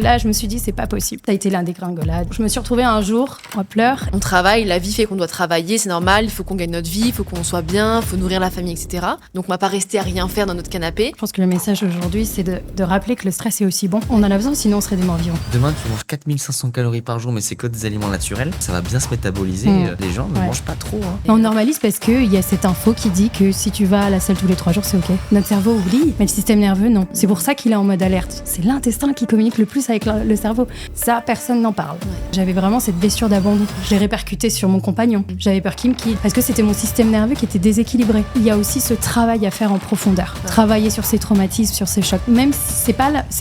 Là, je me suis dit, c'est pas possible. Ça a été l'un des gringolades. Je me suis retrouvée un jour en pleurs. On travaille, la vie fait qu'on doit travailler, c'est normal, il faut qu'on gagne notre vie, il faut qu'on soit bien, il faut nourrir la famille, etc. Donc on va pas rester à rien faire dans notre canapé. Je pense que le message aujourd'hui, c'est de rappeler que le stress est aussi bon. On en a besoin, sinon on serait des morts vivants. Demain, tu manges 4500 calories par jour, mais c'est que des aliments naturels. Ça va bien se métaboliser. Les gens ne mangent pas trop. On normalise parce qu'il y a cette info qui dit que si tu vas à la salle tous les 3 jours, c'est ok. Notre cerveau oublie, mais le système nerveux, non. C'est pour ça qu'il est en mode alerte. C'est l'intestin qui communique le plus avec le cerveau. Ça, personne n'en parle. J'avais vraiment cette blessure d'abandon. Je l'ai répercutée sur mon compagnon. J'avais peur qu'il me quitte parce que c'était mon système nerveux qui était déséquilibré. Il y a aussi ce travail à faire en profondeur. Travailler sur ces traumatismes, sur ces chocs. Même si c'est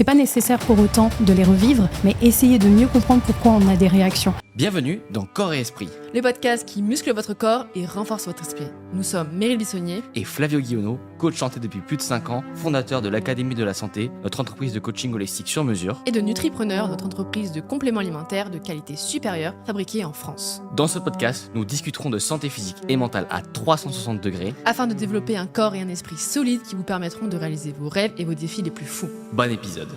pas nécessaire pour autant de les revivre, mais essayer de mieux comprendre pourquoi on a des réactions. Bienvenue dans Corps et Esprit. Le podcast qui muscle votre corps et renforce votre esprit. Nous sommes Meryl Bissonnier Et Flavio Guionneau, coach santé depuis plus de 5 ans, fondateur de l'Académie de la Santé, notre entreprise de coaching holistique sur mesure. et de Nutripreneur, notre entreprise de compléments alimentaires de qualité supérieure fabriquée en France. Dans ce podcast, nous discuterons de santé physique et mentale à 360 degrés. Afin de développer un corps et un esprit solides qui vous permettront de réaliser vos rêves et vos défis les plus fous. Bon épisode.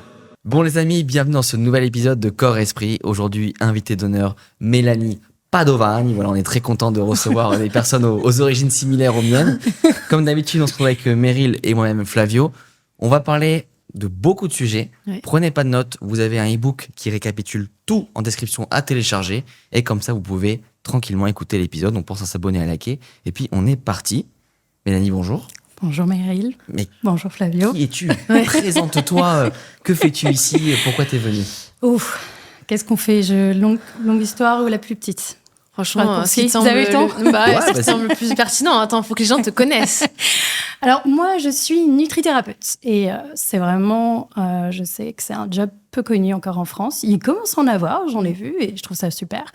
Bon les amis, bienvenue dans ce nouvel épisode de Corps et Esprit. Aujourd'hui, invité d'honneur, Mélanie Padovani. Voilà, on est très content de recevoir des personnes aux origines similaires aux miennes. Comme d'habitude, on se retrouve avec Meryl et moi-même Flavio. On va parler de beaucoup de sujets. Ouais. Prenez pas de notes, vous avez un e-book qui récapitule tout en description à télécharger. Et comme ça, vous pouvez tranquillement écouter l'épisode. On pense à s'abonner, à liker. Et puis, on est parti. Mélanie, bonjour. Bonjour Meryl. Mais Bonjour Flavio. qui es-tu ? Présente-toi. Que fais-tu ici ? Pourquoi t'es venue ? Ouf, qu'est-ce qu'on fait longue histoire ou la plus petite? Franchement, Raccourci. ce qui semble Vous avez le temps ce qui vas-y. semble le plus pertinent. Attends, faut que les gens te connaissent. Alors moi, je suis nutrithérapeute et c'est vraiment, je sais que c'est un job peu connu encore en France. Il commence à en avoir, j'en ai vu et je trouve ça super.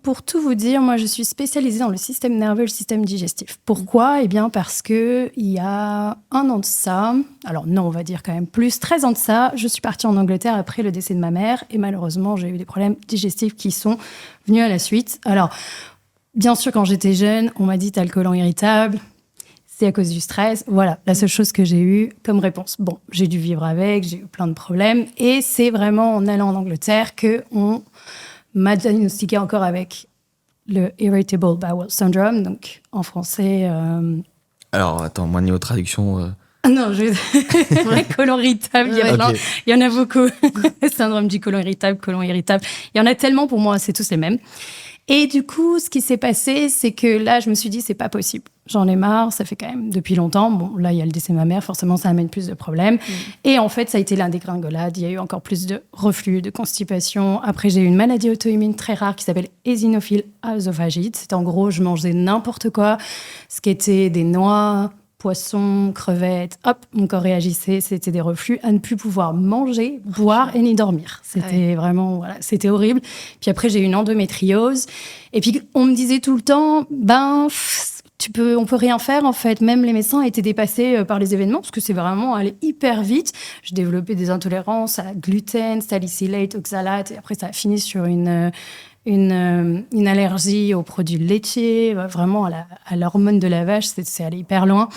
Pour tout vous dire, moi je suis spécialisée dans le système nerveux et le système digestif. Pourquoi ? Eh bien parce que il y a 1 an de ça, alors non, on va dire quand même plus, 13 ans de ça, je suis partie en Angleterre après le décès de ma mère et malheureusement j'ai eu des problèmes digestifs qui sont venus à la suite. Alors, bien sûr, quand j'étais jeune, on m'a dit t'as le côlon irritable. C'est à cause du stress. Voilà, la seule chose que j'ai eue comme réponse. Bon, j'ai dû vivre avec, j'ai eu plein de problèmes. Et c'est vraiment en allant en Angleterre qu'on m'a diagnostiqué encore avec le Irritable Bowel Syndrome. Donc, en français... Alors, attends, moi, niveau traduction... Non, côlon irritable, Ok. il y en a beaucoup. Syndrome du côlon irritable. Il y en a tellement, pour moi, c'est tous les mêmes. Et du coup, ce qui s'est passé, c'est que là, je me suis dit, c'est pas possible. J'en ai marre, ça fait quand même depuis longtemps. Bon, là, il y a le décès de ma mère, forcément, ça amène plus de problèmes. Et en fait, ça a été l'un des gringolades. Il y a eu encore plus de reflux, de constipation. Après, j'ai eu une maladie auto-immune très rare qui s'appelle eosinophile œsophagite. C'était en gros, je mangeais n'importe quoi, ce qui était des noix, poissons, crevettes. Hop, mon corps réagissait. C'était des reflux à ne plus pouvoir manger, boire et ni dormir. C'était vraiment, voilà, c'était horrible. Puis après, j'ai eu une endométriose. Et puis, on me disait tout le temps, on peut rien faire en fait. Même les médecins étaient dépassés par les événements parce que c'est vraiment allé hyper vite. J'ai développé des intolérances à la gluten, salicylate, oxalate et après ça a fini sur une allergie aux produits laitiers, vraiment à l'hormone de la vache. C'est allé hyper loin.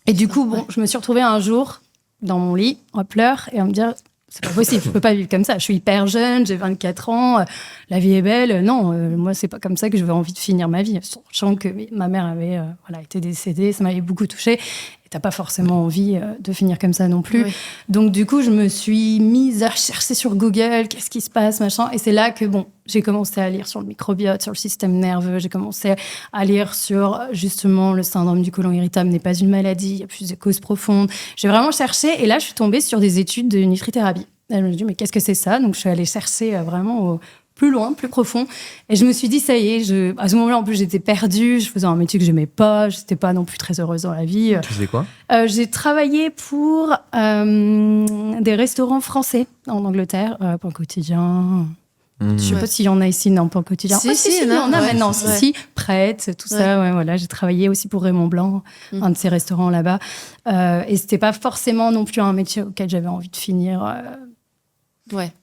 Et du coup, je me suis retrouvée un jour dans mon lit en pleurs et à me dire c'est pas possible, je peux pas vivre comme ça. Je suis hyper jeune, j'ai 24 ans, la vie est belle. Non, moi, c'est pas comme ça que je veux envie de finir ma vie. Sachant que ma mère avait été décédée, ça m'avait beaucoup touchée. Et t'as pas forcément envie de finir comme ça non plus. Oui. Donc, du coup, je me suis mise à chercher sur Google, qu'est-ce qui se passe, machin. Et c'est là que, j'ai commencé à lire sur le microbiote, sur le système nerveux. J'ai commencé à lire sur, justement, le syndrome du côlon irritable n'est pas une maladie, il y a plus de causes profondes. J'ai vraiment cherché et là, je suis tombée sur des études de nutrithérapie. Et je me suis dit, mais qu'est-ce que c'est ça ? Donc, je suis allée chercher vraiment plus loin, plus profond. Et je me suis dit, ça y est, à ce moment-là, en plus, j'étais perdue. Je faisais un métier que j'aimais pas. Je n'étais pas non plus très heureuse dans la vie. Tu faisais quoi ? J'ai travaillé pour des restaurants français en Angleterre, Pain Quotidien. Je sais pas s'il y en a ici, non, Pain Quotidien. Si, Il y en a maintenant. ouais. Si, Prête, tout ça. Ouais, voilà. J'ai travaillé aussi pour Raymond Blanc, un de ces restaurants là-bas. Et c'était pas forcément non plus un métier auquel j'avais envie de finir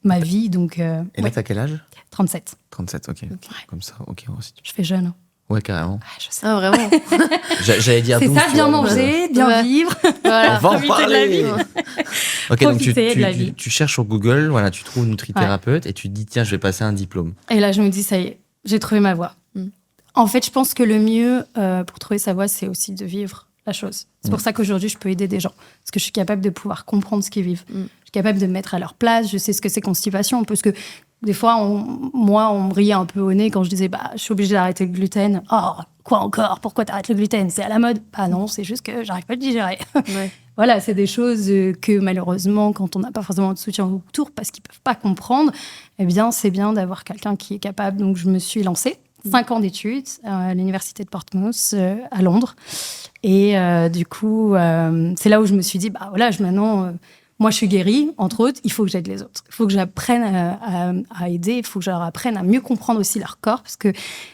ma vie. Donc, Et là, t'as quel âge ? 37. 37, ok. Comme ça, ok. Je fais jeune. Ouais, carrément. Ah, je sais. Ah, vraiment. J'allais dire C'est 12, ça, tu bien vois, manger, bien Ouais. vivre. Voilà. On va en Profiter de la parler. vie. Ok, donc Profiter de la vie. tu cherches sur Google, voilà, tu trouves nutrithérapeute et tu te dis, tiens, je vais passer un diplôme. Et là, je me dis, ça y est, j'ai trouvé ma voie. Mm. En fait, je pense que le mieux pour trouver sa voie, c'est aussi de vivre la chose. C'est pour ça qu'aujourd'hui, je peux aider des gens. Parce que je suis capable de pouvoir comprendre ce qu'ils vivent. Mm. Je suis capable de me mettre à leur place. Je sais ce que c'est constipation. Parce que des fois, on me riait un peu au nez quand je disais, je suis obligée d'arrêter le gluten. Oh, quoi encore? Pourquoi t'arrêtes le gluten? C'est à la mode. Bah non, c'est juste que j'arrive pas à le digérer. Ouais. Voilà, c'est des choses que malheureusement, quand on n'a pas forcément de soutien autour parce qu'ils peuvent pas comprendre, eh bien, c'est bien d'avoir quelqu'un qui est capable. Donc, je me suis lancée. 5 ans d'études à l'université de Portsmouth, à Londres. Et du coup, c'est là où je me suis dit, voilà, maintenant, moi, je suis guérie, entre autres, il faut que j'aide les autres. Il faut que j'apprenne à aider, il faut que je leur apprenne à mieux comprendre aussi leur corps, parce que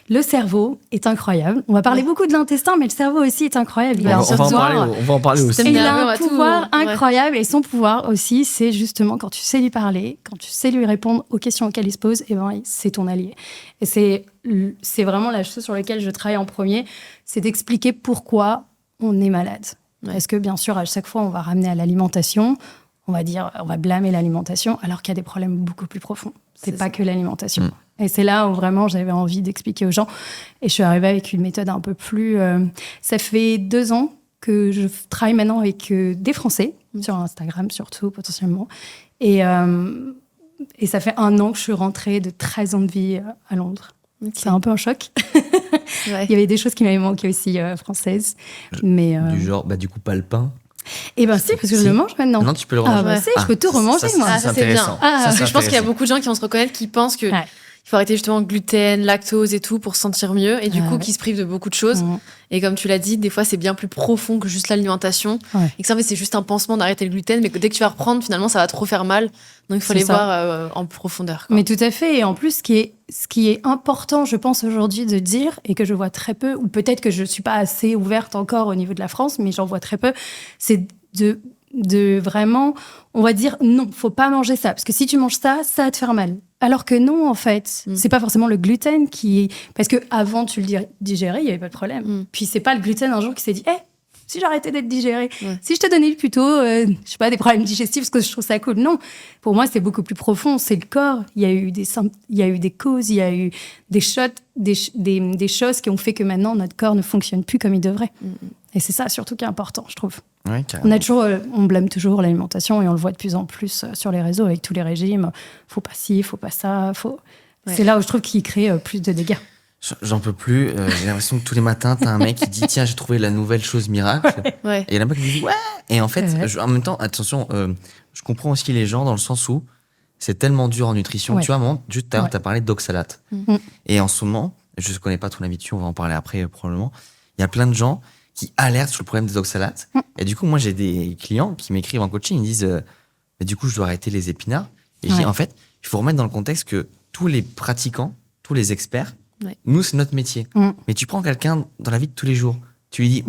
le cerveau est incroyable. On va parler beaucoup de l'intestin, mais le cerveau aussi est incroyable. On va en parler aussi. Et il a on un va tout- pouvoir ouais. incroyable. Et son pouvoir aussi, c'est justement quand tu sais lui parler, quand tu sais lui répondre aux questions auxquelles il se pose, c'est ton allié. Et c'est vraiment la chose sur laquelle je travaille en premier, c'est d'expliquer pourquoi on est malade. Ouais. Parce que bien sûr, à chaque fois, on va ramener à l'alimentation, on va blâmer l'alimentation, alors qu'il y a des problèmes beaucoup plus profonds. C'est pas que l'alimentation. Et c'est là où vraiment j'avais envie d'expliquer aux gens. Et je suis arrivée avec une méthode un peu plus... Ça fait 2 ans que je travaille maintenant avec des Français, sur Instagram surtout, potentiellement. Et ça fait 1 an que je suis rentrée de 13 ans de vie à Londres. Ok. C'est un peu un choc. Ouais. Il y avait des choses qui m'avaient manqué aussi françaises. Mais, Du genre, du coup, pas le pain. et ben si, parce que Si. je le mange maintenant. Non, tu peux le remanger. Ah si, je peux tout remanger, moi. Ah, ça, c'est bien. intéressant. Ah, Parce que c'est je pense qu'il y a intéressant. beaucoup de gens qui vont se reconnaître, qui pensent que Ouais. il faut arrêter justement gluten, lactose et tout pour se sentir mieux, et du coup Ouais. qui se privent de beaucoup de choses. Mmh. Et comme tu l'as dit, des fois c'est bien plus profond que juste l'alimentation. Ouais. Et que ça, en fait, c'est juste un pansement d'arrêter le gluten, mais que dès que tu vas reprendre, finalement, ça va trop faire mal. Donc il faut C'est aller ça. voir en profondeur. Quoi. Mais tout à fait. Et en plus, ce qui est important, je pense, aujourd'hui de dire, et que je vois très peu, ou peut-être que je ne suis pas assez ouverte encore au niveau de la France, mais j'en vois très peu, c'est de vraiment, on va dire, non, faut pas manger ça. Parce que si tu manges ça, ça va te faire mal. Alors que non, en fait, c'est pas forcément le gluten qui... Parce que avant tu le digérais, il n'y avait pas de problème. Puis c'est pas le gluten un jour qui s'est dit, si j'arrêtais d'être digéré, si je te donnais plutôt, je sais pas, des problèmes digestifs, parce que je trouve ça cool. Non, pour moi, c'est beaucoup plus profond. C'est le corps. Il y a eu des causes, il y a eu des shots, des choses qui ont fait que maintenant, notre corps ne fonctionne plus comme il devrait. Et c'est ça, surtout, qui est important, je trouve. Ouais, carrément. On blâme toujours l'alimentation et on le voit de plus en plus sur les réseaux avec tous les régimes. Faut pas ci, faut pas ça. C'est là où je trouve qu'il crée plus de dégâts. J'en peux plus. J'ai l'impression que tous les matins, t'as un mec qui dit, tiens, j'ai trouvé la nouvelle chose miracle. Ouais. Et il y en a pas qui disent, ouais. Et en fait, Ouais. en même temps, attention, je comprends aussi les gens dans le sens où c'est tellement dur en nutrition. Ouais. Tu vois, à un moment, juste tout à l'heure, t'as parlé d'oxalate. Mm. Et en ce moment, je ne connais pas ton avis dessus, on va en parler après probablement. Il y a plein de gens qui alertent sur le problème des oxalates. Et du coup, moi, j'ai des clients qui m'écrivent en coaching, ils disent, mais du coup, je dois arrêter les épinards. Et je dis, en fait, il faut remettre dans le contexte que tous les pratiquants, tous les experts, nous, c'est notre métier. Mais tu prends quelqu'un dans la vie de tous les jours, tu lui dis,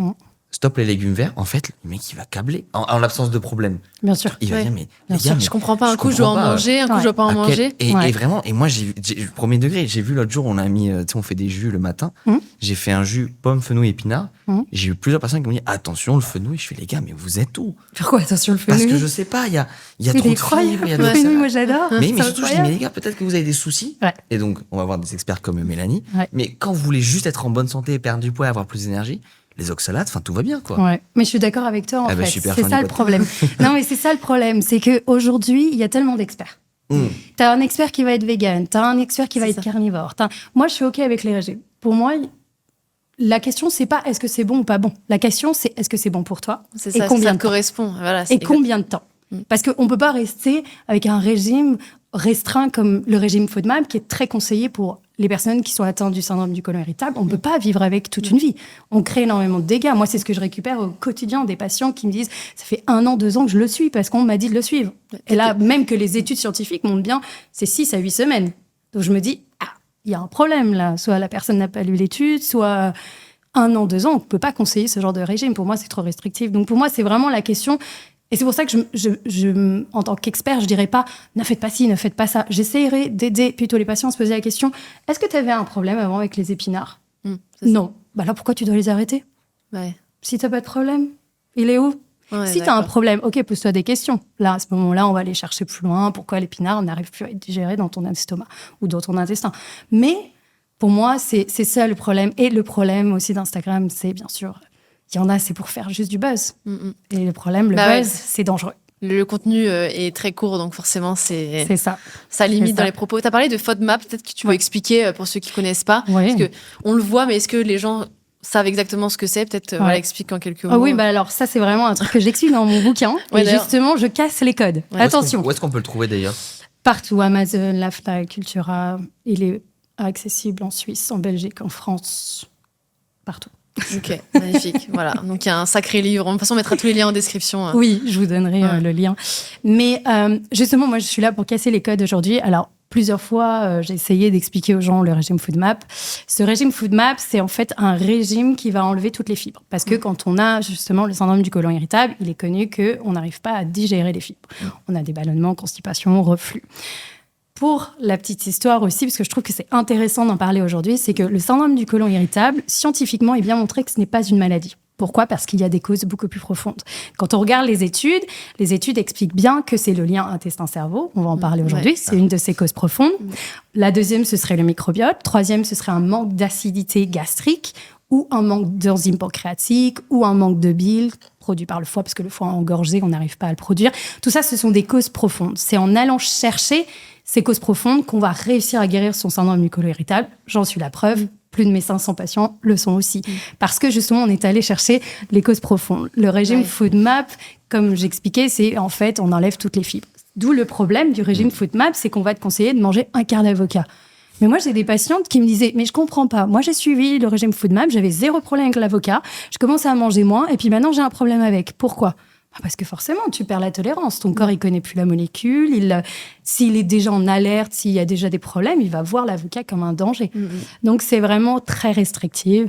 stop les légumes verts, en fait, le mec, il va câbler en l'absence de problème. Bien sûr. Il va Ouais. dire, mais Bien les sûr, gars, Je comprends pas, un coup je comprends dois en pas, manger, un coup je dois pas en à manger. Et vraiment, et moi, j'ai premier degré, j'ai vu l'autre jour, on a mis, tu sais, on fait des jus le matin. J'ai fait un jus pomme, fenouil, épinard. J'ai eu plusieurs personnes qui m'ont dit, attention, le fenouil. Je fais, les gars, mais vous êtes où? Pourquoi attention le Parce fenouil? que je sais pas, il y a C'est trop de incroyable. fibres, il y a Le de fenouil, ça. moi j'adore. Mais C'est surtout, je dis, incroyable. mais les gars, peut-être que vous avez des soucis. Ouais. Et donc, on va avoir des experts comme Mélanie. Ouais. Mais quand vous voulez juste être en bonne santé, perdre du poids et avoir plus d'énergie, les oxalates, enfin, tout va bien, quoi. Ouais, mais je suis d'accord avec toi en Ah bah, fait. super C'est fan ça du le podcast. problème. Non, mais c'est ça le problème, c'est que aujourd'hui il y a tellement d'experts. T'as un expert qui va être vegan, t'as un expert qui va C'est être ça. carnivore. Moi, je suis ok avec les régimes. Pour moi, la question c'est pas est-ce que c'est bon ou pas bon. La question c'est est-ce que c'est bon pour toi C'est et ça, combien ça de te temps. correspond. Voilà, Et combien de temps. Parce qu'on peut pas rester avec un régime restreint comme le régime FODMAP qui est très conseillé pour les personnes qui sont atteintes du syndrome du côlon irritable. On ne peut pas vivre avec toute une vie. On crée énormément de dégâts. Moi, c'est ce que je récupère au quotidien des patients qui me disent ça fait 1 an, 2 ans que je le suis parce qu'on m'a dit de le suivre. Et là, même que les études scientifiques montrent bien, c'est 6 à 8 semaines. Donc je me dis, il y a un problème là. Soit la personne n'a pas lu l'étude, soit 1 an, 2 ans, on ne peut pas conseiller ce genre de régime. Pour moi, c'est trop restrictif. Donc pour moi, c'est vraiment la question. Et c'est pour ça que je, en tant qu'expert, je dirais pas ne faites pas ci, ne faites pas ça. J'essaierai d'aider plutôt les patients à se poser la question est-ce que tu avais un problème avant avec les épinards Non. Bah alors pourquoi tu dois les arrêter? Ouais. Si t'as pas de problème, il est où? Ouais, Si t'as un problème, ok, pose-toi des questions. Là, à ce moment-là, on va aller chercher plus loin. Pourquoi l'épinard n'arrive plus à être digéré dans ton estomac ou dans ton intestin? Mais pour moi, c'est ça le problème. Et le problème aussi d'Instagram, c'est bien sûr, il y en a, c'est pour faire juste du buzz. Et le problème, le buzz, c'est dangereux. Le contenu est très court, donc forcément, c'est ça. Ça limite C'est dans ça. les propos. Tu as parlé de FODMAP, peut-être que tu veux expliquer pour ceux qui ne connaissent pas. Ouais. Parce qu'on le voit, mais est-ce que les gens savent exactement ce que c'est? Peut-être voilà, explique en quelques mots. Ah oui, bah alors ça, c'est vraiment un truc que j'explique dans mon bouquin. Ouais, et d'ailleurs. justement, je casse les codes. Ouais. Attention. Où est-ce qu'on peut le trouver d'ailleurs? Partout, Amazon, la Fnac, Cultura. Il est accessible en Suisse, en Belgique, en France. Partout. Ok, magnifique. Voilà, donc il y a un sacré livre. De toute façon, on mettra tous les liens en description. Oui, je vous donnerai le lien. Mais justement, moi, je suis là pour casser les codes aujourd'hui. Alors, plusieurs fois, j'ai essayé d'expliquer aux gens le régime FoodMap. Ce régime FoodMap, c'est en fait un régime qui va enlever toutes les fibres. Parce que quand on a justement le syndrome du côlon irritable, il est connu qu'on n'arrive pas à digérer les fibres. On a des ballonnements, constipation, reflux. Pour la petite histoire aussi, parce que je trouve que c'est intéressant d'en parler aujourd'hui, c'est que le syndrome du côlon irritable, scientifiquement, est bien montré que ce n'est pas une maladie. Pourquoi ? Parce qu'il y a des causes beaucoup plus profondes. Quand on regarde les études expliquent bien que c'est le lien intestin-cerveau. On va en parler aujourd'hui. C'est une de ces causes profondes. La deuxième, ce serait le microbiote. Troisième, ce serait un manque d'acidité gastrique ou un manque d'enzymes pancréatiques ou un manque de bile produit par le foie, parce que le foie engorgé, on n'arrive pas à le produire. Tout ça, ce sont des causes profondes. C'est en allant chercher ces causes profondes qu'on va réussir à guérir son syndrome du côlon irritable. J'en suis la preuve. Plus de mes 500 patients le sont aussi. Parce que justement, on est allé chercher les causes profondes. Le régime FoodMap, comme j'expliquais, c'est en fait, on enlève toutes les fibres. D'où le problème du régime FoodMap, c'est qu'on va te conseiller de manger un quart d'avocat. Mais moi, j'ai des patientes qui me disaient « Mais je comprends pas. Moi, j'ai suivi le régime FoodMap, j'avais 0 problème avec l'avocat. Je commence à en manger moins et puis maintenant, j'ai un problème avec. Pourquoi ?» Parce que forcément, tu perds la tolérance. Ton corps, il connaît plus la molécule. S'il est déjà en alerte, s'il y a déjà des problèmes, il va voir l'avocat comme un danger. Donc, c'est vraiment très restrictif.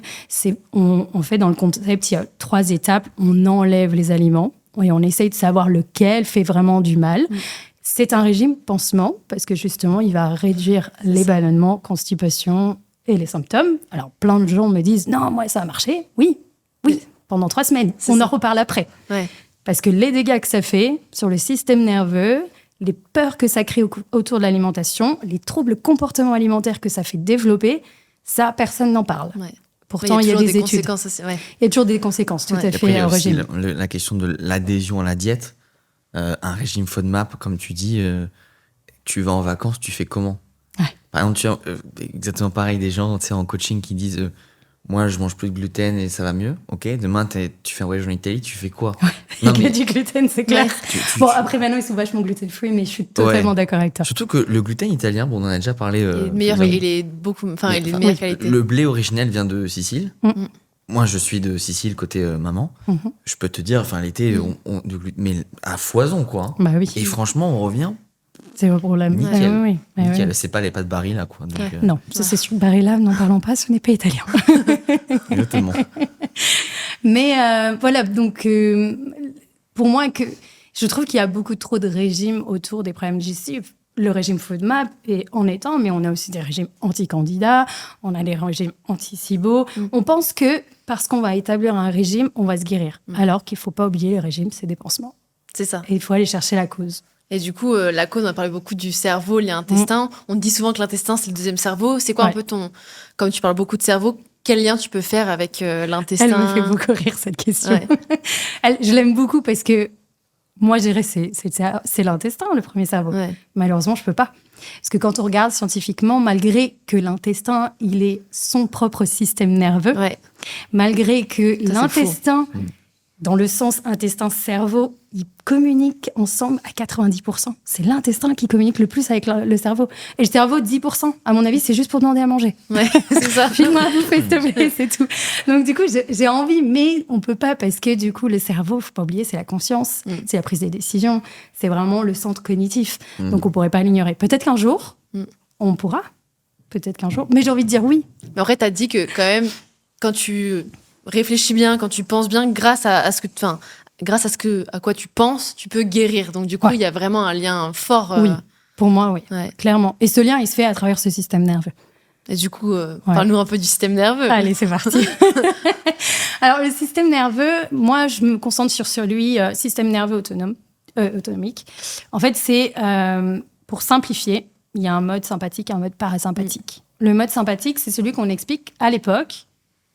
On fait dans le concept, il y a 3 étapes. On enlève les aliments et on essaye de savoir lequel fait vraiment du mal. C'est un régime pansement parce que justement, il va réduire les ballonnements, constipation et les symptômes. Alors, plein de gens me disent « Non, moi, ça a marché. » Oui, pendant 3 semaines. On en reparle après. Ouais. Parce que les dégâts que ça fait sur le système nerveux, les peurs que ça crée autour de l'alimentation, les troubles comportements alimentaires que ça fait développer, ça, personne n'en parle. Ouais. Pourtant, il y a des études. Il y a toujours des conséquences, tout à fait, après, il y a au aussi régime. La question de l'adhésion à la diète. Un régime FODMAP, comme tu dis, tu vas en vacances, tu fais comment? Par exemple, exactement pareil, des gens en coaching qui disent moi, je mange plus de gluten et ça va mieux. Ok, demain, tu fais un voyage en Italie, tu fais quoi? Non, il y a du gluten, c'est clair. Après, maintenant, ils sont vachement gluten-free, mais je suis totalement d'accord avec toi. Surtout que le gluten italien, bon, on en a déjà parlé. Il est de meilleure qualité. Le blé originel vient de Sicile. Moi, je suis de Sicile côté maman. Je peux te dire, l'été, on du gluten, mais à foison, quoi. Bah oui. Et franchement, on revient. C'est le problème. Nickel. Nickel. C'est pas les pâtes Barilla, quoi. Donc, non, ça c'est sûr. Barilla, n'en parlons pas, ce n'est pas italien. Exactement. Mais voilà, donc pour moi, je trouve qu'il y a beaucoup trop de régimes autour des problèmes digestifs. Le régime FODMAP est en étant, mais on a aussi des régimes anti-candidats, on a des régimes anti-SIBO. On pense que parce qu'on va établir un régime, on va se guérir. Alors qu'il ne faut pas oublier, le régime, c'est des pansements. C'est ça. Et il faut aller chercher la cause. Et du coup, la cause, on a parlé beaucoup du cerveau, lié à l'intestin. On dit souvent que l'intestin, c'est le deuxième cerveau. C'est quoi un peu comme tu parles beaucoup de cerveau, quel lien tu peux faire avec l'intestin? Elle me fait beaucoup rire, cette question. Ouais. Je l'aime beaucoup parce que moi, je dirais c'est l'intestin, le premier cerveau. Ouais. Malheureusement, je peux pas. Parce que quand on regarde scientifiquement, malgré que l'intestin, il est son propre système nerveux, malgré que l'intestin, dans le sens intestin-cerveau, ils communiquent ensemble à 90%. C'est l'intestin qui communique le plus avec le cerveau. Et le cerveau, 10%. À mon avis, c'est juste pour demander à manger. Ouais, c'est ça. File-moi à bouffer, s'il te plaît, c'est tout. Donc, du coup, j'ai envie, mais on peut pas parce que, du coup, le cerveau, faut pas oublier, c'est la conscience, c'est la prise des décisions, c'est vraiment le centre cognitif. Donc, on pourrait pas l'ignorer. Peut-être qu'un jour, on pourra. Peut-être qu'un jour. Mais j'ai envie de dire oui. Mais en vrai, t'as dit que, quand même, quand tu réfléchis bien, quand tu penses bien, grâce à quoi tu penses, tu peux guérir. Donc, du coup, il y a vraiment un lien fort. Oui, pour moi, oui, clairement. Et ce lien, il se fait à travers ce système nerveux. Et du coup, parle-nous un peu du système nerveux. Allez, c'est parti. Alors, le système nerveux, moi, je me concentre sur celui, système nerveux autonomique. En fait, c'est, pour simplifier, il y a un mode sympathique et un mode parasympathique. Le mode sympathique, c'est celui qu'on explique à l'époque.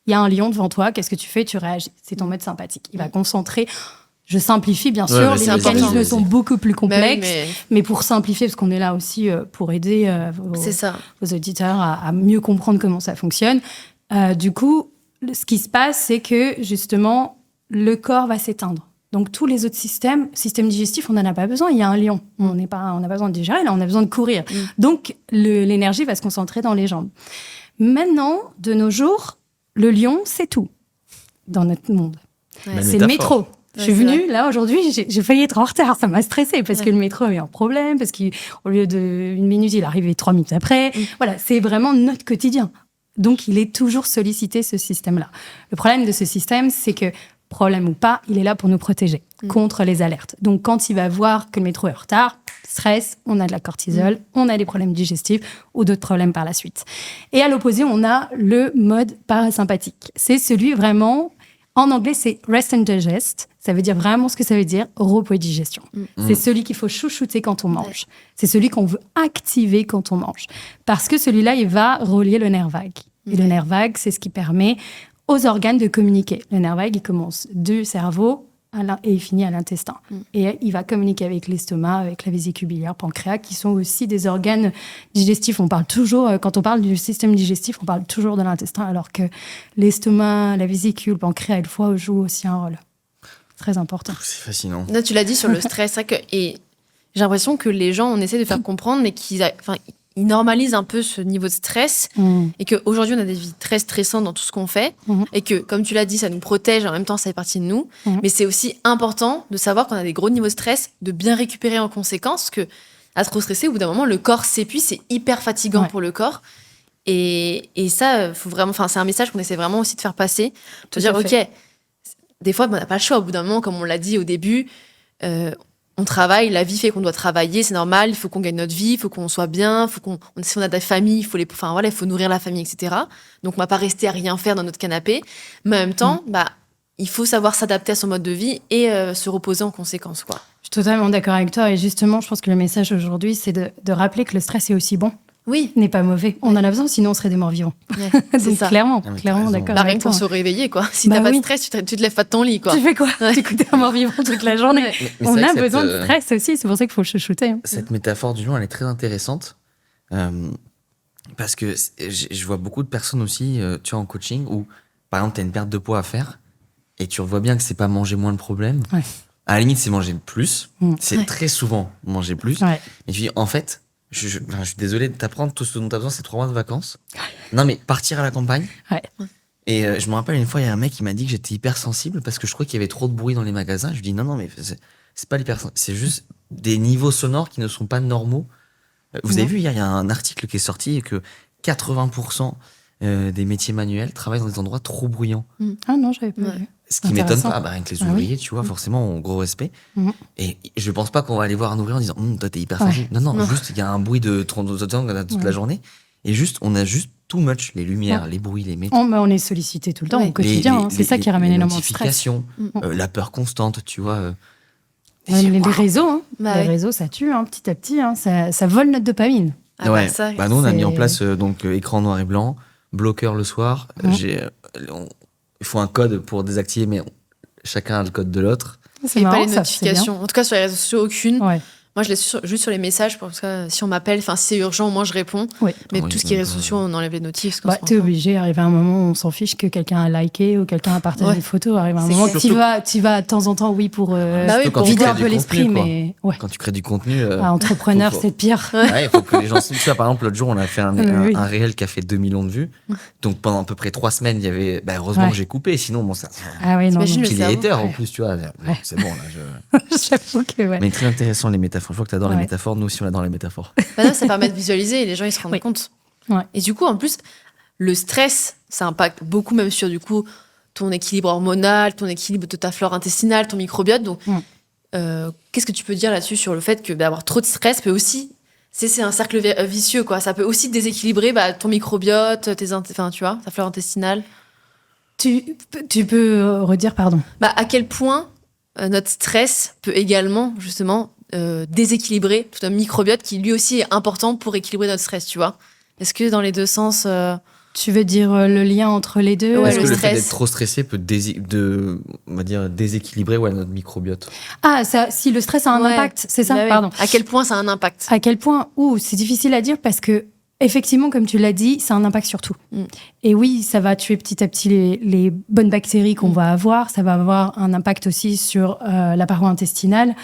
Il y a un lion devant toi, qu'est-ce que tu fais? Tu réagis. C'est ton mode sympathique. Il va concentrer... Je simplifie, bien sûr. Les mécanismes sont beaucoup plus complexes. Mais pour simplifier, parce qu'on est là aussi pour aider vos auditeurs à mieux comprendre comment ça fonctionne. Du coup, ce qui se passe, c'est que, justement, le corps va s'éteindre. Donc, tous les autres système digestif, on n'en a pas besoin. Il y a un lion. On n'a pas besoin de digérer, là, on a besoin de courir. Donc, l'énergie va se concentrer dans les jambes. Maintenant, de nos jours, le lion, c'est tout dans notre monde. C'est le métro. Je suis venue, là, aujourd'hui, j'ai failli être en retard. Ça m'a stressée parce que le métro avait un problème, parce qu'au lieu d'une minute, il arrivait 3 minutes après. Voilà, c'est vraiment notre quotidien. Donc, il est toujours sollicité, ce système-là. Le problème de ce système, c'est que, problème ou pas, il est là pour nous protéger contre les alertes. Donc, quand il va voir que le métro est en retard, stress, on a de la cortisol, on a des problèmes digestifs ou d'autres problèmes par la suite. Et à l'opposé, on a le mode parasympathique. C'est celui vraiment... En anglais, c'est rest and digest. Ça veut dire vraiment ce que ça veut dire, repos et digestion. C'est celui qu'il faut chouchouter quand on mange. C'est celui qu'on veut activer quand on mange. Parce que celui-là, il va relier le nerf vague. Et le nerf vague, c'est ce qui permet aux organes de communiquer. Le nerf vague, il commence du cerveau et il finit à l'intestin. Et il va communiquer avec l'estomac, avec la vésicule biliaire, pancréas, qui sont aussi des organes digestifs. On parle toujours, quand on parle du système digestif, on parle toujours de l'intestin, alors que l'estomac, la vésicule, le pancréas et le foie jouent aussi un rôle très important. C'est fascinant. Là, tu l'as dit sur le stress, c'est vrai que, et j'ai l'impression que les gens, on essaie de faire comprendre, mais ils normalisent un peu ce niveau de stress et qu'aujourd'hui, on a des vies très stressantes dans tout ce qu'on fait et que, comme tu l'as dit, ça nous protège, en même temps, ça fait partie de nous. Mais c'est aussi important de savoir qu'on a des gros niveaux de stress, de bien récupérer en conséquence, parce que à trop stresser, au bout d'un moment, le corps s'épuise, c'est hyper fatigant pour le corps. Et ça, faut vraiment, c'est un message qu'on essaie vraiment aussi de faire passer, de dire, OK, des fois, on n'a pas le choix. Au bout d'un moment, comme on l'a dit au début, on travaille, la vie fait qu'on doit travailler, c'est normal, il faut qu'on gagne notre vie, il faut qu'on soit bien, si on a de la famille, il faut nourrir la famille, etc. Donc, on va pas rester à rien faire dans notre canapé. Mais en même temps, il faut savoir s'adapter à son mode de vie et se reposer en conséquence, quoi. Je suis totalement d'accord avec toi. Et justement, je pense que le message aujourd'hui, c'est de rappeler que le stress est aussi bon. Oui. N'est pas mauvais. On en a besoin, sinon on serait des morts vivants. C'est ça. Clairement d'accord. Rien que pour se réveiller, quoi. Si t'as pas de stress, tu te lèves pas de ton lit, quoi. Tu fais quoi? Tu écoutes un mort vivant toute la journée. On a besoin de stress aussi, c'est pour ça qu'il faut le chouchouter. Cette métaphore du lion, elle est très intéressante. Parce que je vois beaucoup de personnes aussi, tu vois, en coaching, où, par exemple, t'as une perte de poids à faire, et tu vois bien que c'est pas manger moins le problème. Ouais. À la limite, c'est manger plus. C'est très souvent manger plus. Ouais. Et tu dis, en fait, je suis désolé de t'apprendre, tout ce dont tu as besoin, c'est 3 mois de vacances. Non, mais partir à la campagne. Ouais. Et je me rappelle une fois, il y a un mec qui m'a dit que j'étais hypersensible parce que je croyais qu'il y avait trop de bruit dans les magasins. Je lui dis non, mais c'est pas l'hypersensible, c'est juste des niveaux sonores qui ne sont pas normaux. Vous avez vu, hier, il y a un article qui est sorti et que 80% des métiers manuels travaillent dans des endroits trop bruyants. Ah non, j'avais pas vu. Ce qui m'étonne pas, rien que les ouvriers, tu vois, forcément, ont gros respect. Et je pense pas qu'on va aller voir un ouvrier en disant toi, t'es hyper sensible. Non, juste, il y a un bruit de 30 toute la journée. Et juste, on a juste too much, les lumières, les bruits, les métaux. On est sollicité tout le temps, au quotidien. C'est ça qui ramène énormément de stress. La peur constante, tu vois. Les réseaux, les réseaux, ça tue, petit à petit. Ça vole notre dopamine. Nous, on a mis en place écran noir et blanc, bloqueur le soir. Il faut un code pour désactiver, mais chacun a le code de l'autre. C'est marrant, pas les notifications. En tout cas, sur les réseaux sociaux, aucune. Ouais. Moi, je laisse juste sur les messages, parce que si on m'appelle, si c'est urgent, moi, je réponds. Oui. Mais tout ce qui est réseaux sociaux, on enlève les notifs. T'es obligé, arrive à un moment où on s'en fiche que quelqu'un a liké ou quelqu'un a partagé une photo. Arrive à un moment, tu vas de temps en temps, pour vider un peu l'esprit. Mais quand tu crées du contenu... entrepreneur, c'est pire. Il faut que les gens... Tu vois, par exemple, l'autre jour, on a fait un réel qui a fait 2 millions de vues. Donc, pendant à peu près 3 semaines, il y avait... heureusement que j'ai coupé, sinon, bon, ça... T'imagines les haters, en plus, tu vois. C'est bon, là, J'avoue que, Mais très intéressant, les métaphores. Je vois que t'adores les métaphores. Nous aussi, on adore les métaphores. Ça permet de visualiser et les gens, ils se rendent compte. Ouais. Et du coup, en plus, le stress, ça impacte beaucoup même sur, du coup, ton équilibre hormonal, ton équilibre de ta flore intestinale, ton microbiote. Donc, qu'est-ce que tu peux dire là-dessus sur le fait que d'avoir trop de stress peut aussi... c'est un cercle vicieux, quoi. Ça peut aussi déséquilibrer ton microbiote, enfin, tu vois, ta flore intestinale. Tu peux redire, pardon. À quel point notre stress peut également, justement, déséquilibrer tout un microbiote qui, lui aussi, est important pour équilibrer notre stress, tu vois. Est-ce que dans les deux sens... Tu veux dire le lien entre les deux? Ouais, Est-ce que le fait stress. d'être trop stressé peut on va dire, déséquilibrer notre microbiote? Ah, si le stress a un impact, c'est ça? Bah ouais. Pardon. À quel point ça a un impact? À quel point? C'est difficile à dire parce que, effectivement, comme tu l'as dit, ça a un impact sur tout. Et oui, ça va tuer petit à petit les bonnes bactéries qu'on va avoir. Ça va avoir un impact aussi sur la paroi intestinale.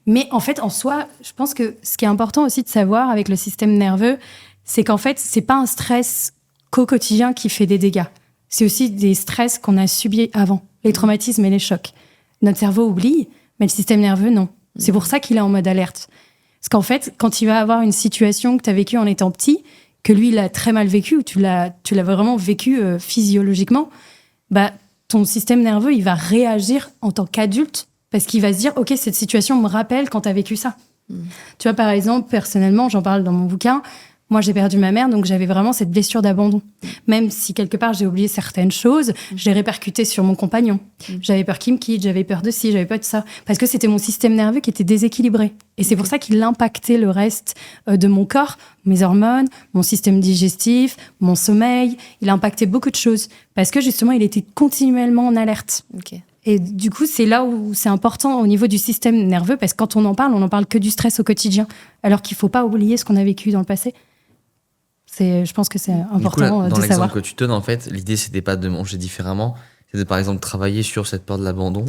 Mais en fait, en soi, je pense que ce qui est important aussi de savoir avec le système nerveux, c'est qu'en fait, c'est pas un stress qu'au quotidien qui fait des dégâts. C'est aussi des stress qu'on a subis avant, les traumatismes et les chocs. Notre cerveau oublie, mais le système nerveux, non. C'est pour ça qu'il est en mode alerte. Parce qu'en fait, quand il va avoir une situation que tu as vécue en étant petit, que lui, il a très mal vécu, ou tu l'as vraiment vécu physiologiquement, ton système nerveux, il va réagir en tant qu'adulte, parce qu'il va se dire, OK, cette situation me rappelle quand tu as vécu ça. Tu vois, par exemple, personnellement, j'en parle dans mon bouquin, moi, j'ai perdu ma mère, donc j'avais vraiment cette blessure d'abandon. Même si, quelque part, j'ai oublié certaines choses, je l'ai répercuté sur mon compagnon. J'avais peur qu'il me quitte, j'avais peur de ci, j'avais peur de ça. Parce que c'était mon système nerveux qui était déséquilibré. Et c'est pour ça qu'il impactait le reste de mon corps, mes hormones, mon système digestif, mon sommeil. Il impactait beaucoup de choses. Parce que, justement, il était continuellement en alerte. Ok. Et du coup, c'est là où c'est important au niveau du système nerveux, parce que quand on n'en parle que du stress au quotidien. Alors qu'il ne faut pas oublier ce qu'on a vécu dans le passé. Je pense que c'est important du coup, là, de dans l'exemple savoir. que tu donnes, en fait, l'idée, c'était pas de manger différemment, c'est de, par exemple, travailler sur cette peur de l'abandon.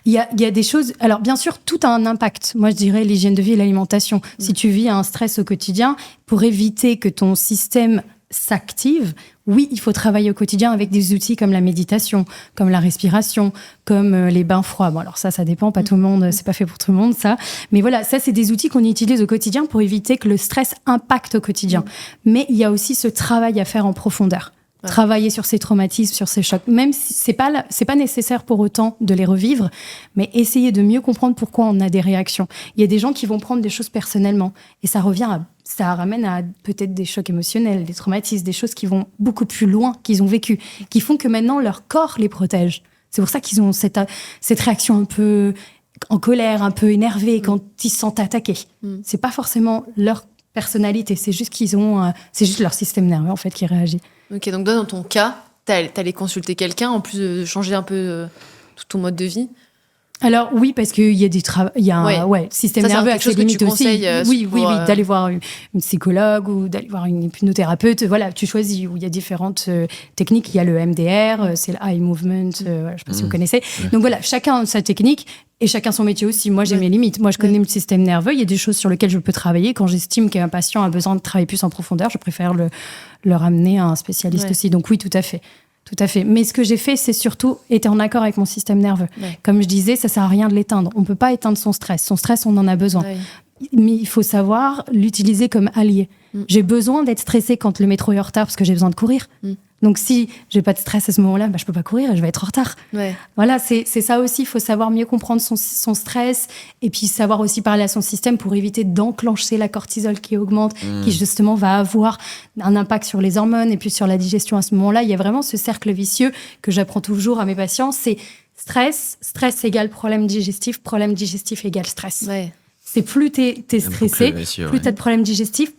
Il y a des choses... Alors, bien sûr, tout a un impact. Moi, je dirais l'hygiène de vie et l'alimentation. Si tu vis un stress au quotidien, pour éviter que ton système s'active, oui, il faut travailler au quotidien avec des outils comme la méditation, comme la respiration, comme les bains froids. Bon, alors ça dépend, pas tout le monde, c'est pas fait pour tout le monde, ça. Mais voilà, ça, c'est des outils qu'on utilise au quotidien pour éviter que le stress impacte au quotidien. Mais il y a aussi ce travail à faire en profondeur. Ouais. Travailler sur ces traumatismes, sur ces chocs. Même si c'est pas nécessaire pour autant de les revivre, mais essayer de mieux comprendre pourquoi on a des réactions. Il y a des gens qui vont prendre des choses personnellement et ça ramène à peut-être des chocs émotionnels, des traumatismes, des choses qui vont beaucoup plus loin, qu'ils ont vécu, qui font que maintenant leur corps les protège. C'est pour ça qu'ils ont cette réaction un peu en colère, un peu énervée quand ils se sentent attaqués. C'est pas forcément leur personnalité, c'est juste c'est juste leur système nerveux en fait qui réagit. Ok, donc dans ton cas, t'allais consulter quelqu'un en plus de changer un peu tout ton mode de vie. Alors oui, parce qu'il y a un système nerveux avec ses limites aussi. Oui, d'aller voir une psychologue ou d'aller voir une hypnothérapeute. Voilà, tu choisis. Où il y a différentes techniques. Il y a le MDR, c'est le Eye Movement. Je ne sais pas si vous connaissez. Donc voilà, chacun a sa technique et chacun son métier aussi. Moi, j'ai mes limites. Moi, je connais le système nerveux. Il y a des choses sur lesquelles je peux travailler. Quand j'estime qu'un patient a besoin de travailler plus en profondeur, je préfère le ramener à un spécialiste aussi. Donc oui, tout à fait. Tout à fait. Mais ce que j'ai fait, c'est surtout être en accord avec mon système nerveux. Ouais. Comme je disais, ça sert à rien de l'éteindre. On peut pas éteindre son stress. Son stress, on en a besoin. Ouais. Mais il faut savoir l'utiliser comme allié. J'ai besoin d'être stressée quand le métro est en retard parce que j'ai besoin de courir. Donc si j'ai pas de stress à ce moment-là, je peux pas courir et je vais être en retard. Ouais. Voilà, c'est ça aussi. Il faut savoir mieux comprendre son stress et puis savoir aussi parler à son système pour éviter d'enclencher la cortisol qui augmente, qui justement va avoir un impact sur les hormones et puis sur la digestion à ce moment-là. Il y a vraiment ce cercle vicieux que j'apprends toujours à mes patients. C'est stress égale problème digestif égale stress. Ouais. C'est plus t'es stressé, plus t'as de problèmes digestifs,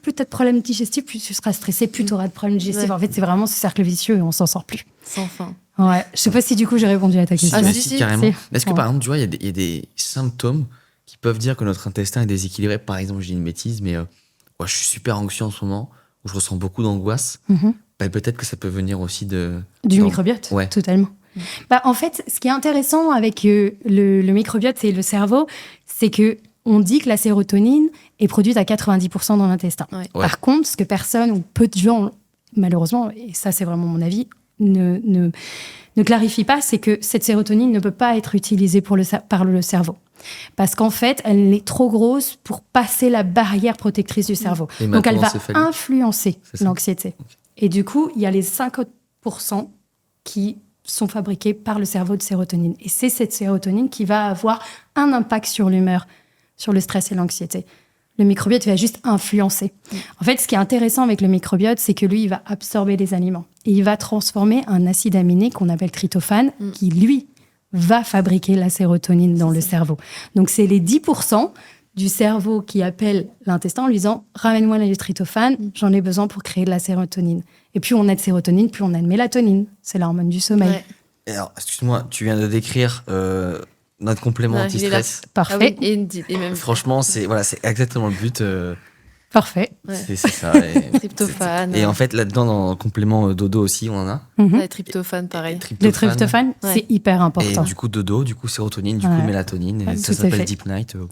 plus tu seras stressé, plus t'auras de problèmes digestifs. Ouais. En fait, c'est vraiment ce cercle vicieux et on s'en sort plus. Sans fin. Ouais. Je sais pas si du coup j'ai répondu à ta question. Si, carrément. Est-ce que par exemple, tu vois, il y a des symptômes qui peuvent dire que notre intestin est déséquilibré. Par exemple, je dis une bêtise, mais je suis super anxieux en ce moment, où je ressens beaucoup d'angoisse. Peut-être que ça peut venir aussi du microbiote. Ouais. Totalement. En fait, ce qui est intéressant avec le microbiote et le cerveau, c'est que on dit que la sérotonine est produite à 90% dans l'intestin. Ouais. Par contre, ce que personne ou peu de gens, malheureusement, et ça c'est vraiment mon avis, ne clarifie pas, c'est que cette sérotonine ne peut pas être utilisée par le cerveau. Parce qu'en fait, elle est trop grosse pour passer la barrière protectrice du cerveau. Donc elle va influencer l'anxiété. Okay. Et du coup, il y a les 50% qui sont fabriqués par le cerveau de sérotonine. Et c'est cette sérotonine qui va avoir un impact sur l'humeur, sur le stress et l'anxiété. Le microbiote va juste influencer. En fait, ce qui est intéressant avec le microbiote, c'est que lui, il va absorber les aliments. Et il va transformer un acide aminé qu'on appelle tryptophane, qui, lui, va fabriquer la sérotonine dans le cerveau. Donc, c'est les 10% du cerveau qui appellent l'intestin en lui disant « Ramène-moi le tryptophane, j'en ai besoin pour créer de la sérotonine. » Et plus on a de sérotonine, plus on a de mélatonine. C'est l'hormone du sommeil. Ouais. Et alors, excuse-moi, tu viens de décrire notre complément Ouais, il est là. anti-stress. Parfait. Ah oui, et même Franchement, c'est exactement le but. Parfait. Ouais. C'est ça. Tryptophane. Et en fait, là-dedans, dans le complément dodo aussi, on en a. Ouais, tryptophane, pareil. Le tryptophane, Ouais. c'est hyper important. Et du coup, dodo, du coup, sérotonine, du Ouais. coup, mélatonine. Ouais, Et ça tout à fait. s'appelle Deep Night. Vous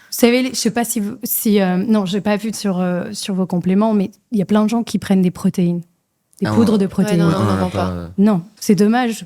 savez, je sais pas non, j'ai pas vu sur vos compléments, mais il y a plein de gens qui prennent des protéines, des Ah, poudres ouais. de protéines. Ouais, Ouais, non, on en a non, pas. pas. Non, c'est dommage.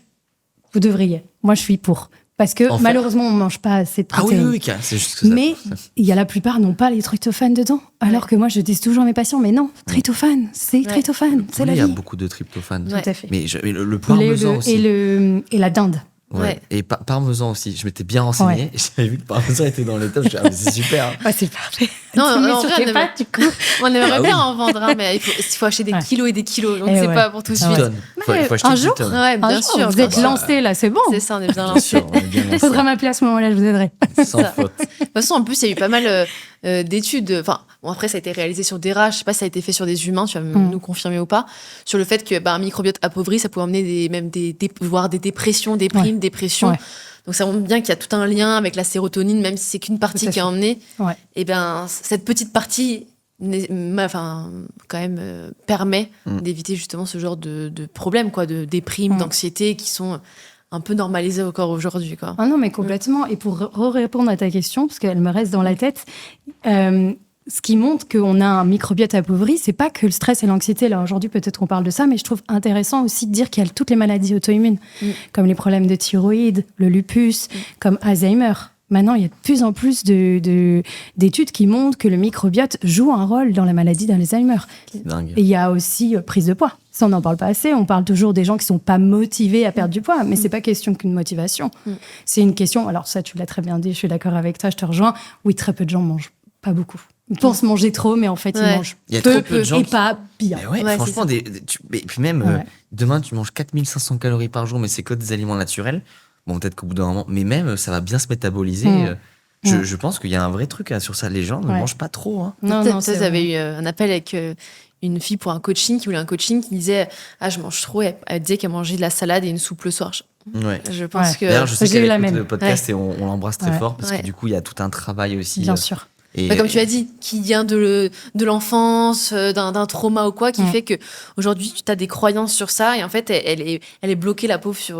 Vous devriez. Moi, je suis pour. Parce que En fait- malheureusement, on mange pas assez de Ah oui, protéines. oui, oui, c'est juste que ça. Mais il y a la plupart n'ont pas les tryptophanes dedans. Alors que moi, je dis toujours à mes patients, mais non, tryptophane, c'est tryptophane, c'est la Il y a vie. beaucoup de tryptophane. Ouais. Tout à fait. Mais le Poulet, parmesan aussi. et la dinde. Ouais. Ouais. Et parmesan aussi. Je m'étais bien renseigné. Et j'avais vu que parmesan était dans le top. Je me suis dit, ah, mais c'est super. Ouais, c'est parfait. Non, Tu mets en sur vrai, tes on pattes, du coup. On aimerait Ah bien oui. en vendre, hein, mais il faut acheter des Ouais. kilos et des kilos. Donc, Eh c'est ouais. pas pour tout de Ah suite. ouais. Tonnes. Faut acheter un 10 jour, tonnes. Ouais, Un bien jour, sûr. vous êtes bien sûr. lancés là, c'est bon. C'est ça, on est bien Bien lancé. sûr, on est bien Il lancé. faudra m'appeler à ce moment-là, je vous aiderai. Sans ça. faute. De toute façon, en plus, il y a eu pas mal d'études. Enfin, bon, après, ça a été réalisé sur des rats. Je sais pas si ça a été fait sur des humains. Tu vas nous confirmer ou pas. Sur le fait que un microbiote appauvri, ça pouvait emmener voire des dépressions, des primes, dépressions. Ouais. Donc, ça montre bien qu'il y a tout un lien avec la sérotonine, même si c'est qu'une partie Tout à qui est fait. emmenée. Ouais. Et cette petite partie, quand même, permet d'éviter justement ce genre de problèmes, quoi, de déprime, d'anxiété qui sont un peu normalisés encore aujourd'hui, quoi. Ah non, mais complètement. Et pour répondre à ta question, parce qu'elle me reste dans la tête, ce qui montre qu'on a un microbiote appauvri, c'est pas que le stress et l'anxiété. Là, aujourd'hui, peut-être qu'on parle de ça, mais je trouve intéressant aussi de dire qu'il y a toutes les maladies auto-immunes, comme les problèmes de thyroïde, le lupus, comme Alzheimer. Maintenant, il y a de plus en plus d'études qui montrent que le microbiote joue un rôle dans la maladie d'Alzheimer. C'est dingue. Et il y a aussi prise de poids. Ça, on n'en parle pas assez. On parle toujours des gens qui sont pas motivés à perdre du poids, mais c'est pas question qu'une motivation. C'est une question. Alors ça, tu l'as très bien dit. Je suis d'accord avec toi. Je te rejoins. Oui, très peu de gens mangent pas beaucoup. Ils pensent manger trop, mais en fait, ils mangent Il y a trop peu de gens et qui- pas bien. Mais ouais, Ouais, franchement, c'est et puis même, Ouais. demain, tu manges 4500 calories par jour, mais c'est que des aliments naturels. Bon, peut-être qu'au bout d'un moment, mais même, ça va bien se métaboliser. Je pense qu'il y a un vrai truc sur ça. Les gens ne Ouais. mangent pas trop. Hein. Non, Peut-être non, c'est j'avais vrai. eu un appel avec une fille pour un coaching qui voulait un coaching qui disait je mange trop. Et elle disait qu'elle mangeait de la salade et une soupe le soir. Ouais. Je pense Ouais. que D'ailleurs, je sais J'ai qu'elle eu la écoute même. le podcast et on l'embrasse très Ouais. fort parce Ouais. que du coup, il y a tout un travail aussi. Bien sûr. Et, comme tu as dit, qui vient de l'enfance, d'un trauma ou quoi, qui fait que aujourd'hui tu as des croyances sur ça et en fait elle est bloquée la pauvre sur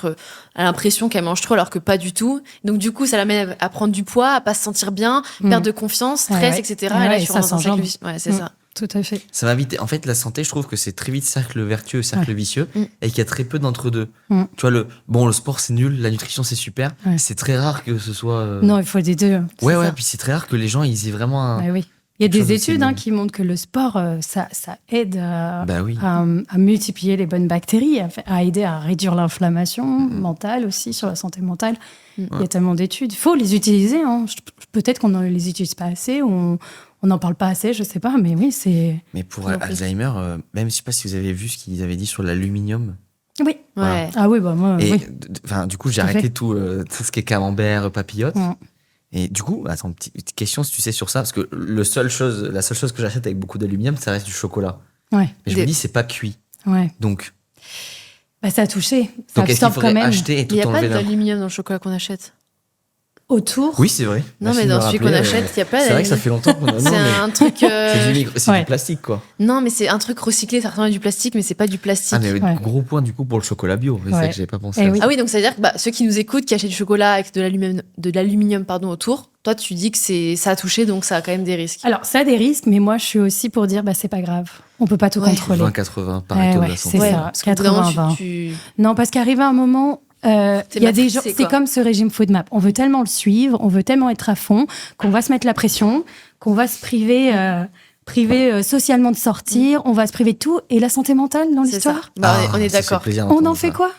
elle a l'impression qu'elle mange trop alors que pas du tout. Donc du coup ça l'amène à prendre du poids, à pas se sentir bien, perte de confiance, stress, Ouais. etc. Ouais, et là et je suis ça dans un cercle s'engendre. vicieux. Ouais, c'est ça. Tout à fait. Ça va vite. En fait, la santé, je trouve que c'est très vite cercle vertueux, cercle vicieux, et qu'il y a très peu d'entre-deux. Tu vois, le sport, c'est nul, la nutrition, c'est super. Ouais. C'est très rare que ce soit. Non, il faut des deux. Ouais, c'est ouais, ça. puis c'est très rare que les gens, ils aient vraiment un. Ouais, oui. Il y a Quelque chose des de études similaire. qui montrent que le sport, ça aide Bah oui. à multiplier les bonnes bactéries, à aider à réduire l'inflammation mentale aussi, sur la santé mentale. Il y a tellement d'études. Il faut les utiliser. Hein. Peut-être qu'on ne les utilise pas assez, on n'en parle pas assez, je sais pas, mais oui, c'est... Mais pour Non plus. Alzheimer, même, je sais pas si vous avez vu ce qu'ils avaient dit sur l'aluminium. Oui. Voilà. Ouais. Ah oui, bah moi, Et oui. du coup, j'ai Tout à arrêté fait. tout ce qui est camembert, papillote. Ouais. Et du coup, attends, petite question si tu sais sur ça, parce que la seule chose que j'achète avec beaucoup d'aluminium, ça reste du chocolat. Ouais, Mais je me dis, c'est pas cuit. ouais. Donc, Bah, ça a touché. Ça est-ce qu'il absorbe quand faudrait même. acheter et Il tout n'y a pas enlever d'un coup? d'aluminium dans le chocolat qu'on achète. Autour. Oui, c'est vrai. Non, Merci mais de dans me celui rappeler, qu'on achète, il y a pas C'est vrai que ça d'aluminium. fait longtemps qu'on a. Non, C'est mais un truc. c'est Ouais. du plastique, quoi. Non, mais c'est un truc recyclé, ça ressemble à du plastique, mais c'est pas du plastique. Ah, mais Ouais. gros point du coup pour le chocolat bio. C'est Ouais. ça que j'avais pas pensé. Eh à oui. ça. Ah oui, donc ça veut dire que ceux qui nous écoutent, qui achètent du chocolat avec de l'aluminium autour, toi tu dis que ça a touché, donc ça a quand même des risques. Alors, ça a des risques, mais moi, je suis aussi pour dire, bah, c'est pas grave. On peut pas tout Ouais. contrôler. 20-80, Pareto Ouais, de la c'est santé. ça. parce qu'au bout d'un moment, 80-20. tu- Non, parce qu'arrivé à un moment, il y a des gens, matrixé, c'est quoi. comme ce régime FODMAP. On veut tellement le suivre, on veut tellement être à fond, qu'on va se mettre la pression, qu'on va se priver socialement de sortir, on va se priver de tout. Et la santé mentale dans C'est ça. l'histoire, Bah, Ah, on est ça fait d'accord. plaisir on en d'entendre fait ça. quoi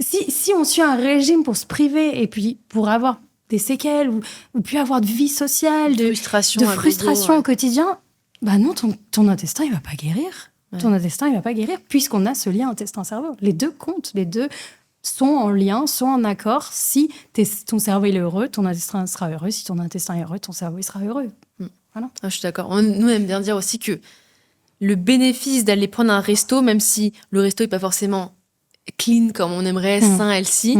Si on suit un régime pour se priver et puis pour avoir des séquelles ou plus avoir de vie sociale, de frustration au quotidien, bah non, ton intestin, il va pas guérir. Ouais. Ton intestin, il va pas guérir puisqu'on a ce lien intestin-cerveau. Les deux comptent, les deux sont en lien, sont en accord. Si ton cerveau il est heureux, ton intestin sera heureux. Si ton intestin est heureux, ton cerveau il sera heureux. Voilà. Je suis d'accord. Nous, on aime bien dire aussi que le bénéfice d'aller prendre un resto, même si le resto n'est pas forcément clean comme on aimerait, sain, healthy,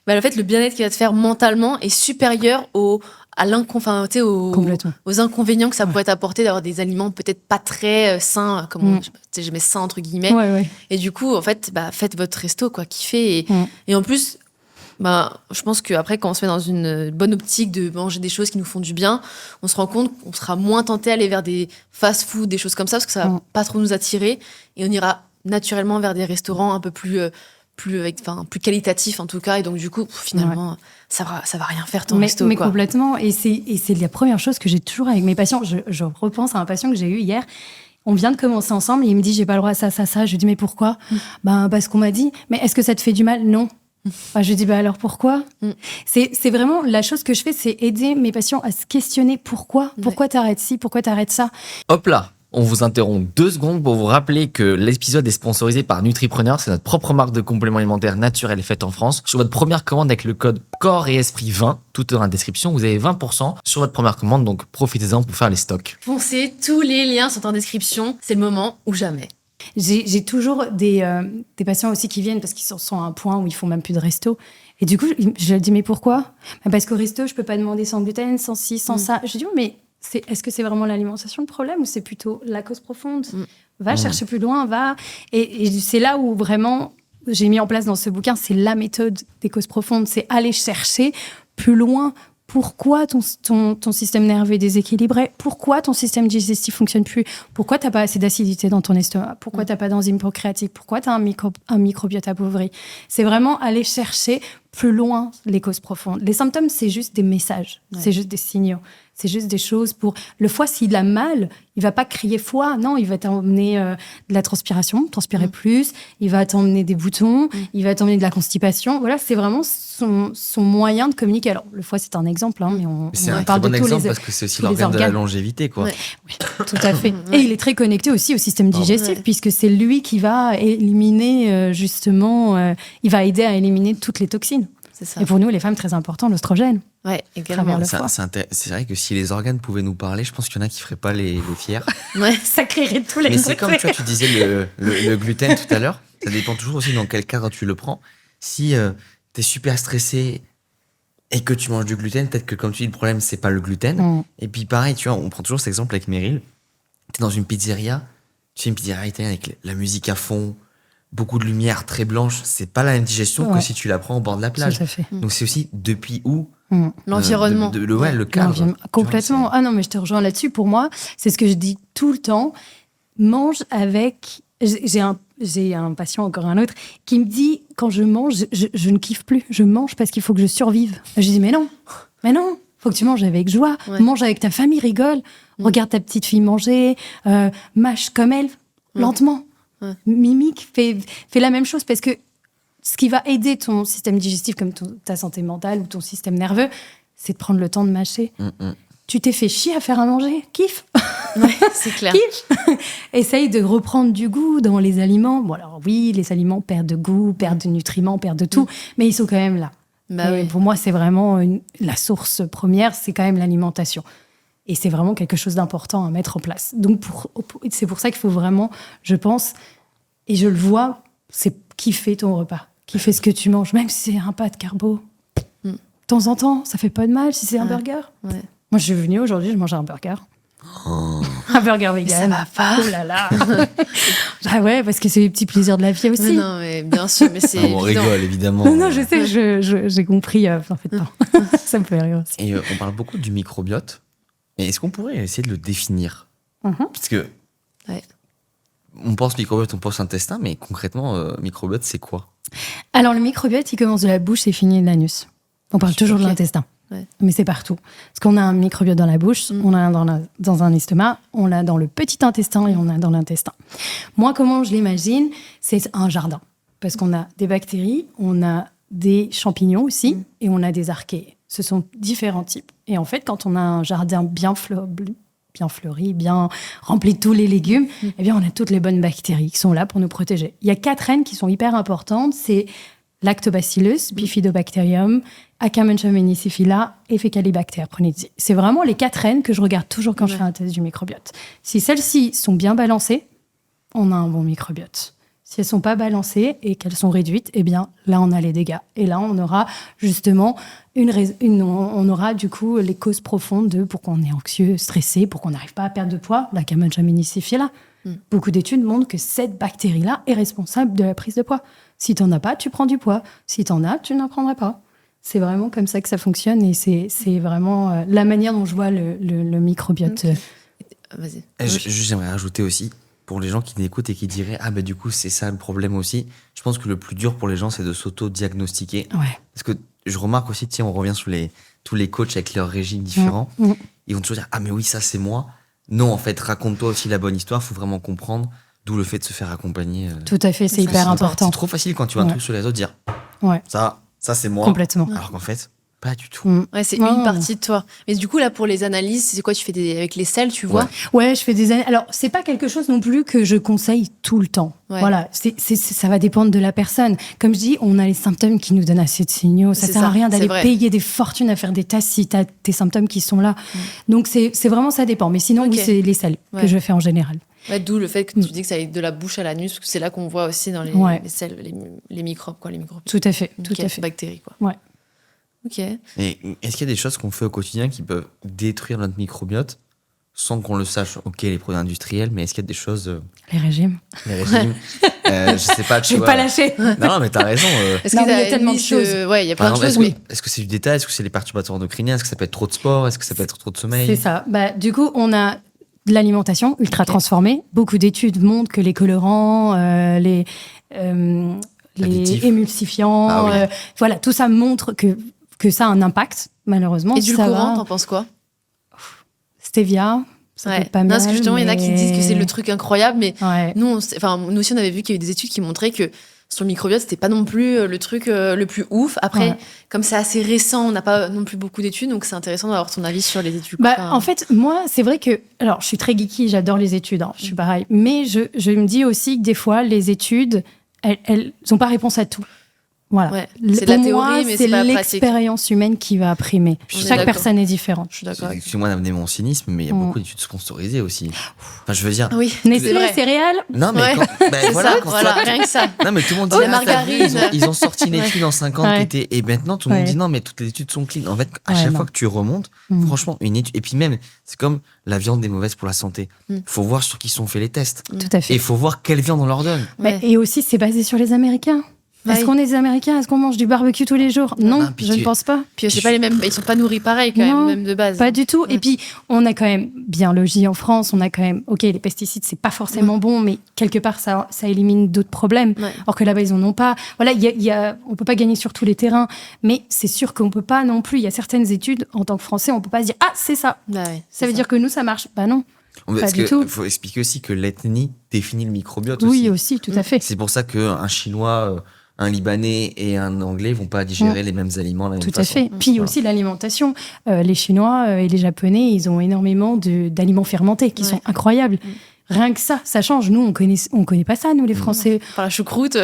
bah, en fait, le bien-être qu'il va te faire mentalement est supérieur aux inconvénients que ça pourrait t'apporter d'avoir des aliments peut-être pas très sains, comme je mets sain entre guillemets. Ouais. Et du coup, en fait, faites votre resto, quoi, kiffez. Et en plus, je pense qu'après, quand on se met dans une bonne optique de manger des choses qui nous font du bien, on se rend compte qu'on sera moins tenté à aller vers des fast-food, des choses comme ça, parce que ça va pas trop nous attirer. Et on ira naturellement vers des restaurants un peu plus qualitatifs en tout cas. Et donc, du coup, finalement, ça va rien faire ton resto. Mais complètement. Et c'est la première chose que j'ai toujours avec mes patients. Je repense à un patient que j'ai eu hier. On vient de commencer ensemble et il me dit, j'ai pas le droit à ça, ça, ça. Je lui dis, mais pourquoi ? Parce qu'on m'a dit, mais est-ce que ça te fait du mal ? Non. Je lui dis, alors pourquoi ? C'est vraiment la chose que je fais, c'est aider mes patients à se questionner pourquoi t'arrêtes ci, pourquoi t'arrêtes ça. Hop là, on vous interrompt 2 secondes pour vous rappeler que l'épisode est sponsorisé par Nutripreneur. C'est notre propre marque de compléments alimentaires naturels faite en France. Sur votre première commande avec le code Corps et Esprit 20, tout dans la description, vous avez 20% sur votre première commande, donc profitez-en pour faire les stocks. Foncez, tous les liens sont en description. C'est le moment ou jamais. J'ai toujours des patients aussi qui viennent parce qu'ils sont à un point où ils font même plus de resto. Et du coup, je leur dis, mais pourquoi ? Parce qu'au resto, je peux pas demander sans gluten, sans ci, sans ça. Je dis, mais est-ce que c'est vraiment l'alimentation le problème ou c'est plutôt la cause profonde ? Va chercher plus loin, va. Et c'est là où vraiment j'ai mis en place dans ce bouquin, c'est la méthode des causes profondes. C'est aller chercher plus loin. Pourquoi ton système nerveux est déséquilibré ? Pourquoi ton système digestif fonctionne plus ? Pourquoi t'as pas assez d'acidité dans ton estomac ? Pourquoi t'as pas d'enzymes procréatiques ? Pourquoi t'as un microbiote appauvri ? C'est vraiment aller chercher plus loin les causes profondes. Les symptômes, c'est juste des messages, c'est juste des signaux, c'est juste des choses pour... Le foie, s'il a mal, il va pas crier foie, non, il va t'emmener de la transpiration, transpirer plus, il va t'emmener des boutons, il va t'emmener de la constipation. Voilà, c'est vraiment son moyen de communiquer. Alors, le foie, c'est un exemple, hein, mais on c'est un parle très bon de tous exemple parce que c'est aussi l'organe de la longévité, quoi. Oui, tout à fait. Et il est très connecté aussi au système digestif, puisque c'est lui qui va éliminer, il va aider à éliminer toutes les toxines. C'est ça. Et pour nous, les femmes, très important, l'œstrogène. Ouais, également. C'est vrai que si les organes pouvaient nous parler, je pense qu'il y en a qui feraient pas les fiers. Ça créerait tous les... Mais c'est comme tu disais le gluten tout à l'heure. Ça dépend toujours aussi dans quel cadre tu le prends. Si t'es super stressé et que tu manges du gluten, peut-être que comme tu dis, le problème, c'est pas le gluten. Et puis pareil, tu vois, on prend toujours cet exemple avec Meryl. T'es dans une pizzeria, tu fais une pizzeria italienne avec la musique à fond, beaucoup de lumière très blanche, c'est pas la même digestion que si tu la prends au bord de la plage. Donc c'est aussi depuis où l'environnement. Le cadre. Complètement. Ah non, mais je te rejoins là-dessus. Pour moi, c'est ce que je dis tout le temps. Mange avec... J'ai un patient, encore un autre, qui me dit, quand je mange, je ne kiffe plus. Je mange parce qu'il faut que je survive. Je dis, mais non, faut que tu manges avec joie. Mange avec ta famille, rigole. Regarde ta petite fille manger. Mâche comme elle, lentement. Mimique, fais la même chose parce que ce qui va aider ton système digestif comme ta santé mentale ou ton système nerveux, c'est de prendre le temps de mâcher. Tu t'es fait chier à faire à manger, kiffe. C'est clair. Kiffe. Essaye de reprendre du goût dans les aliments. Bon alors oui, les aliments perdent de goût, perdent de nutriments, perdent de tout, mais ils sont quand même là. Pour moi, c'est vraiment la source première, c'est quand même l'alimentation. Et c'est vraiment quelque chose d'important à mettre en place. Donc, c'est pour ça qu'il faut vraiment, je pense, et je le vois, c'est kiffer ton repas. Kiffer ce que tu manges, même si c'est un pas de carbo. De temps en temps, ça fait pas de mal si c'est un burger. Moi, je suis venue aujourd'hui, je mange un burger. Un burger vegan. Ça va pas. Oh là là. Ah ouais, parce que c'est les petits plaisirs de la vie aussi. Non, mais bien sûr, mais c'est on rigole, évidemment. Non, je sais, j'ai compris en fait pas. Ça me fait rire aussi. Et on parle beaucoup du microbiote. Mais est-ce qu'on pourrait essayer de le définir ? Parce que on pense microbiote, on pense intestin, mais concrètement, microbiote, c'est quoi ? Alors, le microbiote, il commence de la bouche et finit de l'anus. On parle toujours de l'intestin, mais c'est partout. Parce qu'on a un microbiote dans la bouche, on a dans un estomac, on l'a dans le petit intestin et on l'a dans l'intestin. Moi, comment je l'imagine ? C'est un jardin. Parce qu'on a des bactéries, on a des champignons aussi, et on a des archées. Ce sont différents types. Et en fait, quand on a un jardin bien fleuri, bien rempli de tous les légumes, eh bien, on a toutes les bonnes bactéries qui sont là pour nous protéger. Il y a 4 reines qui sont hyper importantes. C'est Lactobacillus, Bifidobacterium, Akkermansia menacifila et Faecalibacter pronitii. C'est vraiment les 4 reines que je regarde toujours quand je fais un test du microbiote. Si celles-ci sont bien balancées, on a un bon microbiote. Si elles sont pas balancées et qu'elles sont réduites, eh bien là on a les dégâts. Et là on aura justement on aura du coup les causes profondes de pourquoi on est anxieux, stressé, pourquoi on n'arrive pas à perdre de poids, la Akkermansia menacifila. Beaucoup d'études montrent que cette bactérie-là est responsable de la prise de poids. Si tu n'en as pas, tu prends du poids. Si tu en as, tu n'en prendras pas. C'est vraiment comme ça que ça fonctionne et c'est vraiment la manière dont je vois le microbiote. Vas-y. J'aimerais rajouter aussi, pour les gens qui m'écoutent et qui diraient « Ah, du coup, c'est ça le problème aussi », je pense que le plus dur pour les gens, c'est de s'auto-diagnostiquer. Ouais. Parce que je remarque aussi, on revient sur tous les coachs avec leurs régimes différents. Ils vont toujours dire « Ah, mais oui, ça, c'est moi ». Non, en fait, raconte-toi aussi la bonne histoire, il faut vraiment comprendre, d'où le fait de se faire accompagner. Tout à fait, c'est hyper important. C'est trop facile quand tu vois un truc sur les autres, dire « Ça, c'est moi ». Complètement. Alors qu'en fait, pas du tout. Ouais, c'est une partie de toi. Mais du coup, là, pour les analyses, c'est quoi? Tu fais avec les selles, tu vois? Ouais, je fais des analyses. Alors, c'est pas quelque chose non plus que je conseille tout le temps. Ouais. Voilà, ça va dépendre de la personne. Comme je dis, on a les symptômes qui nous donnent assez de signaux. Ça sert à rien d'aller payer des fortunes à faire des tests si tu as tes symptômes qui sont là. Donc, c'est vraiment, ça dépend. Mais sinon, oui, c'est les selles que je fais en général. Ouais, d'où le fait que tu dis que ça aille de la bouche à l'anus, parce que c'est là qu'on voit aussi dans les selles, les microbes, quoi, les microbes. Tout à fait, tout à fait. Bactéries, quoi. Ouais. Ok. Et est-ce qu'il y a des choses qu'on fait au quotidien qui peuvent détruire notre microbiote sans qu'on le sache? Ok, les produits industriels, mais est-ce qu'il y a des choses... Les régimes. Je sais pas, tu vois. Je vais pas lâcher. Non, mais t'as raison. Est-ce qu'il y a tellement de choses? Ouais, il y a plein de choses. Est-ce que c'est du détail? Est-ce que c'est les perturbateurs endocriniens? Est-ce que ça peut être trop de sport? Est-ce que ça peut être trop de sommeil? C'est ça. Du coup, on a de l'alimentation ultra transformée. Beaucoup d'études montrent que les colorants, les émulsifiants, voilà, tout ça montre que ça a un impact, malheureusement. Et du courant, t'en penses quoi? Stevia, ça peut être pas mal. Parce que justement, il y en a qui disent que c'est le truc incroyable, mais nous aussi, on avait vu qu'il y a eu des études qui montraient que sur le microbiote, c'était pas non plus le truc le plus ouf. Après, comme c'est assez récent, on n'a pas non plus beaucoup d'études, donc c'est intéressant d'avoir ton avis sur les études. En fait, moi, c'est vrai que... Alors, je suis très geeky, j'adore les études, je suis pareil. Mais je me dis aussi que des fois, les études, elles n'ont pas réponse à tout. Voilà. Ouais, c'est de la théorie, mais c'est pas pratique. C'est l'expérience humaine qui va primer. Chaque personne est différente. Je suis d'accord. Excuse-moi d'amener mon cynisme, mais il y a beaucoup d'études sponsorisées aussi. Enfin, je veux dire... Oui, Nestlé, céréales. Non, mais rien que ça. Non, mais tout le monde dit... la margarine. Ils ont sorti une étude en 50 qui était... Et maintenant, tout le monde dit non, mais toutes les études sont clean. En fait, à chaque fois que tu remontes, franchement, une étude... Et puis même, c'est comme la viande est mauvaise pour la santé. Il faut voir sur qui sont faits les tests. Tout à fait. Et il faut voir quelle viande on leur donne. Et aussi, c'est basé sur les Américains. Est-ce qu'on est des Américains? Est-ce qu'on mange du barbecue tous les jours? Non, je ne pense pas. Puis c'est pas les mêmes, ils sont pas nourris pareil quand même de base. Pas du tout. Et puis on a quand même bien logis en France. On a quand même, ok, les pesticides c'est pas forcément bon, mais quelque part ça élimine d'autres problèmes. Or que là-bas ils en ont pas. Voilà, on peut pas gagner sur tous les terrains, mais c'est sûr qu'on peut pas non plus. Il y a certaines études en tant que Français, on peut pas se dire c'est ça. Ça veut dire que nous ça marche. Bah non. Pas du tout. Il faut expliquer aussi que l'ethnie définit le microbiote aussi. Oui, aussi, tout à fait. C'est pour ça qu'un Chinois, un Libanais et un Anglais vont pas digérer les mêmes aliments de la même façon. Tout à fait. Puis aussi l'alimentation. Les Chinois et les Japonais, ils ont énormément d'aliments fermentés qui sont incroyables. Rien que ça change. Nous, on connaît pas ça, nous, les Français. Enfin, la choucroute.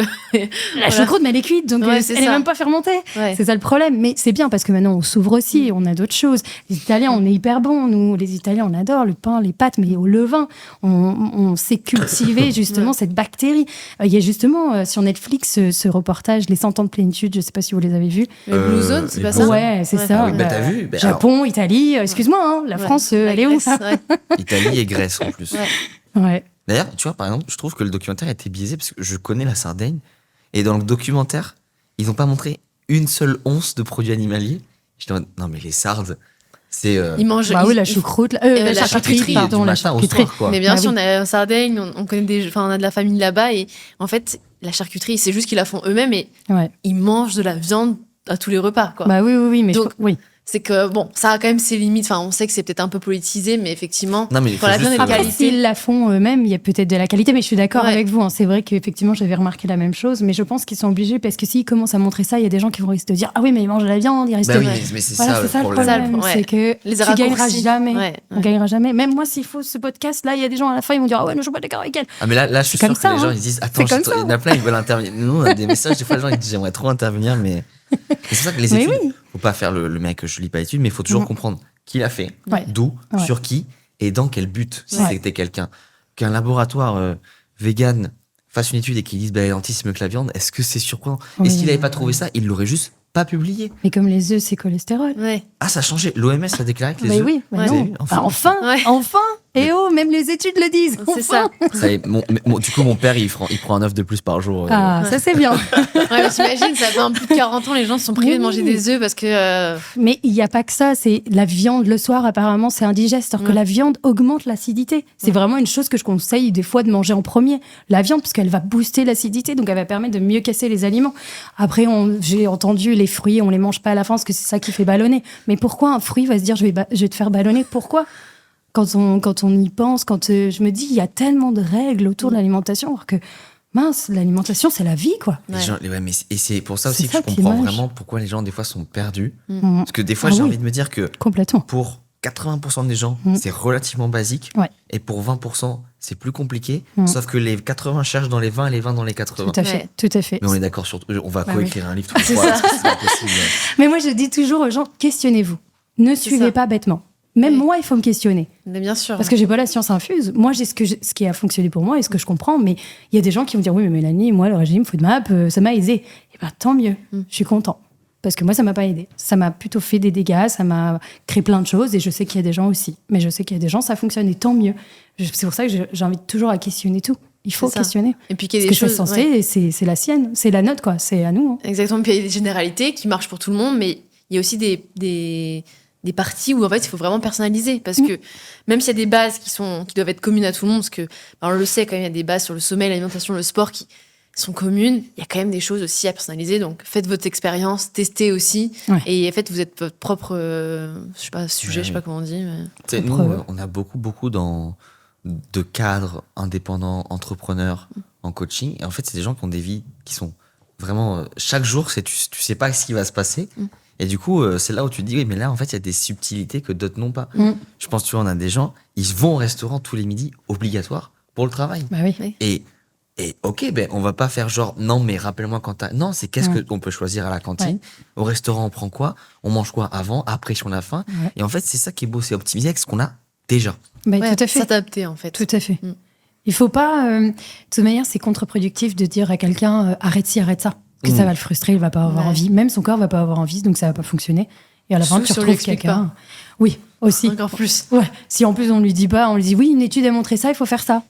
La choucroute, mais elle est cuite, donc elle est même pas fermentée. C'est ça le problème. Mais c'est bien parce que maintenant, on s'ouvre aussi, on a d'autres choses. Les Italiens, on est hyper bons. Nous, les Italiens, on adore le pain, les pâtes, mais au levain. On sait cultiver justement cette bactérie. Il y a justement sur Netflix ce reportage, Les 100 ans de plénitude. Je sais pas si vous les avez vus. Les Blue Zones, c'est pas ça? Ouais, c'est ça. Oui, t'as vu Japon, Italie. Excuse-moi, la France, elle est où? Italie et Grèce en plus. Ouais. D'ailleurs, tu vois, par exemple, je trouve que le documentaire a été biaisé parce que je connais la Sardaigne et dans le documentaire, ils n'ont pas montré une seule once de produits animaliers. Je dis non, mais les Sardes, c'est. Ils mangent. La choucroute, la charcuterie, pardon, la charcuterie. Quoi. Mais bien sûr, on est en Sardaigne, on connaît on a de la famille là-bas et en fait, la charcuterie, c'est juste qu'ils la font eux-mêmes et ils mangent de la viande à tous les repas, quoi. Oui, mais donc, c'est que bon, ça a quand même ses limites. Enfin, on sait que c'est peut-être un peu politisé, mais effectivement, Non, mais il faut pour la viande juste et de Après, qualité. s'ils la font eux-mêmes, il y a peut-être de la qualité, mais je suis d'accord Ouais. avec vous. C'est vrai qu'effectivement, j'avais remarqué la même chose, mais je pense qu'ils sont obligés parce que s'ils commencent à montrer ça, il y a des gens qui vont risquer de dire ah oui, mais ils mangent de la viande, ils risquent Bah de. oui, Ouais. mais c'est Voilà, ça c'est ça le le problème. problème, Ouais. c'est que Les tu gagneras raccourcis. jamais. Ouais, On ouais. gagnera jamais. Même moi, s'il faut ce podcast, là, il y a des gens à la fin, ils vont dire ah ouais, non, je suis pas d'accord avec elle. Ah, mais là, je suis C'est sûr comme ça, que les gens, hein. ils disent attends, C'est comme ça. il y en a plein, ils veulent intervenir. Nous, on a des messages, des fois, les gens, ils disent j'aimerais trop intervenir, mais. Et c'est ça que les Mais études, oui. faut pas faire le mec, je lis pas d'études, mais il faut toujours Mhm. comprendre qui l'a fait, Ouais. d'où, Ouais. sur qui et dans quel but, si Ouais. c'était quelqu'un. Qu'un laboratoire vegan fasse une étude et qu'il dise bah, les lentilles c'est mieux que la viande, est-ce que c'est surprenant? Oui. Et s'il avait pas trouvé ça, il l'aurait juste pas publié. Mais comme les œufs, c'est cholestérol. Ouais. Ah, ça a changé. L'OMS a déclaré que les Mais œufs. oui, bah Ouais. Vous avez non. vu Bah, enfin, Ouais. enfin. Et oh, même les études le disent. C'est ça. Ça y est, du coup, mon père, il prend un œuf de plus par jour. Ah, ça c'est bien. Ouais, mais t'imagines, ça fait un plus de 40 ans, les gens sont privés de manger Oui. des œufs parce que. Mais il n'y a pas que ça, c'est la viande le soir apparemment c'est indigeste, alors que Mm. la viande augmente l'acidité. C'est vraiment une chose que je conseille des fois de manger en premier, la viande, parce qu'elle va booster l'acidité, donc elle va permettre de mieux casser les aliments. Après, j'ai entendu les fruits, on les mange pas à la fin parce que c'est ça qui fait ballonner. Mais pourquoi un fruit va se dire je vais te faire ballonner? Pourquoi? Quand on y pense, je me dis il y a tellement de règles autour de l'alimentation, alors que mince, l'alimentation c'est la vie quoi. Les Ouais. gens, ouais, mais et c'est pour ça C'est aussi que ça je qui est comprends moche. vraiment pourquoi les gens, des fois, sont perdus. Mm. Parce que des fois, Ah j'ai oui. envie de me dire que Complètement. pour 80% des gens, Mm. c'est relativement basique. Ouais. Et pour 20%, c'est plus compliqué. Mm. Sauf que les 80 cherchent dans les 20 et les 20 dans les 80. Tout à fait, Ouais. tout à fait. Mais on est d'accord sur on va Bah coécrire un livre tous les C'est trois, ça. parce que c'est pas possible. Mais moi, je dis toujours aux gens, questionnez-vous. Ne suivez ça. pas bêtement. Même Oui. moi, il faut me questionner. Mais bien sûr. Parce que j'ai pas la science infuse. Moi, j'ai ce qui a fonctionné pour moi et ce que je comprends. Mais il y a des gens qui vont dire, oui, mais Mélanie, moi, le régime FODMAP, ça m'a aidé. Et ben, tant mieux. Je suis content. Parce que moi, ça m'a pas aidé. Ça m'a plutôt fait des dégâts, ça m'a créé plein de choses. Et je sais qu'il y a des gens aussi. Mais je sais qu'il y a des gens, ça fonctionne. Et tant mieux. C'est pour ça que j'invite toujours à questionner tout. Il faut C'est ça. questionner. Et puis qu'il y ait Parce des que choses. c'est ouais. censé, c'est la sienne. C'est la nôtre, quoi. C'est à nous. Hein. Exactement. Puis il y a des généralités qui marchent pour tout le monde, mais il y a aussi des parties où en fait il faut vraiment personnaliser. Parce que même s'il y a des bases qui doivent être communes à tout le monde, parce que on le sait quand même, il y a des bases sur le sommeil, l'alimentation, le sport qui sont communes, il y a quand même des choses aussi à personnaliser. Donc faites votre expérience, testez aussi. Ouais. Et faites, vous êtes votre propre je sais pas, sujet, Ouais. je sais pas comment on dit. Mais... Tu sais, nous, Preuve. on a beaucoup de cadres indépendants, entrepreneurs en coaching. Et en fait, c'est des gens qui ont des vies qui sont vraiment. Chaque jour, tu sais pas ce qui va se passer. Et du coup, c'est là où tu te dis, oui, mais là, en fait, il y a des subtilités que d'autres n'ont pas. Je pense, tu vois, on a des gens, ils vont au restaurant tous les midis, obligatoire, pour le travail. Bah oui. Et ok, ben, on va pas faire genre, non, mais rappelle-moi quand t'as. Non, c'est qu'est-ce qu'on peut choisir à la cantine. Au restaurant, on prend quoi? On mange quoi avant, après, si on a faim. Ouais. Et en fait, c'est ça qui est beau, c'est optimiser avec ce qu'on a déjà. Bah, Ouais, tout à fait. s'adapter en fait. Tout à fait. Mm. Il faut pas. De toute manière, c'est contre-productif de dire à quelqu'un arrête ci, arrête ça. Parce que ça va le frustrer, il va pas avoir Ouais. envie. Même son corps va pas avoir envie, donc ça va pas fonctionner. Et à la fin, Sauf tu si on lui retrouves explique quelqu'un. Oui, aussi. Encore plus. Ouais. Si en plus on lui dit pas, on lui dit oui, une étude a montré ça, il faut faire ça.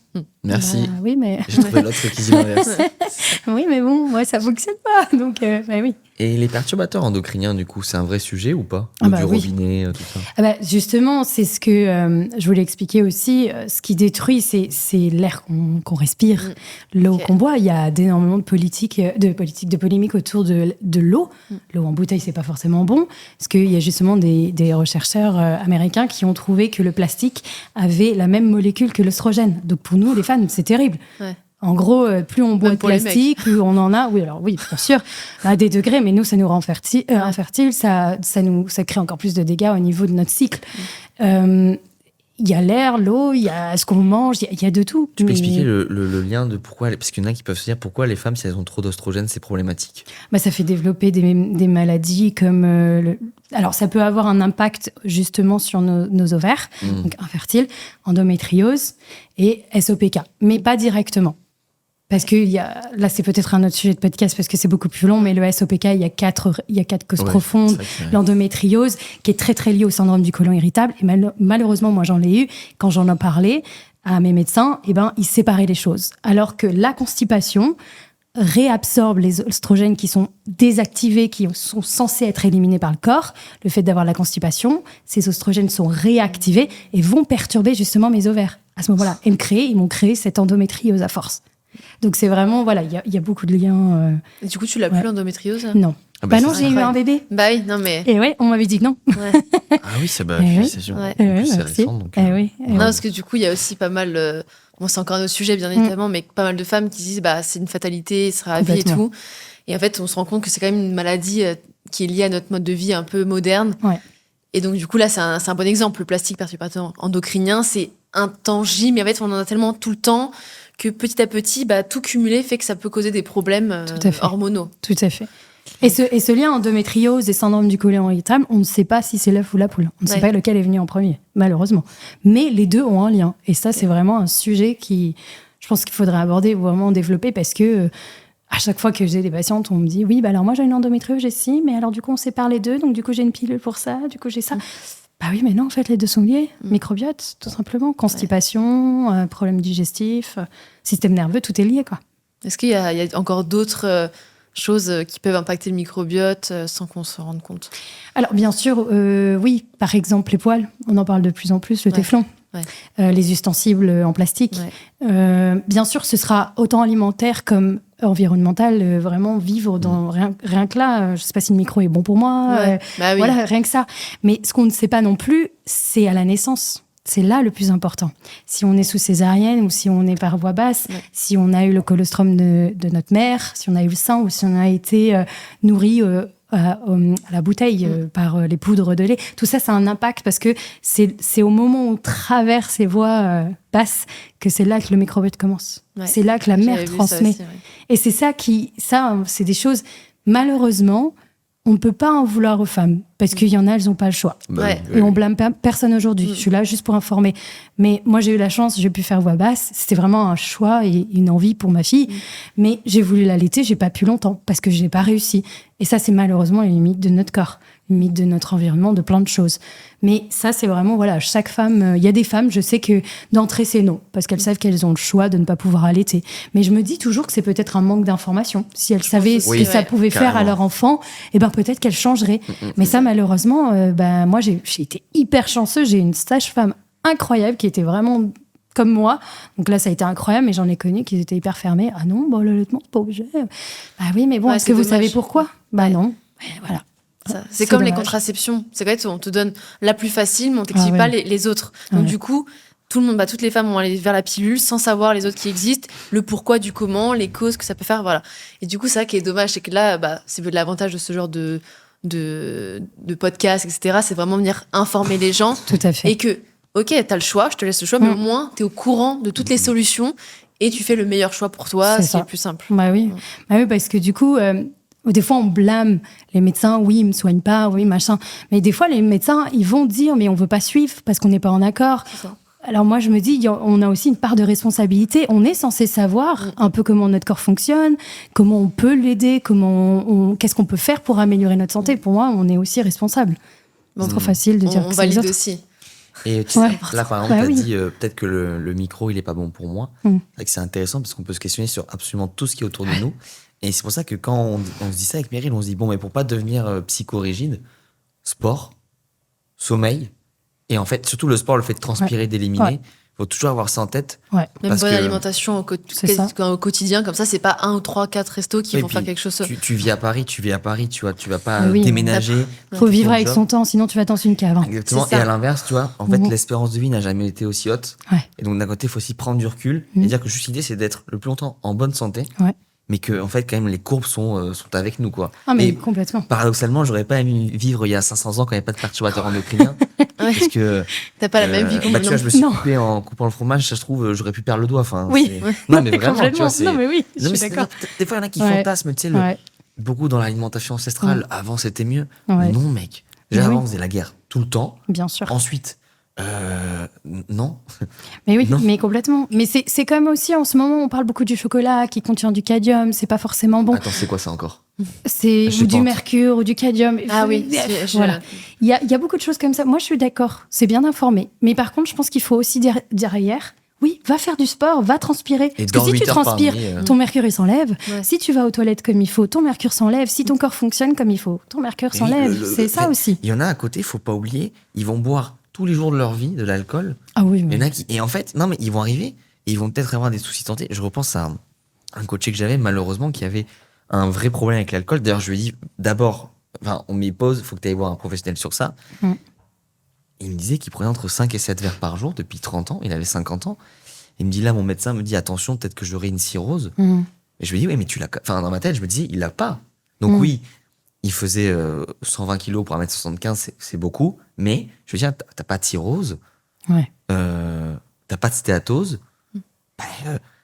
Merci. Bah, oui, mais J'ai trouvé l'autre qui dit l'inverse. oui, mais bon, moi ça fonctionne pas. Donc, bah oui. Et les perturbateurs endocriniens, du coup, c'est un vrai sujet ou pas? Ah L'eau bah du oui. robinet, tout ça. Ah bah, justement, c'est ce que je voulais expliquer aussi. Ce qui détruit, c'est l'air qu'on respire, l'eau Ok. qu'on boit. Il y a énormément de de polémiques autour de l'eau. L'eau en bouteille, c'est pas forcément bon. Parce qu'il y a justement des chercheurs américains qui ont trouvé que le plastique avait la même molécule que l'œstrogène. Donc pour nous, les femmes, c'est terrible. Ouais. En gros, plus on boit Même de pour les plastique, plus on en a. Oui, alors oui, bien sûr, à des degrés, mais nous, ça nous rend infertile, ça crée encore plus de dégâts au niveau de notre cycle. Il y a l'air, l'eau, il y a ce qu'on mange, il y a de tout. Tu peux Mais- expliquer le lien de pourquoi, parce qu'il y en a qui peuvent se dire pourquoi les femmes, si elles ont trop d'oestrogène, c'est problématique. Bah, ça fait développer des maladies comme... Alors, ça peut avoir un impact justement sur nos ovaires, donc infertiles, endométriose et SOPK, mais pas directement. Parce que là, c'est peut-être un autre sujet de podcast parce que c'est beaucoup plus long, mais le SOPK, il y a quatre causes Ouais, profondes. c'est vrai que- L'endométriose, qui est très très liée au syndrome du côlon irritable. Et malheureusement, moi, j'en ai eu. Quand j'en ai parlé à mes médecins, ils séparaient les choses. Alors que la constipation réabsorbe les oestrogènes qui sont désactivés, qui sont censés être éliminés par le corps. Le fait d'avoir la constipation, ces oestrogènes sont réactivés et vont perturber justement mes ovaires. À ce moment-là, ils m'ont créé cette endométriose à force. Donc c'est vraiment, voilà, il y a beaucoup de liens. Et du coup, tu l'as Ouais. plus l'endométriose? Non. Ah non, j'ai eu un bébé. Bah oui, non mais. Et ouais, on m'avait dit que non. Ouais. Ah oui, c'est félicitations. Ouais. En plus, c'est Merci. récent, donc, Non, parce que du coup, il y a aussi pas mal. Bon, c'est encore un autre sujet, bien évidemment, mais pas mal de femmes qui disent c'est une fatalité, ce sera à vie et tout. Et en fait, on se rend compte que c'est quand même une maladie qui est liée à notre mode de vie un peu moderne. Ouais. Et donc, du coup, là, c'est un bon exemple. Le plastique perturbateur endocrinien, c'est intangible, mais en fait, on en a tellement tout le temps que petit à petit, tout cumulé fait que ça peut causer des problèmes hormonaux. Tout à fait. Et ce lien endométriose et syndrome du côlon irritable, on ne sait pas si c'est l'œuf ou la poule. On ne sait pas lequel est venu en premier, malheureusement. Mais les deux ont un lien. Et ça, c'est vraiment un sujet qui, je pense qu'il faudrait aborder ou vraiment développer parce que à chaque fois que j'ai des patientes, on me dit oui, alors moi j'ai une endométriose, j'ai ci, mais alors du coup on sépare les deux, donc du coup j'ai une pilule pour ça, du coup j'ai ça. Bah oui, mais non, en fait les deux sont liés. Microbiote, tout simplement, constipation, problème digestif, système nerveux, tout est lié, quoi. Est-ce qu'il y a encore d'autres choses qui peuvent impacter le microbiote sans qu'on se rende compte? Alors bien sûr, oui, par exemple les poils, on en parle de plus en plus, le téflon. Ouais. Les ustensiles en plastique. Ouais. Bien sûr, ce sera autant alimentaire comme environnemental, vraiment vivre dans rien que là. Je sais pas si le micro est bon pour moi. Ouais. Oui. Voilà, rien que ça. Mais ce qu'on ne sait pas non plus, c'est à la naissance. C'est là le plus important. Si on est sous césarienne ou si on est par voie basse, si on a eu le colostrum de notre mère, si on a eu le sein ou si on a été nourri à la bouteille par les poudres de lait. Tout ça, c'est un impact parce que c'est au moment où on traverse les voies basses que c'est là que le microbiote commence. Ouais. C'est là que la mère transmet. Aussi, Et c'est ça c'est des choses, malheureusement, on ne peut pas en vouloir aux femmes parce qu'il y en a, elles n'ont pas le choix. Et on blâme personne aujourd'hui. Je suis là juste pour informer. Mais moi, j'ai eu la chance, j'ai pu faire voix basse. C'était vraiment un choix et une envie pour ma fille. Mais j'ai voulu l'allaiter, j'ai pas pu longtemps parce que je n'ai pas réussi. Et ça, c'est malheureusement les limites de notre corps, les limites de notre environnement, de plein de choses. Mais ça, c'est vraiment, chaque femme... Il y a des femmes, je sais que d'entrée, c'est non, parce qu'elles savent qu'elles ont le choix de ne pas pouvoir allaiter. Mais je me dis toujours que c'est peut-être un manque d'information. Si elles savaient ce que ça pouvait faire à leur enfant, peut-être qu'elles changeraient. Mais ça, malheureusement, moi, j'ai été hyper chanceuse. J'ai une sage-femme incroyable qui était vraiment comme moi. Donc là, ça a été incroyable, mais j'en ai connu qui étaient hyper fermés. Ah non, l'allaitement, c'est pas obligé. Oui, mais bon, est-ce que vous savez pourquoi ? Non. Voilà. C'est comme les contraceptions. C'est vrai qu'on te donne la plus facile, mais on t'explique pas les autres. Donc du coup, tout le monde, toutes les femmes vont aller vers la pilule sans savoir les autres qui existent, le pourquoi du comment, les causes que ça peut faire, voilà. Et du coup, ça qui est dommage, c'est que là, c'est l'avantage de ce genre de podcast, etc. C'est vraiment venir informer les gens. Tout à fait. Et que, ok, t'as le choix, je te laisse le choix, mais au moins, t'es au courant de toutes les solutions et tu fais le meilleur choix pour toi, c'est le plus simple. Oui, parce que du coup... des fois, on blâme les médecins, oui, ils me soignent pas, oui, machin. Mais des fois, les médecins, ils vont dire, mais on veut pas suivre parce qu'on n'est pas en accord. Alors moi, je me dis, on a aussi une part de responsabilité. On est censé savoir un peu comment notre corps fonctionne, comment on peut l'aider, qu'est-ce qu'on peut faire pour améliorer notre santé. Pour moi, on est aussi responsable. C'est trop facile de dire que c'est les autres. Aussi. Et tu sais, là, par exemple, tu as dit peut-être que le micro, il est pas bon pour moi. C'est intéressant parce qu'on peut se questionner sur absolument tout ce qui est autour de nous. Et c'est pour ça que quand on se dit ça avec Meryl, on se dit, bon, mais pour pas devenir psychorigide, sport, sommeil, et en fait, surtout le sport, le fait de transpirer, d'éliminer, faut toujours avoir ça en tête. Même bonne alimentation au quotidien, comme ça, c'est pas 1 ou 3, 4 restos qui vont faire quelque chose. Tu vis à Paris, tu vas pas déménager. Faut vivre avec son temps, sinon tu vas dans une cave. Exactement. Et à l'inverse, tu vois, en fait, l'espérance de vie n'a jamais été aussi haute. Et donc, d'un côté, il faut aussi prendre du recul et dire que juste l'idée, c'est d'être le plus longtemps en bonne santé. Mais que en fait quand même les courbes sont avec nous quoi. Mais complètement. Paradoxalement, j'aurais pas aimé vivre il y a 500 ans quand il n'y avait pas de perturbateur endocrinien. Parce que t'as pas la même vie qu'on tu vois, je me suis coupé en coupant le fromage, ça se trouve j'aurais pu perdre le doigt. Enfin, non mais vraiment, tu vois, non mais oui, je suis d'accord. Des fois il y en a qui fantasment, tu sais, beaucoup dans l'alimentation ancestrale. Avant c'était mieux. Non mec, avant on faisait la guerre tout le temps. Bien sûr. Ensuite. Non. Mais oui, non. Mais complètement. Mais c'est comme aussi en ce moment, on parle beaucoup du chocolat qui contient du cadmium, c'est pas forcément bon. Attends, c'est quoi ça encore ? C'est ou du mercure ou du cadmium. Voilà. Il y a beaucoup de choses comme ça. Moi, je suis d'accord. C'est bien d'informer. Mais par contre, je pense qu'il faut aussi derrière. Oui, va faire du sport, va transpirer. Et parce que si tu transpires, ton mercure il s'enlève. Si tu vas aux toilettes comme il faut, ton mercure s'enlève. Si ton corps fonctionne comme il faut, ton mercure s'enlève. C'est ça aussi. Il y en a à côté, faut pas oublier, ils vont boire tous les jours de leur vie de l'alcool. Ah oui. Il y en a qui, et en fait, non mais ils vont arriver et ils vont peut-être avoir des soucis de santé. Je repense à un coaché que j'avais malheureusement qui avait un vrai problème avec l'alcool. D'ailleurs, je lui ai dit, d'abord, on met pause, il faut que tu ailles voir un professionnel sur ça. Il me disait qu'il prenait entre 5 et 7 verres par jour depuis 30 ans. Il avait 50 ans. Il me dit, là, mon médecin me dit, attention, peut-être que j'aurai une cirrhose. Et je lui dis, oui, mais tu l'as... Enfin, dans ma tête, je me disais, il l'a pas. Donc oui, il faisait 120 kilos pour 1m75, c'est beaucoup. Mais je veux dire, t'as pas de cirrhose. T'as pas de stéatose.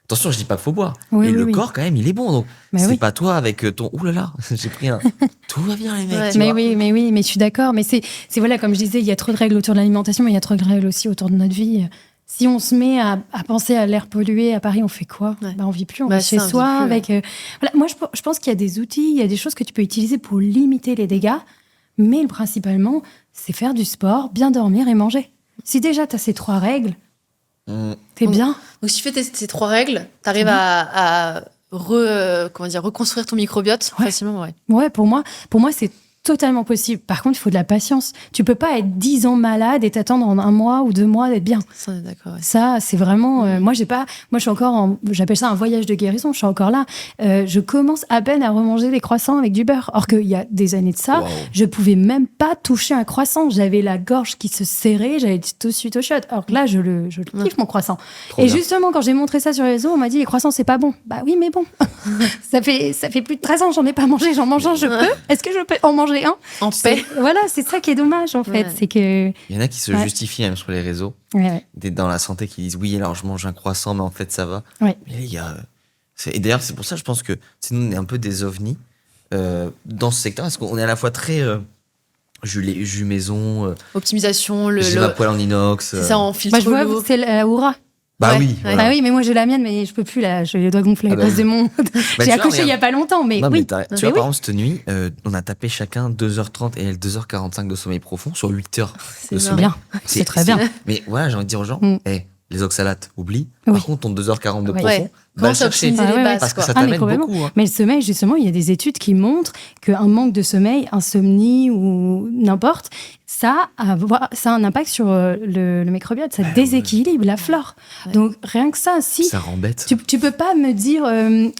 Attention, je dis pas qu'il faut boire. Mais le corps, quand même, il est bon. Donc, c'est pas toi avec ton... Ouh là là, j'ai pris un... Tout va bien, les mecs. Mais je suis d'accord. Mais c'est voilà, comme je disais, il y a trop de règles autour de l'alimentation, mais il y a trop de règles aussi autour de notre vie. Si on se met à penser à l'air pollué à Paris, on fait quoi ? On vit plus, on reste chez soi. Avec, voilà. Moi, je pense qu'il y a des outils, il y a des choses que tu peux utiliser pour limiter les dégâts. Mais principalement, c'est faire du sport, bien dormir et manger. Si déjà, tu as ces 3 règles, t'es bien. Donc, si tu fais ces 3 règles, t'arrives à reconstruire ton microbiote facilement. Ouais, pour moi, c'est totalement possible. Par contre, il faut de la patience. Tu peux pas être 10 ans malade et t'attendre en 1 mois ou 2 mois d'être bien. Ça, on est d'accord. Ça, c'est vraiment... moi, je suis encore j'appelle ça un voyage de guérison. Je suis encore là. Je commence à peine à remanger des croissants avec du beurre. Or qu'il y a des années de ça, je pouvais même pas toucher un croissant. J'avais la gorge qui se serrait, j'avais tout de suite au shot. Alors que là, je le kiffe, mon croissant. Trop bien. Justement, quand j'ai montré ça sur les réseaux, on m'a dit, les croissants, c'est pas bon. Bah oui, mais bon. ça fait plus de 13 ans, j'en ai pas mangé. J'en mange un, je peux. Est-ce que je peux en manger un en paix? Voilà, c'est ça qui est dommage, en fait. C'est que... Il y en a qui se justifient même sur les réseaux. Dans la santé, qui disent, oui, alors je mange un croissant, mais en fait, ça va. Mais il y a... Et d'ailleurs, c'est pour ça, je pense que nous, on est un peu des ovnis dans ce secteur, parce qu'on est à la fois très... jus maison... optimisation, j'ai ma poêle en inox... C'est ça, en filtre je vois, c'est la Oura. Oui. Voilà. Bah oui, mais moi j'ai la mienne, mais je peux plus là. J'ai les doigts gonflés à cause de mon. J'ai accouché il y a pas longtemps, mais oui. Tu vois, par exemple, cette nuit, on a tapé chacun 2h30 et elle 2h45 de sommeil profond sur 8 heures de sommeil. Bien. C'est très bien. Mais voilà, j'ai envie de dire aux gens, les oxalates, oublie. Par contre, ton 2h40 de profond, va le chercher. Parce que ça t'amène beaucoup. Mais le sommeil, justement, il y a des études qui montrent qu'un manque de sommeil, insomnie ou n'importe, ça a un impact sur le microbiote. Ça déséquilibre la flore. Donc, rien que ça, si... Ça rend bête. Tu peux pas me dire,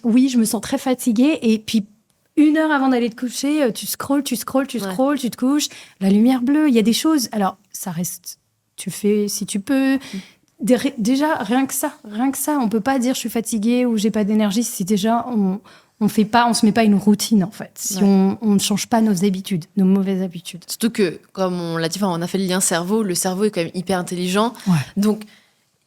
oui, je me sens très fatiguée, et puis 1 heure avant d'aller te coucher, tu scrolles, tu te couches, la lumière bleue, il y a des choses... Alors, ça reste... Tu fais si tu peux... Déjà, rien que ça, on peut pas dire je suis fatiguée ou j'ai pas d'énergie si déjà on se met pas une routine en fait. Si on ne change pas nos habitudes, nos mauvaises habitudes. Surtout que, comme on l'a dit, on a fait le lien cerveau. Le cerveau est quand même hyper intelligent, donc